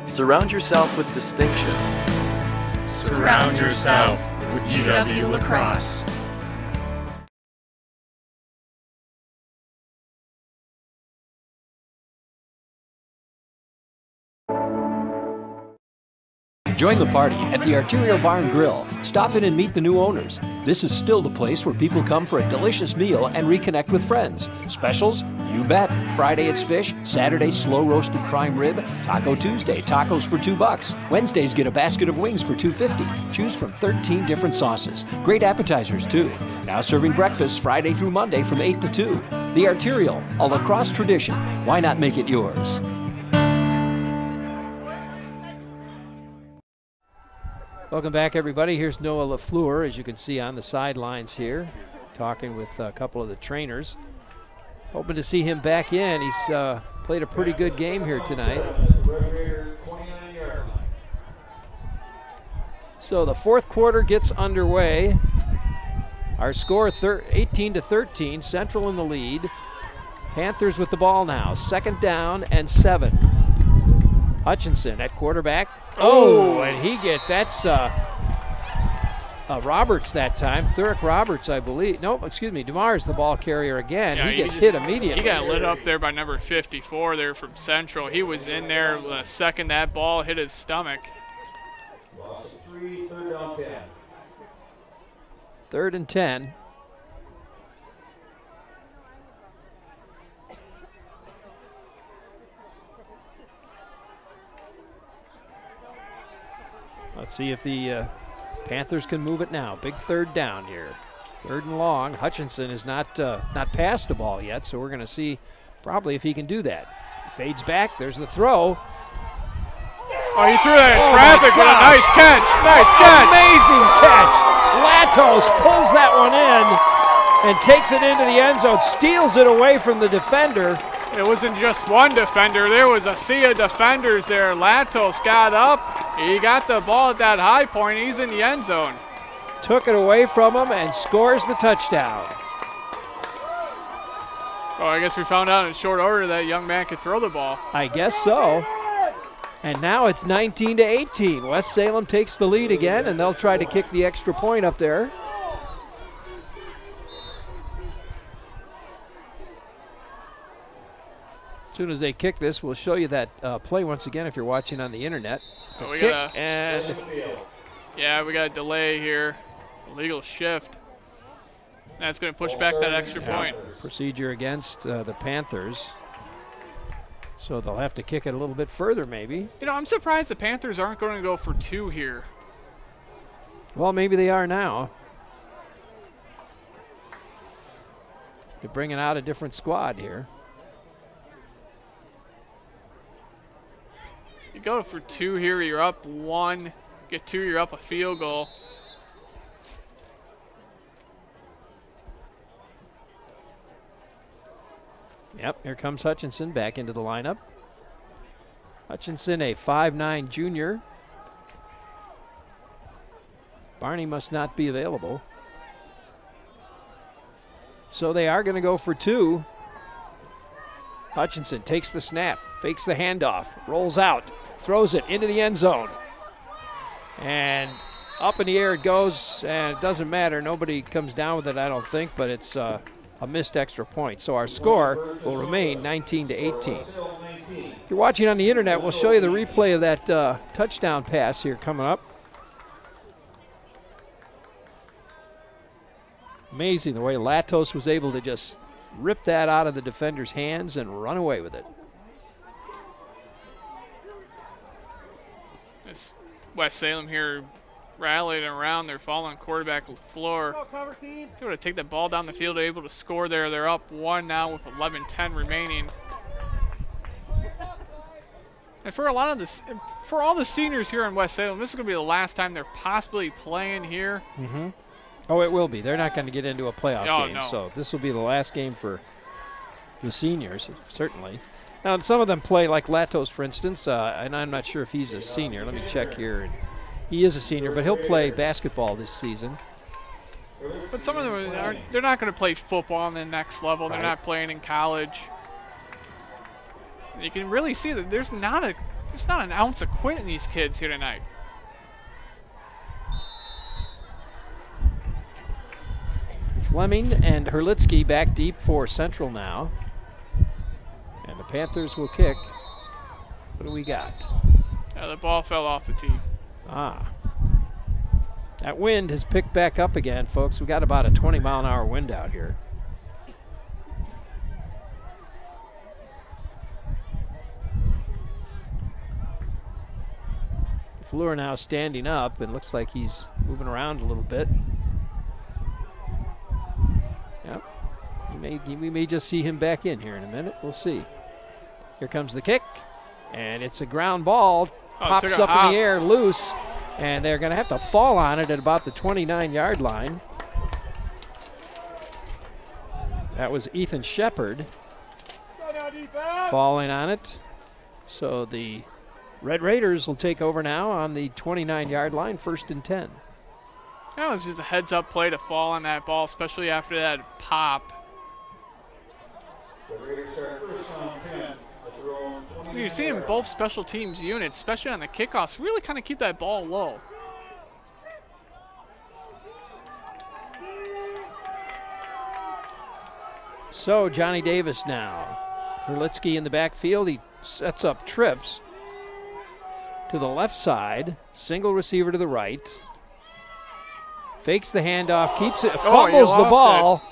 Speaker 14: Surround yourself with distinction.
Speaker 24: Surround yourself with UW Lacrosse.
Speaker 2: Join the party at the Arterial Bar and Grill. Stop in and meet the new owners. This is still the place where people come for a delicious meal and reconnect with friends. Specials? You bet. Friday it's fish, Saturday slow roasted prime rib, Taco Tuesday tacos for $2. Wednesdays get a basket of wings for $2.50. Choose from 13 different sauces. Great appetizers too. Now serving breakfast Friday through Monday from 8 to 2. The Arterial, a lacrosse tradition. Why not make it yours?
Speaker 1: Welcome back, everybody. Here's Noah LaFleur, as you can see on the sidelines here, talking with a couple of the trainers. Hoping to see him back in. He's played a pretty good game here tonight. So the fourth quarter gets underway. Our score 18-13, Central in the lead. Panthers with the ball now, 2nd down and 7. Hutchinson at quarterback. Oh, and that's Roberts that time. Thurek Roberts, I believe. No, excuse me, DeMars the ball carrier again.
Speaker 3: Yeah,
Speaker 1: he gets hit immediately.
Speaker 3: He got lit up there by number 54 there from Central. He was in there the second that ball hit his stomach.
Speaker 9: Loss of 3, 3rd down 10.
Speaker 1: 3rd and 10. Let's see if the Panthers can move it now. Big 3rd down here. 3rd and long. Hutchinson is not passed the ball yet, so we're going to see probably if he can do that. Fades back. There's the throw.
Speaker 3: Oh, he threw that in traffic with a nice catch. Nice catch.
Speaker 1: Amazing catch. Latos pulls that one in and takes it into the end zone. Steals it away from the defender.
Speaker 3: It wasn't just one defender. There was a sea of defenders there. Latos got up. He got the ball at that high point. He's in the end zone.
Speaker 1: Took it away from him and scores the touchdown.
Speaker 3: Oh, I guess we found out in short order that young man could throw the ball.
Speaker 1: I guess so. And now it's 19-18. West Salem takes the lead again, and they'll try to kick the extra point up there. As soon as they kick this, we'll show you that play once again if you're watching on the internet.
Speaker 3: So
Speaker 1: we got
Speaker 3: we got a delay here. Illegal shift. That's going to push back that extra point.
Speaker 1: Procedure against the Panthers. So they'll have to kick it a little bit further maybe.
Speaker 3: You know, I'm surprised the Panthers aren't going to go for 2 here.
Speaker 1: Well, maybe they are now. They're bringing out a different squad here.
Speaker 3: You go for 2 here, you're up 1. Get 2, you're up a field goal.
Speaker 1: Yep, here comes Hutchinson back into the lineup. Hutchinson, a 5'9" junior. Barney must not be available. So they are going to go for 2. Hutchinson takes the snap, fakes the handoff, rolls out, throws it into the end zone. And up in the air it goes, and it doesn't matter. Nobody comes down with it, I don't think, but it's a missed extra point. So our score will remain 19-18. If you're watching on the internet, we'll show you the replay of that touchdown pass here coming up. Amazing the way Latos was able to just rip that out of the defender's hands and run away with it.
Speaker 3: West Salem here rallying around their fallen quarterback LaFleur. They able to take the ball down the field, able to score there. They're up 1 now with 11:10 remaining. And for all the seniors here in West Salem, this is going to be the last time they're possibly playing here.
Speaker 1: Mm-hmm. Oh, it will be. They're not going to get into a playoff game,
Speaker 3: no.
Speaker 1: so this will be the last game for the seniors, certainly. Now, some of them play, like Latos, for instance, and I'm not sure if he's a senior. Let me check here. He is a senior, but he'll play basketball this season.
Speaker 3: But some of them they're not going to play football on the next level. They're not playing in college. You can really see that there's not an ounce of quit in these kids here tonight.
Speaker 1: Fleming and Herlitsky back deep for Central now. And the Panthers will kick. What do we got?
Speaker 3: The ball fell off the tee.
Speaker 1: That wind has picked back up again, folks. We got about a 20-mile-an-hour wind out here. Fleur now standing up, and looks like he's moving around a little bit. Yep. We may just see him back in here in a minute. We'll see. Here comes the kick, and it's a ground ball. Pops up in the air, loose, and they're going to have to fall on it at about the 29-yard line. That was Ethan Shepard falling on it. So the Red Raiders will take over now on the 29-yard line, 1st and 10.
Speaker 3: That was just a heads-up play to fall on that ball, especially after that pop. You're seeing both special teams units, especially on the kickoffs, really kind of keep that ball low.
Speaker 1: So Johnny Davis now. Herlitsky in the backfield. He sets up trips to the left side. Single receiver to the right. Fakes the handoff, keeps it, fumbles the ball.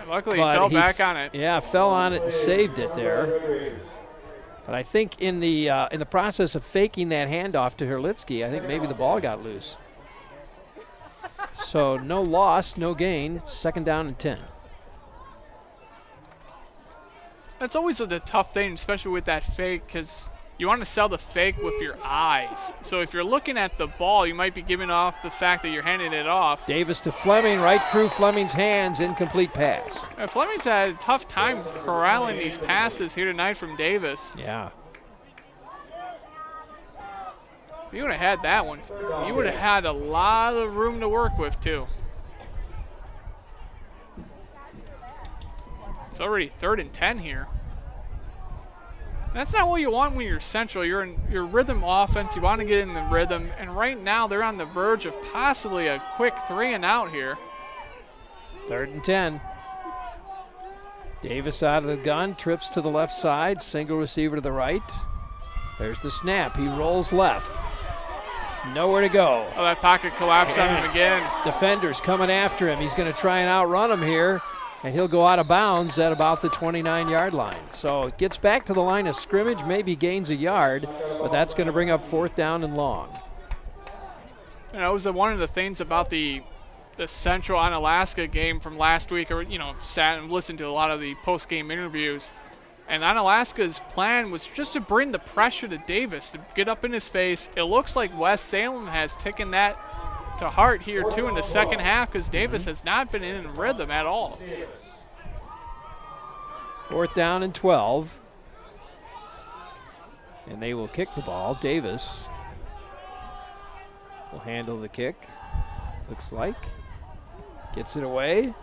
Speaker 3: Luckily he fell back on it.
Speaker 1: Yeah, fell on it and saved it there. But I think in the process of faking that handoff to Herlitsky, I think maybe the ball got loose. So no loss, no gain, 2nd down and 10.
Speaker 3: That's always the tough thing, especially with that fake, because you want to sell the fake with your eyes. So if you're looking at the ball, you might be giving off the fact that you're handing it off.
Speaker 1: Davis to Fleming, right through Fleming's hands, incomplete pass.
Speaker 3: Fleming's had a tough time corralling these passes here tonight from Davis.
Speaker 1: Yeah.
Speaker 3: If you would have had that one, you would have had a lot of room to work with too. It's already 3rd and 10 here. That's not what you want when you're Central. You're in your rhythm offense. You want to get in the rhythm. And right now they're on the verge of possibly a quick 3 and out here.
Speaker 1: 3rd and 10. Davis out of the gun, trips to the left side, single receiver to the right. There's the snap. He rolls left. Nowhere to go.
Speaker 3: Oh, that pocket collapsed on him again.
Speaker 1: Defenders coming after him. He's going to try and outrun him here. And he'll go out of bounds at about the 29-yard line. So it gets back to the line of scrimmage, maybe gains a yard, but that's going to bring up 4th down and long.
Speaker 3: You know, it was one of the things about the Central on Alaska game from last week, or, sat and listened to a lot of the post-game interviews. And Onalaska's plan was just to bring the pressure to Davis, to get up in his face. It looks like West Salem has taken that to heart here too in the second half, because Davis has not been in rhythm at all.
Speaker 1: 4th down and 12. And they will kick the ball. Davis will handle the kick, looks like. Gets it away.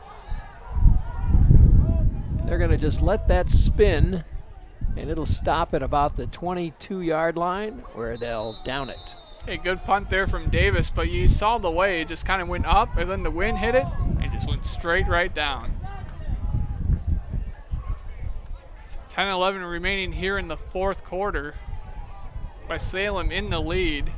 Speaker 1: They're going to just let that spin, and it'll stop at about the 22-yard line where they'll down it.
Speaker 3: A good punt there from Davis, but you saw the way it just kind of went up, and then the wind hit it, and just went straight right down. 10-11 remaining here in the 4th quarter. West Salem in the lead.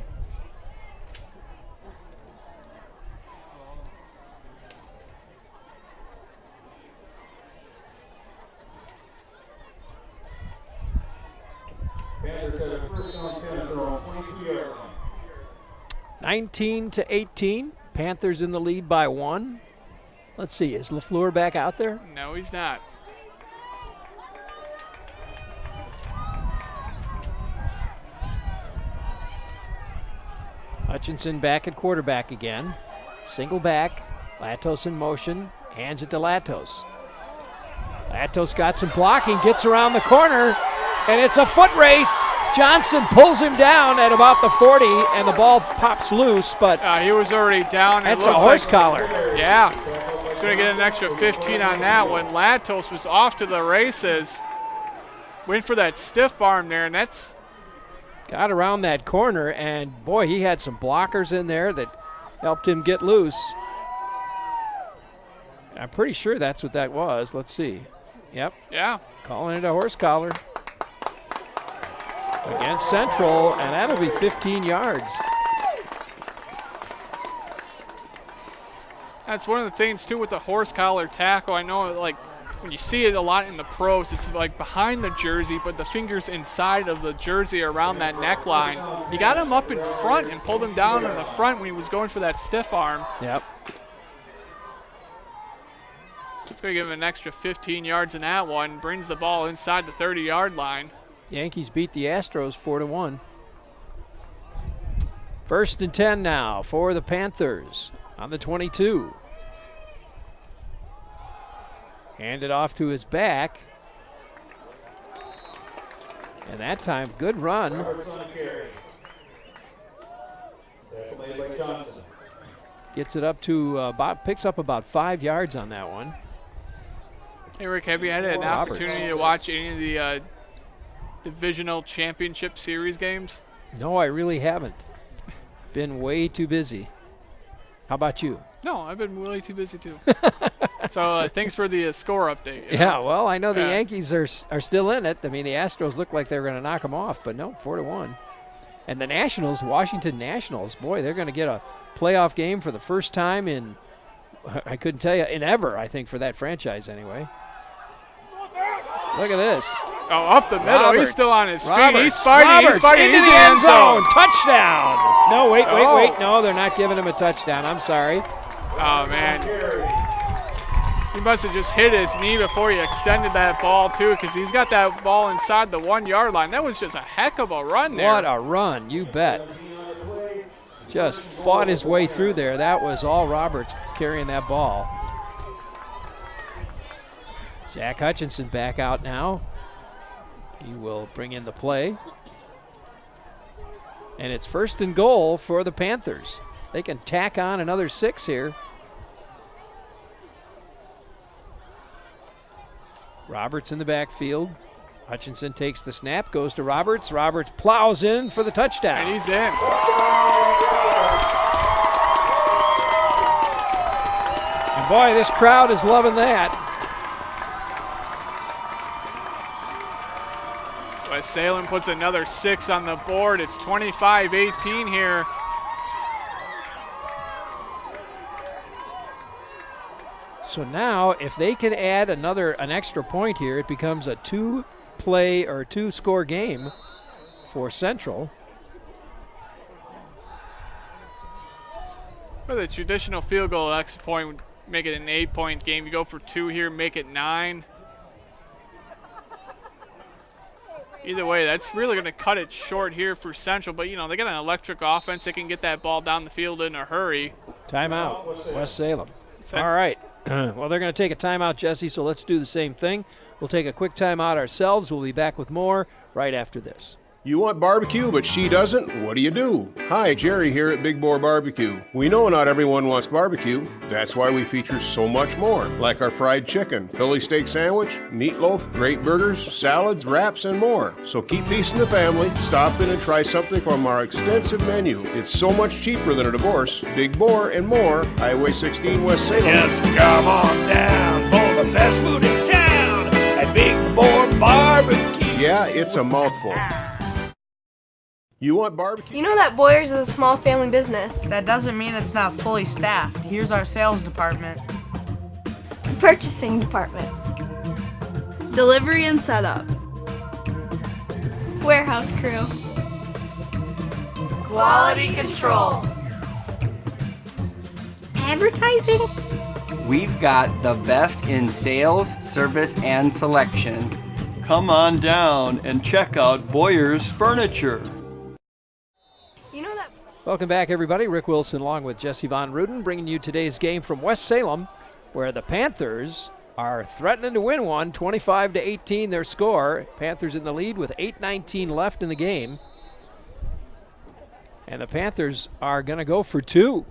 Speaker 9: Panthers have a 1st and 10 at their own 22-yard line.
Speaker 1: 19-18. Panthers in the lead by 1. Let's see, is LaFleur back out there?
Speaker 3: No, he's not.
Speaker 1: Hutchinson back at quarterback again. Single back. Latos in motion. Hands it to Latos. Latos got some blocking, gets around the corner, and it's a foot race. Johnson pulls him down at about the 40, and the ball pops loose, but
Speaker 3: he was already down.
Speaker 1: That's a horse collar.
Speaker 3: Yeah. He's going to get an extra 15 on that one. Latos was off to the races. Went for that stiff arm there, and that's...
Speaker 1: Got around that corner, and boy, he had some blockers in there that helped him get loose. I'm pretty sure that's what that was. Let's see. Yep.
Speaker 3: Yeah.
Speaker 1: Calling it a horse collar against Central, and that'll be 15 yards.
Speaker 3: That's one of the things, too, with the horse collar tackle. I know, like, when you see it a lot in the pros, it's like behind the jersey, but the fingers inside of the jersey around that neckline. You got him up in front and pulled him down in the front when he was going for that stiff arm.
Speaker 1: Yep.
Speaker 3: It's going to give him an extra 15 yards in that one. Brings the ball inside the 30-yard line.
Speaker 1: Yankees beat the Astros 4-1. 1st and 10 now for the Panthers on the 22. Handed off to his back. And that time, good run. Gets it up to picks up about 5 yards on that one.
Speaker 3: Hey, Rick, have you had an opportunity to watch any of the divisional championship series games?
Speaker 1: No, I really haven't. Been way too busy. How about you?
Speaker 3: No, I've been way too busy too. So thanks for the score update.
Speaker 1: Yeah, well, I know the Yankees are still in it. I mean, the Astros look like they were going to knock them off, but no, 4-1. And the Nationals, Washington Nationals, boy, they're going to get a playoff game for the first time in, I couldn't tell you, in ever, I think, for that franchise anyway. Look at this.
Speaker 3: Oh, up the middle.
Speaker 1: Roberts.
Speaker 3: He's still on his feet.
Speaker 1: Roberts.
Speaker 3: He's fighting.
Speaker 1: Roberts
Speaker 3: He's fighting.
Speaker 1: into
Speaker 3: He's
Speaker 1: the
Speaker 3: in
Speaker 1: end zone.
Speaker 3: zone.
Speaker 1: Touchdown. No, wait. No, they're not giving him a touchdown. I'm sorry.
Speaker 3: Oh, man. He must have just hit his knee before he extended that ball, too, because he's got that ball inside the 1 yard line. That was just a heck of a run there.
Speaker 1: What a run, you bet. Just fought his way through there. That was all Roberts carrying that ball. Zach Hutchinson back out now. He will bring in the play. And it's 1st and goal for the Panthers. They can tack on another 6 here. Roberts in the backfield. Hutchinson takes the snap, goes to Roberts. Roberts plows in for the touchdown.
Speaker 3: And he's in.
Speaker 1: And boy, this crowd is loving that.
Speaker 3: West Salem puts another 6 on the board. It's 25-18 here.
Speaker 1: So now, if they can add an extra point here, it becomes a 2-play or 2-score game for Central.
Speaker 3: Well, the traditional field goal extra point would make it an 8-point game. You go for 2 here, make it 9. Either way, that's really going to cut it short here for Central. But, you know, they got an electric offense. They can get that ball down the field in a hurry.
Speaker 1: Timeout, West Salem. All right. Well, they're going to take a timeout, Jesse, so let's do the same thing. We'll take a quick timeout ourselves. We'll be back with more right after this.
Speaker 16: You want barbecue, but she doesn't? What do? Hi, Jerry here at Big Boar Barbecue. We know not everyone wants barbecue. That's why we feature so much more, like our fried chicken, Philly steak sandwich, meatloaf, great burgers, salads, wraps, and more. So keep peace in the family, stop in and try something from our extensive menu. It's so much cheaper than a divorce. Big Boar and more, Highway 16 West Salem.
Speaker 13: Just come on down for the best food in town at Big Boar Barbecue.
Speaker 16: Yeah, it's a mouthful. You want barbecue?
Speaker 15: You know that Boyer's is a small family business.
Speaker 19: That doesn't mean it's not fully staffed. Here's our sales department.
Speaker 15: Purchasing department.
Speaker 20: Delivery and setup.
Speaker 15: Warehouse crew.
Speaker 19: Quality control.
Speaker 15: advertising?
Speaker 11: We've got the best in sales, service, and selection. Come on down and check out Boyer's Furniture.
Speaker 15: You know that.
Speaker 1: Welcome back, everybody. Rick Wilson along with Jesse Von Ruden bringing you today's game from West Salem, where the Panthers are threatening to win one, 25-18 their score. Panthers in the lead with 8:19 left in the game. And the Panthers are going to go for two.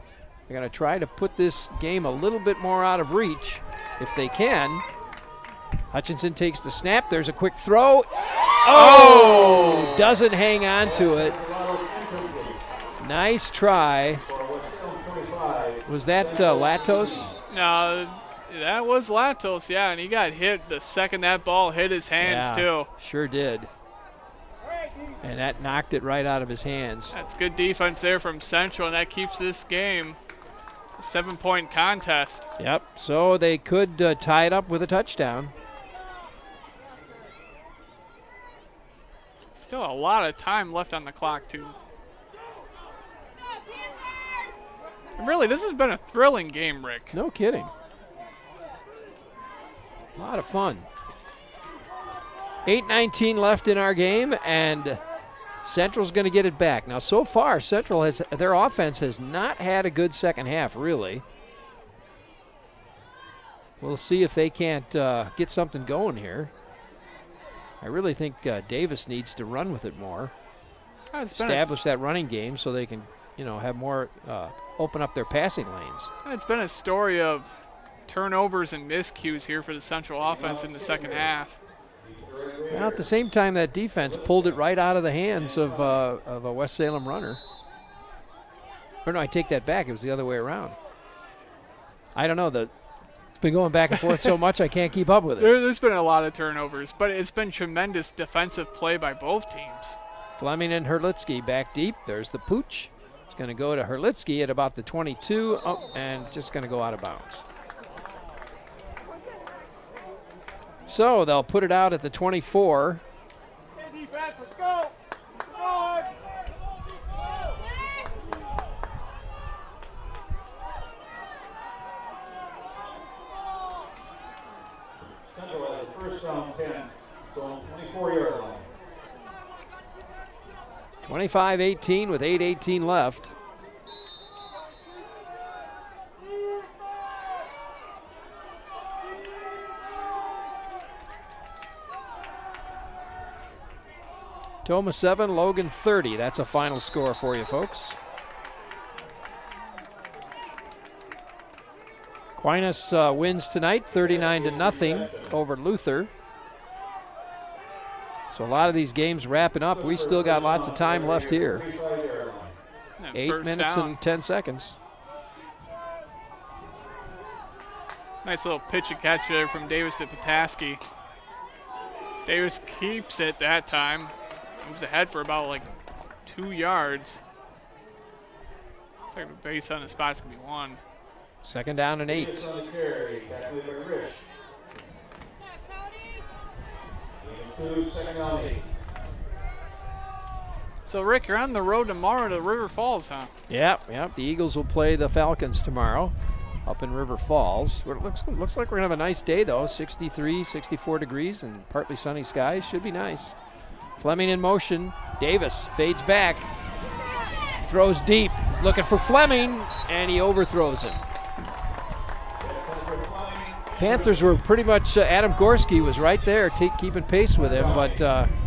Speaker 1: They're going to try to put this game a little bit more out of reach if they can. Hutchinson takes the snap. There's a quick throw. Oh! Doesn't hang on to it. Nice try. Was that Latos?
Speaker 3: No, that was Latos, yeah, and he got hit the second that ball hit his hands, too.
Speaker 1: Sure did. And that knocked it right out of his hands.
Speaker 3: That's good defense there from Central, and that keeps this game a 7-point contest.
Speaker 1: Yep, so they could tie it up with a touchdown.
Speaker 3: Still a lot of time left on the clock, too. And really, this has been a thrilling game, Rick.
Speaker 1: No kidding. A lot of fun. 8:19 left in our game, and Central's going to get it back. Now, so far, Central their offense has not had a good second half, really. We'll see if they can't get something going here. I really think Davis needs to run with it more. Establish that running game so they can, have more, open up their passing lanes.
Speaker 3: It's been a story of turnovers and miscues here for the Central offense in the second half.
Speaker 1: Well, at the same time, that defense pulled it right out of the hands of a West Salem runner. Or no, I take that back. It was the other way around. I don't know. It's been going back and forth so much I can't keep up with it.
Speaker 3: There's been a lot of turnovers, but it's been tremendous defensive play by both teams.
Speaker 1: Fleming and Herlitsky back deep. There's the pooch. It's going to go to Herlitsky at about the 22. Oh, and just going to go out of bounds. So they'll put it out at the 24.
Speaker 13: Hey, defense, let's go. Come on.
Speaker 9: Central has first down 10, so on 24-yard line.
Speaker 1: 25-18 with 8:18 left. Toma 7, Logan 30. That's a final score for you, folks. Aquinas wins tonight, 39-0 over Luther. So a lot of these games wrapping up. We still got lots of time left here. 8 minutes and 10 seconds.
Speaker 3: Nice little pitch and catch there from Davis to Pataski. Davis keeps it that time. Moves ahead for about 2 yards. Looks like the base on the spot's going to be 1.
Speaker 1: Second down and 8.
Speaker 3: So, Rick, you're on the road tomorrow to River Falls, huh?
Speaker 1: Yep. The Eagles will play the Falcons tomorrow up in River Falls. It looks like we're going to have a nice day, though. 63, 64 degrees and partly sunny skies. Should be nice. Fleming in motion. Davis fades back. Throws deep. He's looking for Fleming, and he overthrows him. Panthers were pretty much, Adam Gorski was right there keeping pace with him, but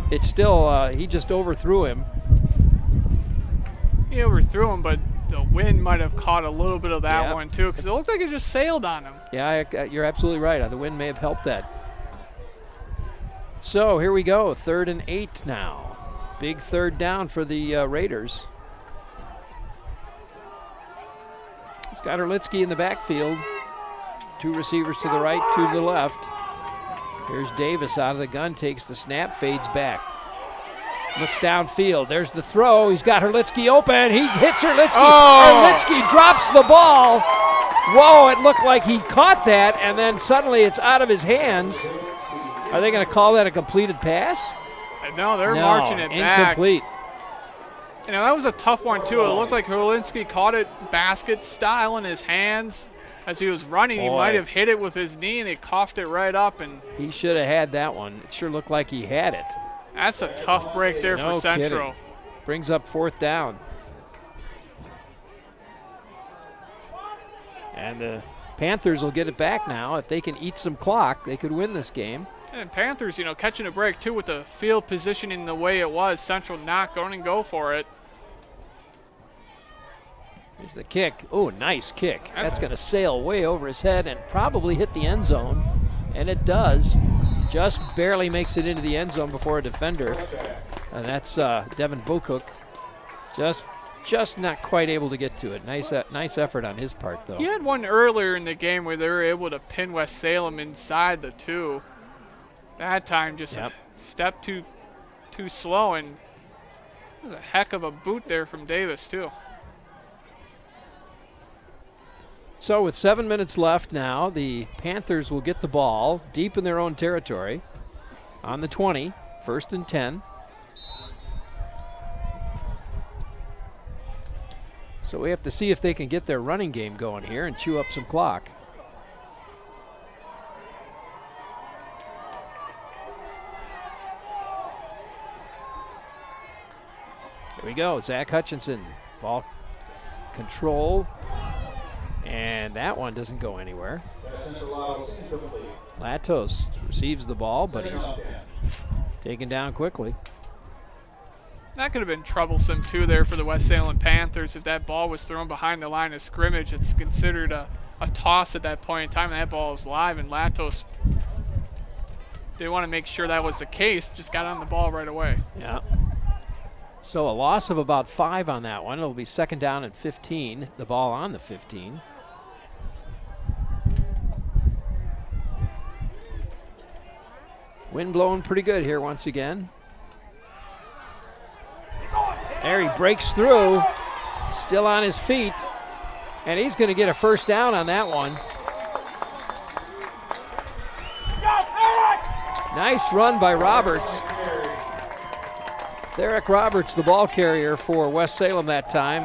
Speaker 1: it's still, he just overthrew him.
Speaker 3: He overthrew him, but the wind might have caught a little bit of that one too, because it looked like it just sailed on him.
Speaker 1: Yeah, you're absolutely right. The wind may have helped that. So here we go, 3rd and 8 now. Big third down for the Raiders. It's got Herlitsky in the backfield. 2 receivers to the right, 2 to the left. Here's Davis out of the gun, takes the snap, fades back. Looks downfield. There's the throw. He's got Herlitsky open. He hits Herlitsky.
Speaker 3: Oh!
Speaker 1: Herlitsky drops the ball. Whoa, it looked like he caught that, and then suddenly it's out of his hands. Are they going to call that a completed pass?
Speaker 3: No, they're marching it back.
Speaker 1: Incomplete.
Speaker 3: You know, that was a tough one, too. It looked like Herlinski caught it basket style in his hands. As he was running, he might have hit it with his knee, and he coughed it right up. And
Speaker 1: he should have had that one. It sure looked like he had it.
Speaker 3: That's a tough break there for Central.
Speaker 1: Kidding. Brings up 4th down. And the Panthers will get it back now. If they can eat some clock, they could win this game.
Speaker 3: And Panthers, you know, catching a break, too, with the field positioning the way it was. Central not going to go for it.
Speaker 1: Here's the kick. Oh, nice kick. That's going to sail way over his head and probably hit the end zone. And it does. Just barely makes it into the end zone before a defender. And that's Devin Bocook. Just not quite able to get to it. Nice effort on his part, though.
Speaker 3: He had one earlier in the game where they were able to pin West Salem inside the 2. That time just a step too slow, and it was a heck of a boot there from Davis, too.
Speaker 1: So with 7 minutes left now, the Panthers will get the ball deep in their own territory on the 20, 1st and 10. So we have to see if they can get their running game going here and chew up some clock. Here we go, Zach Hutchinson, ball control, and that one doesn't go anywhere. Latos receives the ball, but he's taken down quickly.
Speaker 3: That could have been troublesome, too, there for the West Salem Panthers. If that ball was thrown behind the line of scrimmage, it's considered a toss at that point in time. That ball is live, and Latos, they want to make sure that was the case, just got on the ball right away.
Speaker 1: Yeah. So a loss of about 5 on that one. It'll be 2nd down and 15. The ball on the 15. Wind blowing pretty good here once again. There he breaks through, still on his feet, and he's going to get a 1st down on that one. Nice run by Roberts. Therick Roberts, the ball carrier for West Salem that time.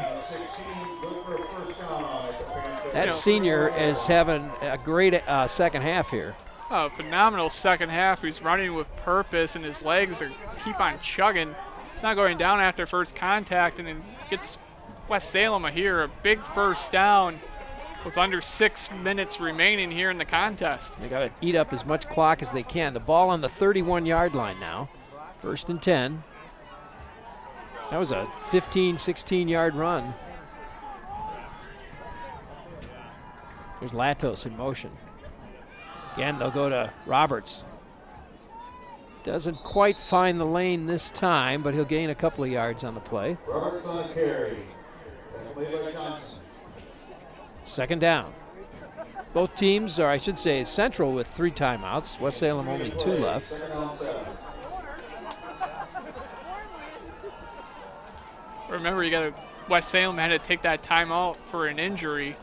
Speaker 1: That senior is having a great second half here.
Speaker 3: Oh, phenomenal second half. He's running with purpose, and his legs keep on chugging. It's not going down after first contact, and then gets West Salem here a big 1st down with under 6 minutes remaining here in the contest.
Speaker 1: They got to eat up as much clock as they can. The ball on the 31-yard line now. 1st and 10. That was a 15, 16-yard run. There's Latos in motion. Again, they'll go to Roberts. Doesn't quite find the lane this time, but he'll gain a couple of yards on the play.
Speaker 9: Roberts on carry. Played by Johnson.
Speaker 1: 2nd down. Both teams, or I should say Central with 3 timeouts. West Salem only 2 left.
Speaker 3: Remember, West Salem had to take that timeout for an injury.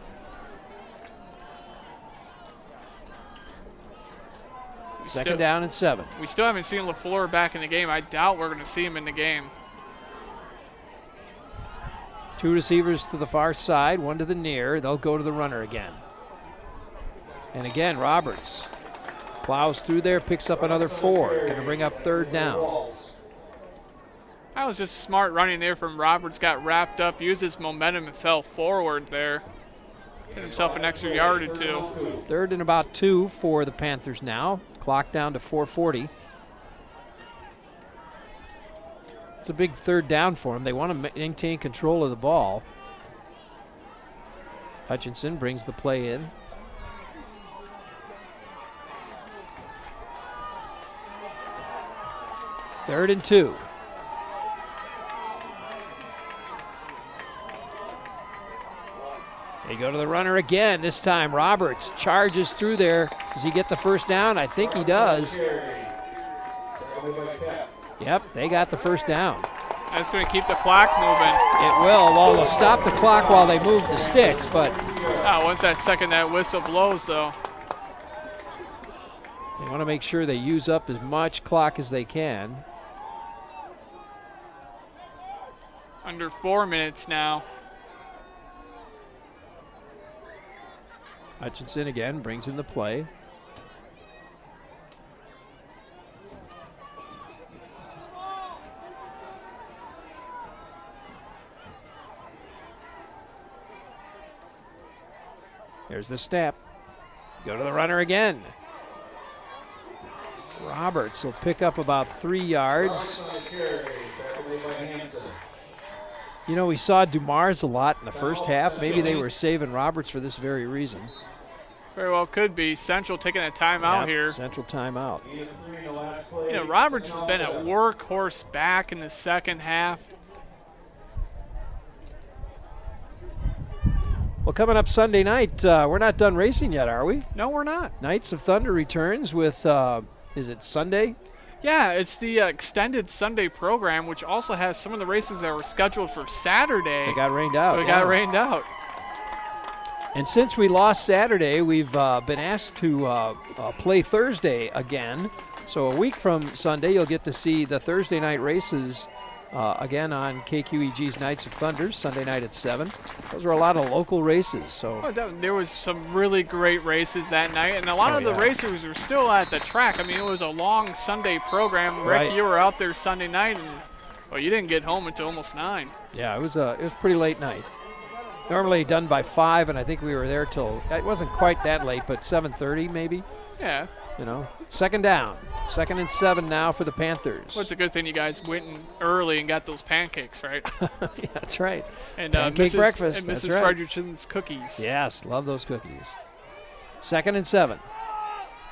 Speaker 1: Second down and 7.
Speaker 3: We still haven't seen LaFleur back in the game. I doubt we're going to see him in the game.
Speaker 1: 2 receivers to the far side, 1 to the near. They'll go to the runner again. And again, Roberts plows through there, picks up another 4. Going to bring up 3rd down.
Speaker 3: That was just smart running there from Roberts. Got wrapped up, used his momentum, and fell forward there. Get himself an extra yard or 2.
Speaker 1: 3rd and about 2 for the Panthers now. Clock down to 4:40. It's a big 3rd down for them. They want to maintain control of the ball. Hutchinson brings the play in. Third and 2. They go to the runner again. This time Roberts charges through there. Does he get the 1st down? I think he does. Yep, they got the 1st down.
Speaker 3: That's going to keep the clock moving.
Speaker 1: It will. Well, they'll stop the clock while they move the sticks, but...
Speaker 3: once that whistle blows, though.
Speaker 1: They want to make sure they use up as much clock as they can.
Speaker 3: Under 4 minutes now.
Speaker 1: Hutchinson again brings in the play. Here's the snap. Go to the runner again. Roberts will pick up about 3 yards. You know, we saw Dumars a lot in the first half. Maybe they were saving Roberts for this very reason.
Speaker 3: Very well could be. Central taking a timeout here.
Speaker 1: Central timeout.
Speaker 3: You know, Roberts has been a workhorse back in the second half.
Speaker 1: Well, coming up Sunday night, we're not done racing yet, are we?
Speaker 3: No, we're not.
Speaker 1: Knights of Thunder returns with, is it Sunday?
Speaker 3: Yeah, it's the extended Sunday program, which also has some of the races that were scheduled for Saturday.
Speaker 1: They got rained out.
Speaker 3: They got rained out.
Speaker 1: And since we lost Saturday, we've been asked to play Thursday again. So a week from Sunday, you'll get to see the Thursday night races again on KQEG's Knights of Thunder, Sunday night at 7. Those were a lot of local races. So
Speaker 3: there was some really great races that night, and a lot of the racers were still at the track. I mean, it was a long Sunday program. Rick, you were out there Sunday night, and you didn't get home until almost 9.
Speaker 1: Yeah, it was pretty late night. Normally done by 5, and I think we were there till, it wasn't quite that late, but 7:30 maybe.
Speaker 3: Yeah.
Speaker 1: You know, second down. 2nd and 7 now for the Panthers.
Speaker 3: Well, it's a good thing you guys went in early and got those pancakes, right?
Speaker 1: Yeah, that's right.
Speaker 3: And
Speaker 1: Pancake breakfast.
Speaker 3: And Mrs.
Speaker 1: That's right.
Speaker 3: Fredrickson's cookies.
Speaker 1: Yes, love those cookies. 2nd and 7.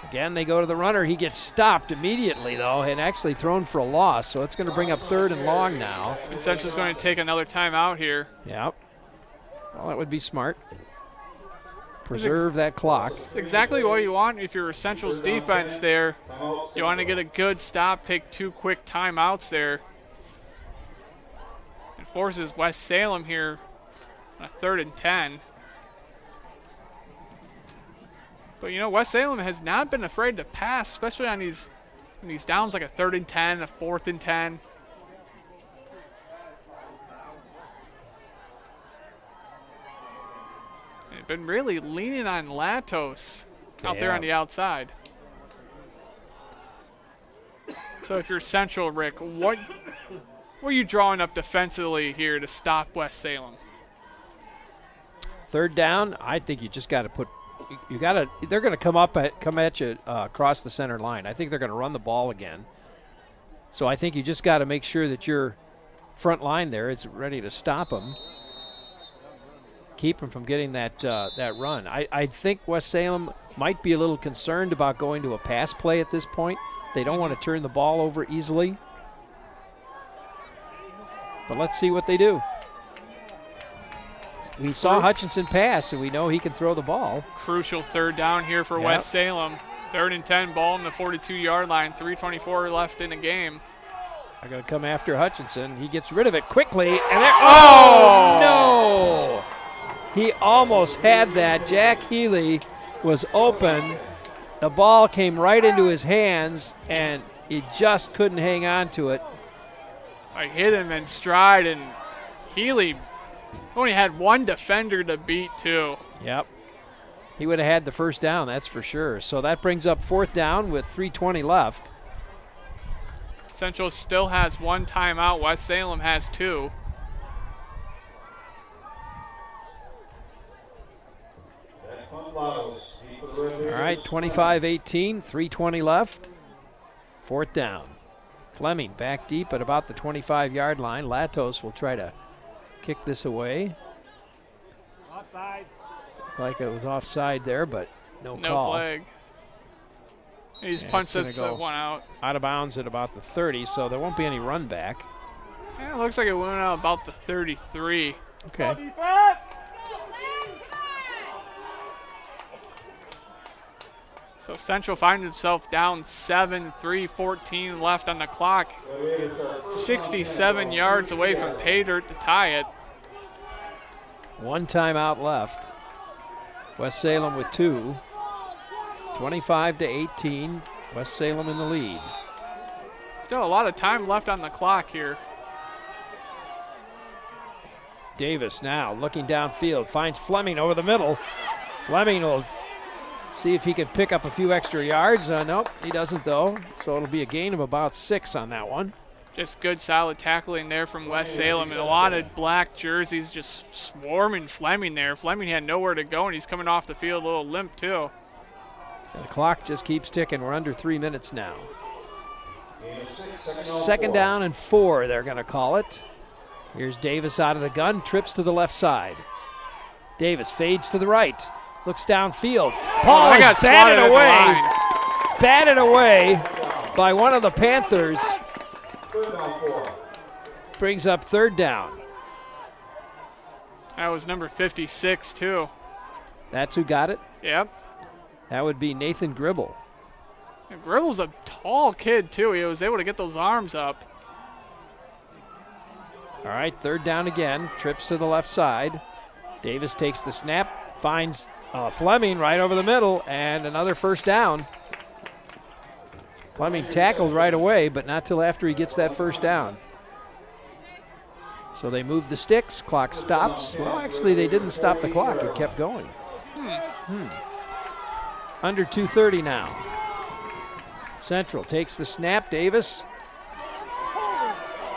Speaker 1: Again, they go to the runner. He gets stopped immediately, though, and actually thrown for a loss. So it's going to bring up 3rd and long now.
Speaker 3: And Central's going to take another timeout here.
Speaker 1: Yep. Well, that would be smart. Preserve that clock.
Speaker 3: It's exactly what you want if you're Central's defense there. You want to get a good stop, take 2 quick timeouts there. It forces West Salem here on a 3rd and 10. But, you know, West Salem has not been afraid to pass, especially on these downs like a 3rd and 10, a 4th and 10. They've been really leaning on Latos out there on the outside. So if you're Central, Rick, what are you drawing up defensively here to stop West Salem?
Speaker 1: 3rd down, I think you just got to put. They're going to come at you across the center line. I think they're going to run the ball again. So I think you just got to make sure that your front line there is ready to stop them. Keep them from getting that run. I think West Salem might be a little concerned about going to a pass play at this point. They don't want to turn the ball over easily. But let's see what they do. We saw Hutchinson pass, and we know he can throw the ball.
Speaker 3: Crucial 3rd down here for West Salem. 3rd and 10, ball on the 42-yard line. 3:24 left in the game.
Speaker 1: They're going to come after Hutchinson. He gets rid of it quickly, and no! He almost had that. Jack Healy was open. The ball came right into his hands, and he just couldn't hang on to it.
Speaker 3: I hit him in stride, and Healy only had one defender to beat, too.
Speaker 1: Yep. He would have had the 1st down, that's for sure. So that brings up 4th down with 3:20 left.
Speaker 3: Central still has 1 timeout. West Salem has 2.
Speaker 1: All right, 25-18, 3:20 left. 4th down. Fleming back deep at about the 25-yard line. Latos will try to kick this away.
Speaker 13: Offside.
Speaker 1: Like it was offside there, but no call.
Speaker 3: No flag. He just punched this one out.
Speaker 1: Out of bounds at about the 30, so there won't be any run back.
Speaker 3: Yeah, it looks like it went out about the 33.
Speaker 1: Okay.
Speaker 3: So Central finds itself down 7, 3:14 left on the clock. 67 yards away from pay dirt to tie it.
Speaker 1: 1 timeout left. West Salem with 2. 25-18. West Salem in the lead.
Speaker 3: Still a lot of time left on the clock here.
Speaker 1: Davis now looking downfield, finds Fleming over the middle. Fleming will see if he can pick up a few extra yards. Nope, he doesn't though. So it'll be a gain of about 6 on that one.
Speaker 3: Just good, solid tackling there from West Salem. And a lot of black jerseys just swarming Fleming there. Fleming had nowhere to go, and he's coming off the field a little limp too.
Speaker 1: And the clock just keeps ticking. We're under 3 minutes now. 2nd down and 4, they're going to call it. Here's Davis out of the gun, trips to the left side. Davis fades to the right, looks downfield. Ball is batted away. Batted away by one of the Panthers. Brings up 3rd down.
Speaker 3: That was number 56 too.
Speaker 1: That's who got it?
Speaker 3: Yep.
Speaker 1: That would be Nathan Gribble.
Speaker 3: And Gribble's a tall kid too. He was able to get those arms up.
Speaker 1: All right, 3rd down again. Trips to the left side. Davis takes the snap, finds Fleming right over the middle, and another 1st down. Fleming tackled right away, but not till after he gets that 1st down. So they move the sticks. Clock stops. Well, actually, they didn't stop the clock. It kept going. Under 2:30 now. Central takes the snap. Davis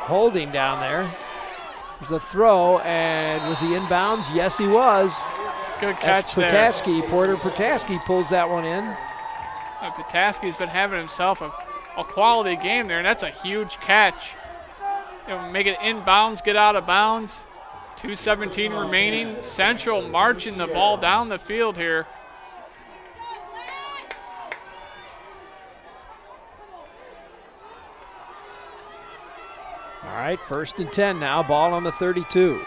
Speaker 1: holding down there. There's a throw, and was he inbounds? Yes, he was.
Speaker 3: Good catch there.
Speaker 1: Porter Protaski pulls that one in.
Speaker 3: Protaski's been having himself a quality game there, and that's a huge catch. Make it inbounds, get out of bounds. 2:17 remaining. Central marching the ball down the field here.
Speaker 1: All right, 1st and 10 now. Ball on the 32.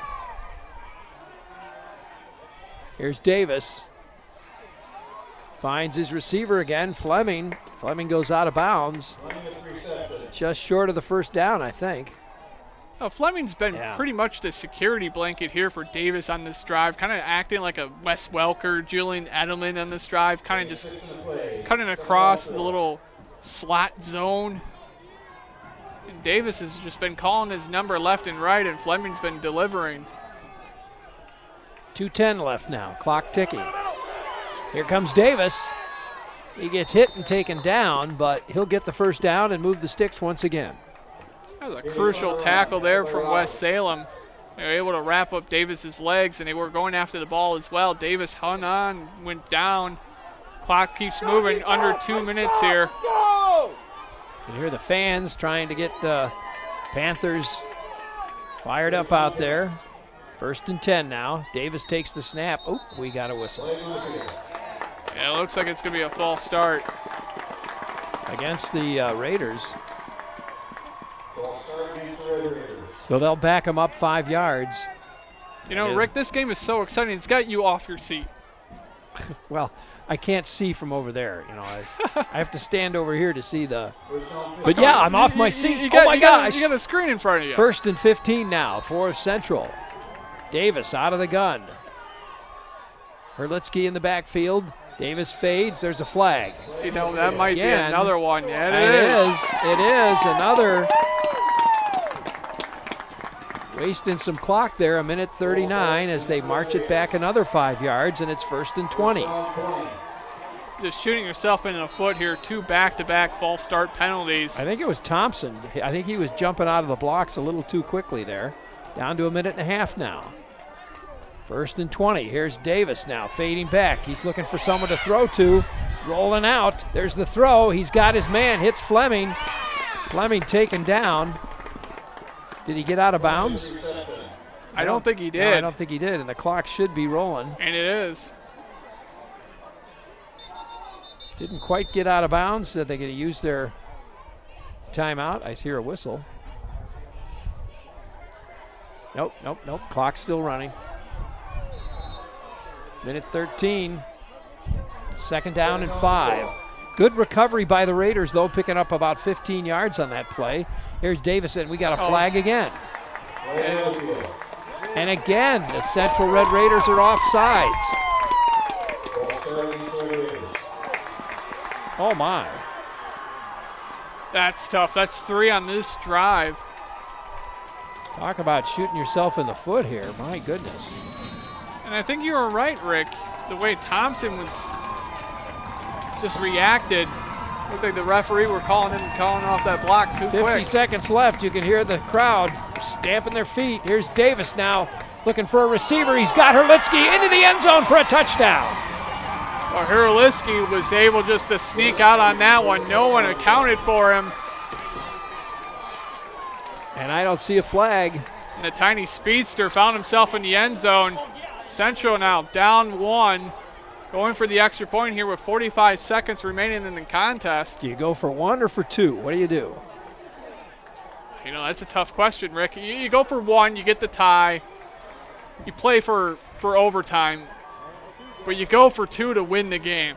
Speaker 1: Here's Davis. Finds his receiver again, Fleming. Fleming goes out of bounds. Just short of the 1st down, I think.
Speaker 3: Fleming's been pretty much the security blanket here for Davis on this drive, kind of acting like a Wes Welker, Julian Edelman on this drive, kind of just cutting across the little slot zone. And Davis has just been calling his number left and right, and Fleming's been delivering.
Speaker 1: 2:10 left now, clock ticking. Here comes Davis. He gets hit and taken down, but he'll get the 1st down and move the sticks once again.
Speaker 3: That was a crucial tackle there from West Salem. They were able to wrap up Davis's legs, and they were going after the ball as well. Davis hung on, went down. Clock keeps moving, under 2 minutes here.
Speaker 1: You can hear the fans trying to get the Panthers fired up out there. 1st and 10 now. Davis takes the snap. Oh, we got a whistle.
Speaker 3: Yeah, it looks like it's going to be a false start.
Speaker 1: Against the Raiders. So they'll back them up 5 yards.
Speaker 3: You know, Rick, this game is so exciting. It's got you off your seat.
Speaker 1: Well, I can't see from over there. You know, I have to stand over here to see the. But yeah, I'm off my seat. Oh my gosh!
Speaker 3: You got a screen in front of you.
Speaker 1: 1st and 15 now for Central. Davis out of the gun. Herlitzky in the backfield. Davis fades. There's a flag.
Speaker 3: You know, that might be another one. Yeah,
Speaker 1: It is another. Wasting some clock there, 1:39 as they march it back another 5 yards, and it's 1st and 20.
Speaker 3: Just shooting yourself in the foot here. 2 back-to-back false start penalties.
Speaker 1: I think it was Thompson. I think he was jumping out of the blocks a little too quickly there. Down to 1.5 now. 1st and 20. Here's Davis now fading back. He's looking for someone to throw to. He's rolling out. There's the throw. He's got his man. Hits Fleming. Fleming taken down. Did he get out of bounds?
Speaker 3: I don't think he did.
Speaker 1: No, I don't think he did, and the clock should be rolling.
Speaker 3: And it is.
Speaker 1: Didn't quite get out of bounds. They're going to use their timeout. I hear a whistle. Nope. Clock's still running. 1:13. 2nd down and 5. Good recovery by the Raiders, though, picking up about 15 yards on that play. Here's Davis, and we got a flag again. And again, the Central Red Raiders are offsides. Oh, my.
Speaker 3: That's tough. That's 3 on this drive.
Speaker 1: Talk about shooting yourself in the foot here. My goodness.
Speaker 3: And I think you were right, Rick. The way Thompson was just reacted. Looked like the referee were calling off that block too
Speaker 1: 50
Speaker 3: quick.
Speaker 1: 50 seconds left. You can hear the crowd stamping their feet. Here's Davis now looking for a receiver. He's got Hurlitsky into the end zone for a touchdown.
Speaker 3: Well, Hurlitsky was able just to sneak out on that one. No one accounted for him.
Speaker 1: And I don't see a flag.
Speaker 3: And the tiny speedster found himself in the end zone. Central now down 1. Going for the extra point here with 45 seconds remaining in the contest.
Speaker 1: Do you go for 1 or for 2? What do you do?
Speaker 3: You know, that's a tough question, Rick. You go for 1, you get the tie. You play for overtime. But you go for 2 to win the game.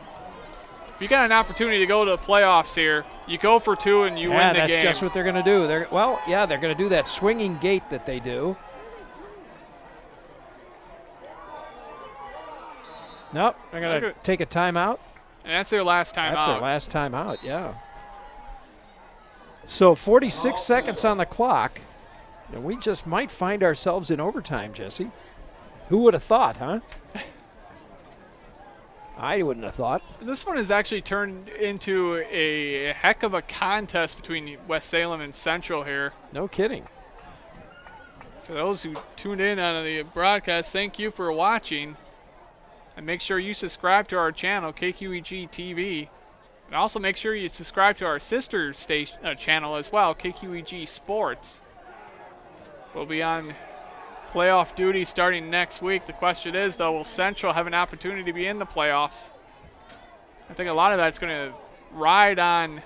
Speaker 3: If you got an opportunity to go to the playoffs here, you go for 2 and you win the game.
Speaker 1: Yeah, that's just what they're going to do. They're going to do that swinging gate that they do. Nope, they're going to take a timeout.
Speaker 3: And that's their last timeout.
Speaker 1: That's their last timeout, yeah. So 46 seconds on the clock. And we just might find ourselves in overtime, Jesse. Who would have thought, huh? I wouldn't have thought.
Speaker 3: This one has actually turned into a heck of a contest between West Salem and Central here.
Speaker 1: No kidding.
Speaker 3: For those who tuned in on the broadcast, thank you for watching. And make sure you subscribe to our channel, KQEG TV. And also make sure you subscribe to our sister station channel as well, KQEG Sports. We'll be on playoff duty starting next week. The question is, though, will Central have an opportunity to be in the playoffs? I think a lot of that's going to ride on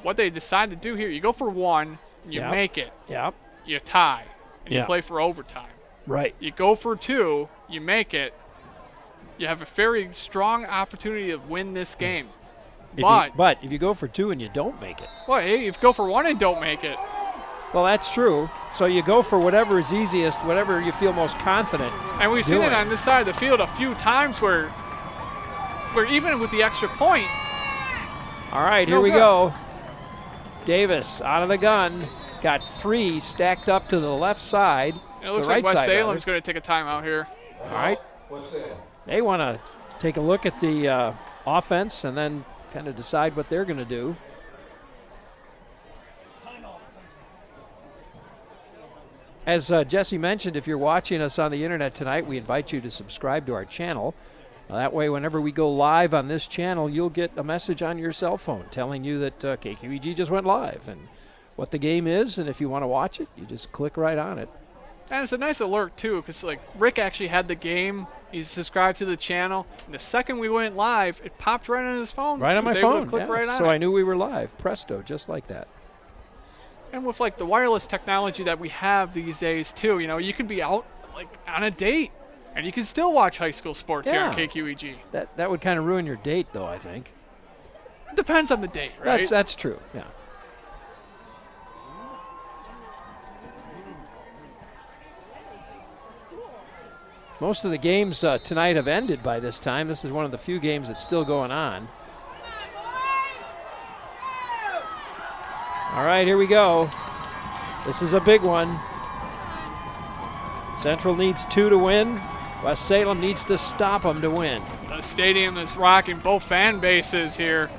Speaker 3: what they decide to do here. You go for 1, you make it.
Speaker 1: Yep.
Speaker 3: You tie, and you play for overtime.
Speaker 1: Right.
Speaker 3: You go for 2, you make it. You have a very strong opportunity to win this game.
Speaker 1: But if you go for 2 and you don't make it.
Speaker 3: Well, hey, if you go for 1 and don't make it.
Speaker 1: Well, that's true. So you go for whatever is easiest, whatever you feel most confident.
Speaker 3: And we've seen it on this side of the field a few times where even with the extra point.
Speaker 1: All right, here we go. Davis out of the gun. He's got 3 stacked up to the left side.
Speaker 3: It looks like West Salem's going to take a timeout here.
Speaker 1: All right. They want to take a look at the offense and then kind of decide what they're going to do. As Jesse mentioned, if you're watching us on the internet tonight, we invite you to subscribe to our channel. That way, whenever we go live on this channel, you'll get a message on your cell phone telling you that KQEG just went live and what the game is. And if you want to watch it, you just click right on it.
Speaker 3: And it's a nice alert, too, because like Rick actually had the game. He's subscribed to the channel. And the second we went live, it popped right on his phone.
Speaker 1: Right on my phone.
Speaker 3: Click right on
Speaker 1: so
Speaker 3: it.
Speaker 1: I knew we were live. Presto, just like that.
Speaker 3: And with like the wireless technology that we have these days, too, you know, you could be out like on a date and you can still watch high school sports here on KQEG.
Speaker 1: That would kind of ruin your date, though, I think.
Speaker 3: Depends on the date, right?
Speaker 1: That's true, yeah. Most of the games tonight have ended by this time. This is one of the few games that's still going on. All right, here we go. This is a big one. Central needs 2 to win. West Salem needs to stop them to win.
Speaker 3: The stadium is rocking both fan bases here.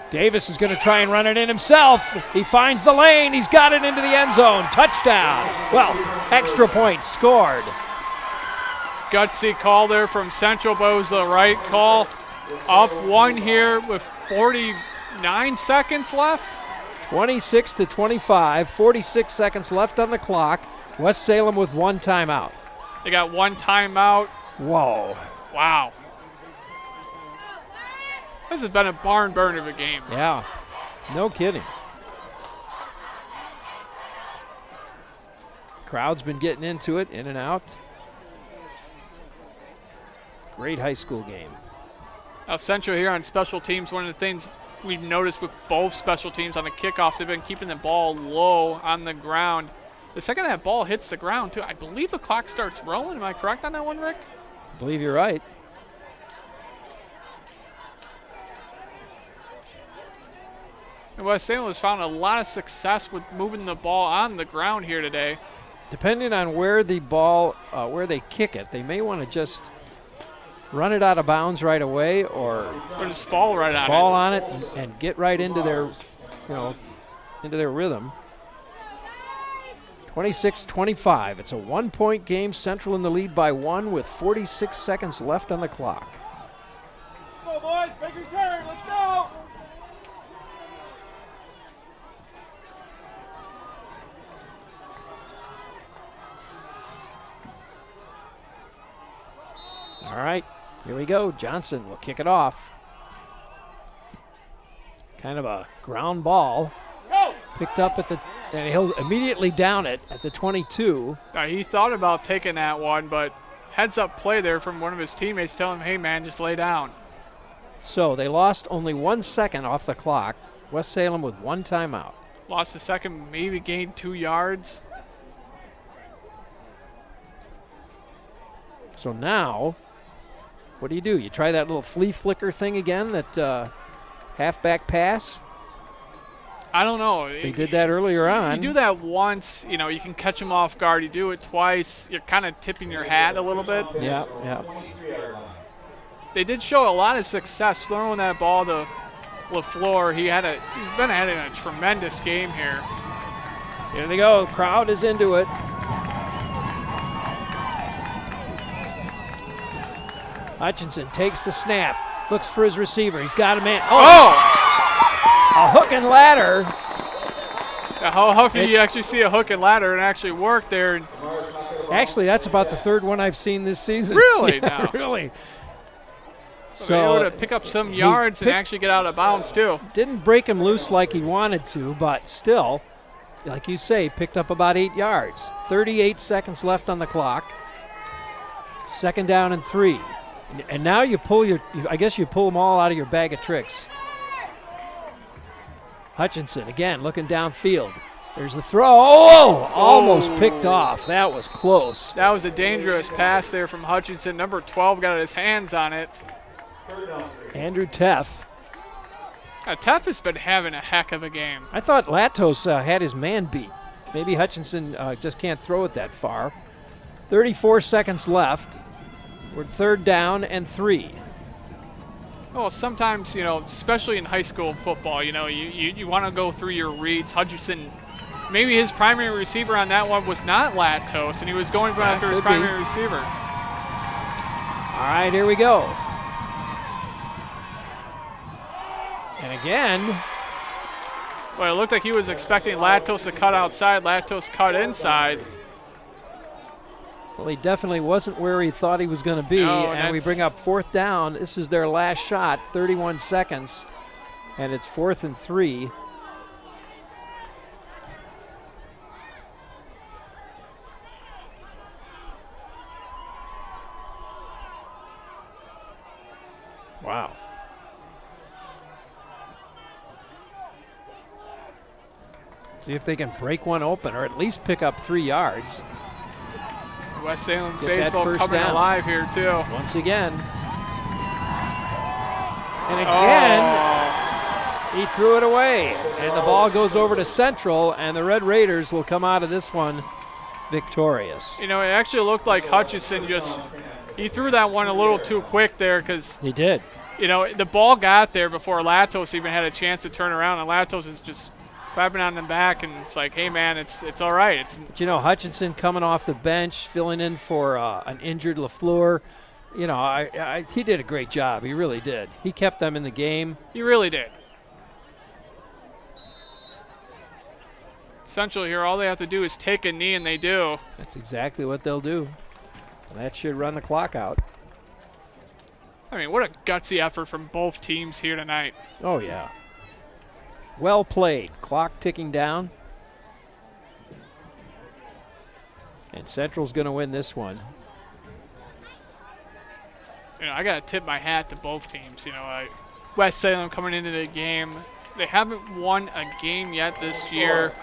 Speaker 1: Davis is going to try and run it in himself. He finds the lane. He's got it into the end zone. Touchdown. Well, extra point scored.
Speaker 3: Gutsy call there from Central, but it was the right call. Up 1 here with 49 seconds left.
Speaker 1: 26-25, 46 seconds left on the clock. West Salem with 1 timeout.
Speaker 3: They got 1 timeout.
Speaker 1: Whoa.
Speaker 3: Wow. This has been a barn burner of a game.
Speaker 1: Yeah, no kidding. Crowd's been getting into it, in and out. Great high school game.
Speaker 3: Now Central here on special teams, one of the things we've noticed with both special teams on the kickoffs, they've been keeping the ball low on the ground. The second that ball hits the ground, too, I believe the clock starts rolling. Am I correct on that one, Rick?
Speaker 1: I believe you're right.
Speaker 3: And West Salem has found a lot of success with moving the ball on the ground here today.
Speaker 1: Depending on where the ball, where they kick it, they may want to just run it out of bounds right away, or
Speaker 3: just fall right on it.
Speaker 1: Fall on it and get right into their, into their rhythm. 26-25. It's a 1-point game. Central in the lead by 1 with 46 seconds left on the clock.
Speaker 13: Come on, boys, make your turn. Let's go.
Speaker 1: All right, here we go. Johnson will kick it off. Kind of a ground ball. Picked up at the, and he'll immediately down it at the 22.
Speaker 3: He thought about taking that one, but heads up play there from one of his teammates telling him, hey man, just lay down.
Speaker 1: So they lost only 1 second off the clock. West Salem with 1 timeout.
Speaker 3: Lost a second, maybe gained 2 yards.
Speaker 1: So now, what do? You try that little flea flicker thing again, that halfback pass?
Speaker 3: I don't know.
Speaker 1: They did that earlier on.
Speaker 3: You do that once, you can catch them off guard. You do it twice, you're kind of tipping your hat a little bit.
Speaker 1: Yeah.
Speaker 3: They did show a lot of success throwing that ball to LaFleur. He's been having a tremendous game here.
Speaker 1: Here they go. Crowd is into it. Hutchinson takes the snap, looks for his receiver. He's got a man. A hook and ladder.
Speaker 3: How often do you actually see a hook and ladder and actually work there?
Speaker 1: Actually, that's about the 3rd one I've seen this season.
Speaker 3: Really?
Speaker 1: Yeah,
Speaker 3: now?
Speaker 1: Really.
Speaker 3: So able to pick up some yards and actually get out of bounds too.
Speaker 1: Didn't break him loose like he wanted to, but still, like you say, picked up about 8 yards. 38 seconds left on the clock. 2nd down and 3. And now you pull I guess you pull them all out of your bag of tricks. Hutchinson again looking downfield. There's the throw. Almost picked off. That was close.
Speaker 3: That was a dangerous pass there from Hutchinson. Number 12 got his hands on it.
Speaker 1: Andrew Teff.
Speaker 3: Teff has been having a heck of a game.
Speaker 1: I thought Latos had his man beat. Maybe Hutchinson just can't throw it that far. 34 seconds left. We're 3rd down and 3.
Speaker 3: Well, sometimes, especially in high school football, you want to go through your reads. Hutchinson, maybe his primary receiver on that one was not Latos, and he was going after his primary receiver.
Speaker 1: All right, here we go. And again.
Speaker 3: Well, it looked like he was expecting Latos to cut outside. Latos cut inside.
Speaker 1: Well, he definitely wasn't where he thought he was going to be, and we bring up 4th down. This is their last shot, 31 seconds, and it's 4th and 3. Wow. See if they can break one open or at least pick up 3 yards.
Speaker 3: West Salem faithful coming alive here too.
Speaker 1: Once again. And again, he threw it away. And the ball goes over to Central, and the Red Raiders will come out of this one victorious.
Speaker 3: It actually looked like Hutchinson he threw that one a little too quick there because
Speaker 1: he did.
Speaker 3: The ball got there before Latos even had a chance to turn around, and Latos is just clapping on the back, and it's like, hey man, it's all right.
Speaker 1: But Hutchinson coming off the bench, filling in for an injured LaFleur. He did a great job. He really did. He kept them in the game.
Speaker 3: He really did. Central here, all they have to do is take a knee, and they do.
Speaker 1: That's exactly what they'll do. And that should run the clock out.
Speaker 3: I mean, what a gutsy effort from both teams here tonight.
Speaker 1: Oh, yeah. Well played. Clock ticking down. And Central's going to win this one.
Speaker 3: I got to tip my hat to both teams. West Salem coming into the game. They haven't won a game yet this year.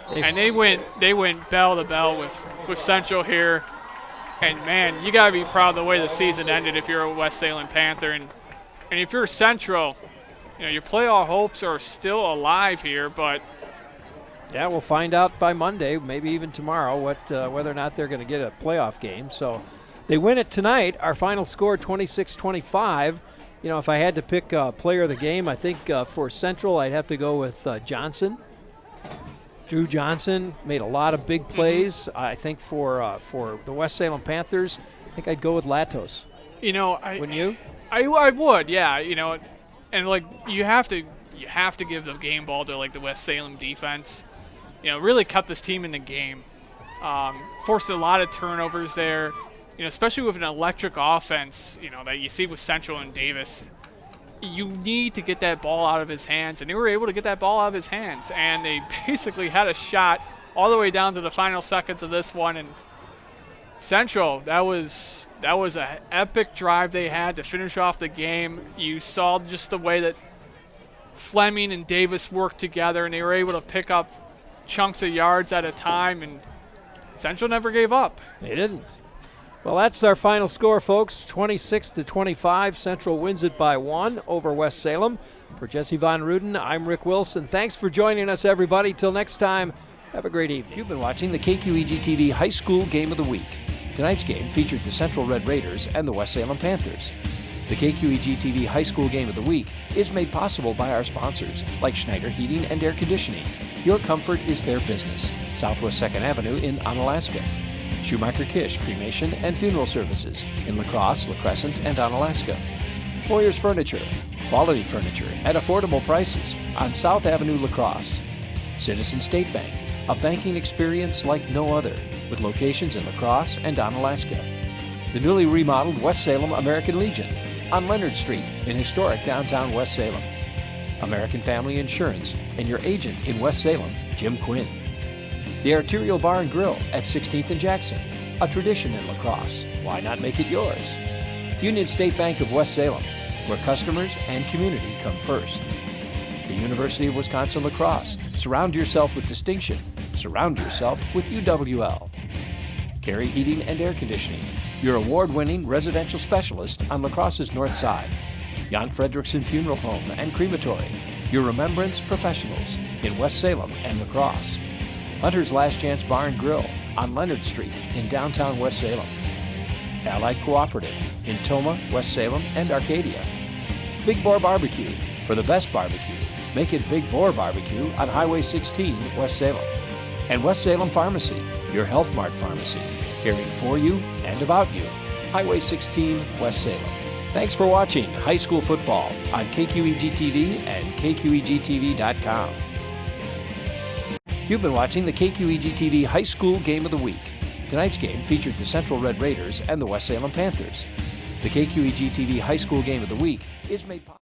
Speaker 3: And they went bell to bell with Central here. And, man, you got to be proud of the way the season ended if you're a West Salem Panther. And if you're Central, your playoff hopes are still alive here, but
Speaker 1: yeah, we'll find out by Monday, maybe even tomorrow, whether or not they're going to get a playoff game. So they win it tonight. Our final score, 26-25. If I had to pick a player of the game, I think for Central I'd have to go with Johnson. Drew Johnson made a lot of big plays. I think for the West Salem Panthers, I think I'd go with Latos.
Speaker 3: Wouldn't
Speaker 1: you?
Speaker 3: I would, yeah. And like you have to give the game ball to like the West Salem defense. Really kept this team in the game. Forced a lot of turnovers there. Especially with an electric offense, that you see with Central and Davis. You need to get that ball out of his hands, and they were able to get that ball out of his hands, and they basically had a shot all the way down to the final seconds of this one. And Central, that was an epic drive they had to finish off the game. You saw just the way that Fleming and Davis worked together, and they were able to pick up chunks of yards at a time, and Central never gave up.
Speaker 1: They didn't. Well, that's our final score, folks. 26-25. Central wins it by 1 over West Salem. For Jesse Von Ruden, I'm Rick Wilson. Thanks for joining us, everybody. Till next time, have a great evening.
Speaker 2: You've been watching the KQEG-TV High School Game of the Week. Tonight's game featured the Central Red Raiders and the West Salem Panthers. The KQEG-TV High School Game of the Week is made possible by our sponsors, like Schneider Heating and Air Conditioning. Your comfort is their business. Southwest 2nd Avenue in Onalaska. Schumacher Kish Cremation and Funeral Services in La Crosse, La Crescent, and Onalaska. Boyer's Furniture, quality furniture at affordable prices on South Avenue, La Crosse. Citizen State Bank, a banking experience like no other, with locations in La Crosse and Onalaska. The newly remodeled West Salem American Legion on Leonard Street in historic downtown West Salem. American Family Insurance and your agent in West Salem, Jim Quinn. The Arterial Bar and Grill at 16th and Jackson, a tradition in La Crosse. Why not make it yours? Union State Bank of West Salem, where customers and community come first. The University of Wisconsin-La Crosse. Surround yourself with distinction. Surround yourself with UWL. Carey Heating and Air Conditioning, your award-winning residential specialist on La Crosse's north side. Jan Fredrickson Funeral Home and Crematory, your remembrance professionals in West Salem and La Crosse. Hunter's Last Chance Bar and Grill on Leonard Street in downtown West Salem. Allied Cooperative in Toma, West Salem, and Arcadia. Big Boar Barbecue, for the best barbecue, make it Big Boar Barbecue on Highway 16, West Salem. And West Salem Pharmacy, your Health Mart pharmacy, caring for you and about you. Highway 16, West Salem. Thanks for watching high school football on KQEG-TV and KQEG-TV.com. You've been watching the KQEG-TV High School Game of the Week. Tonight's game featured the Central Red Raiders and the West Salem Panthers. The KQEG-TV High School Game of the Week is made possible.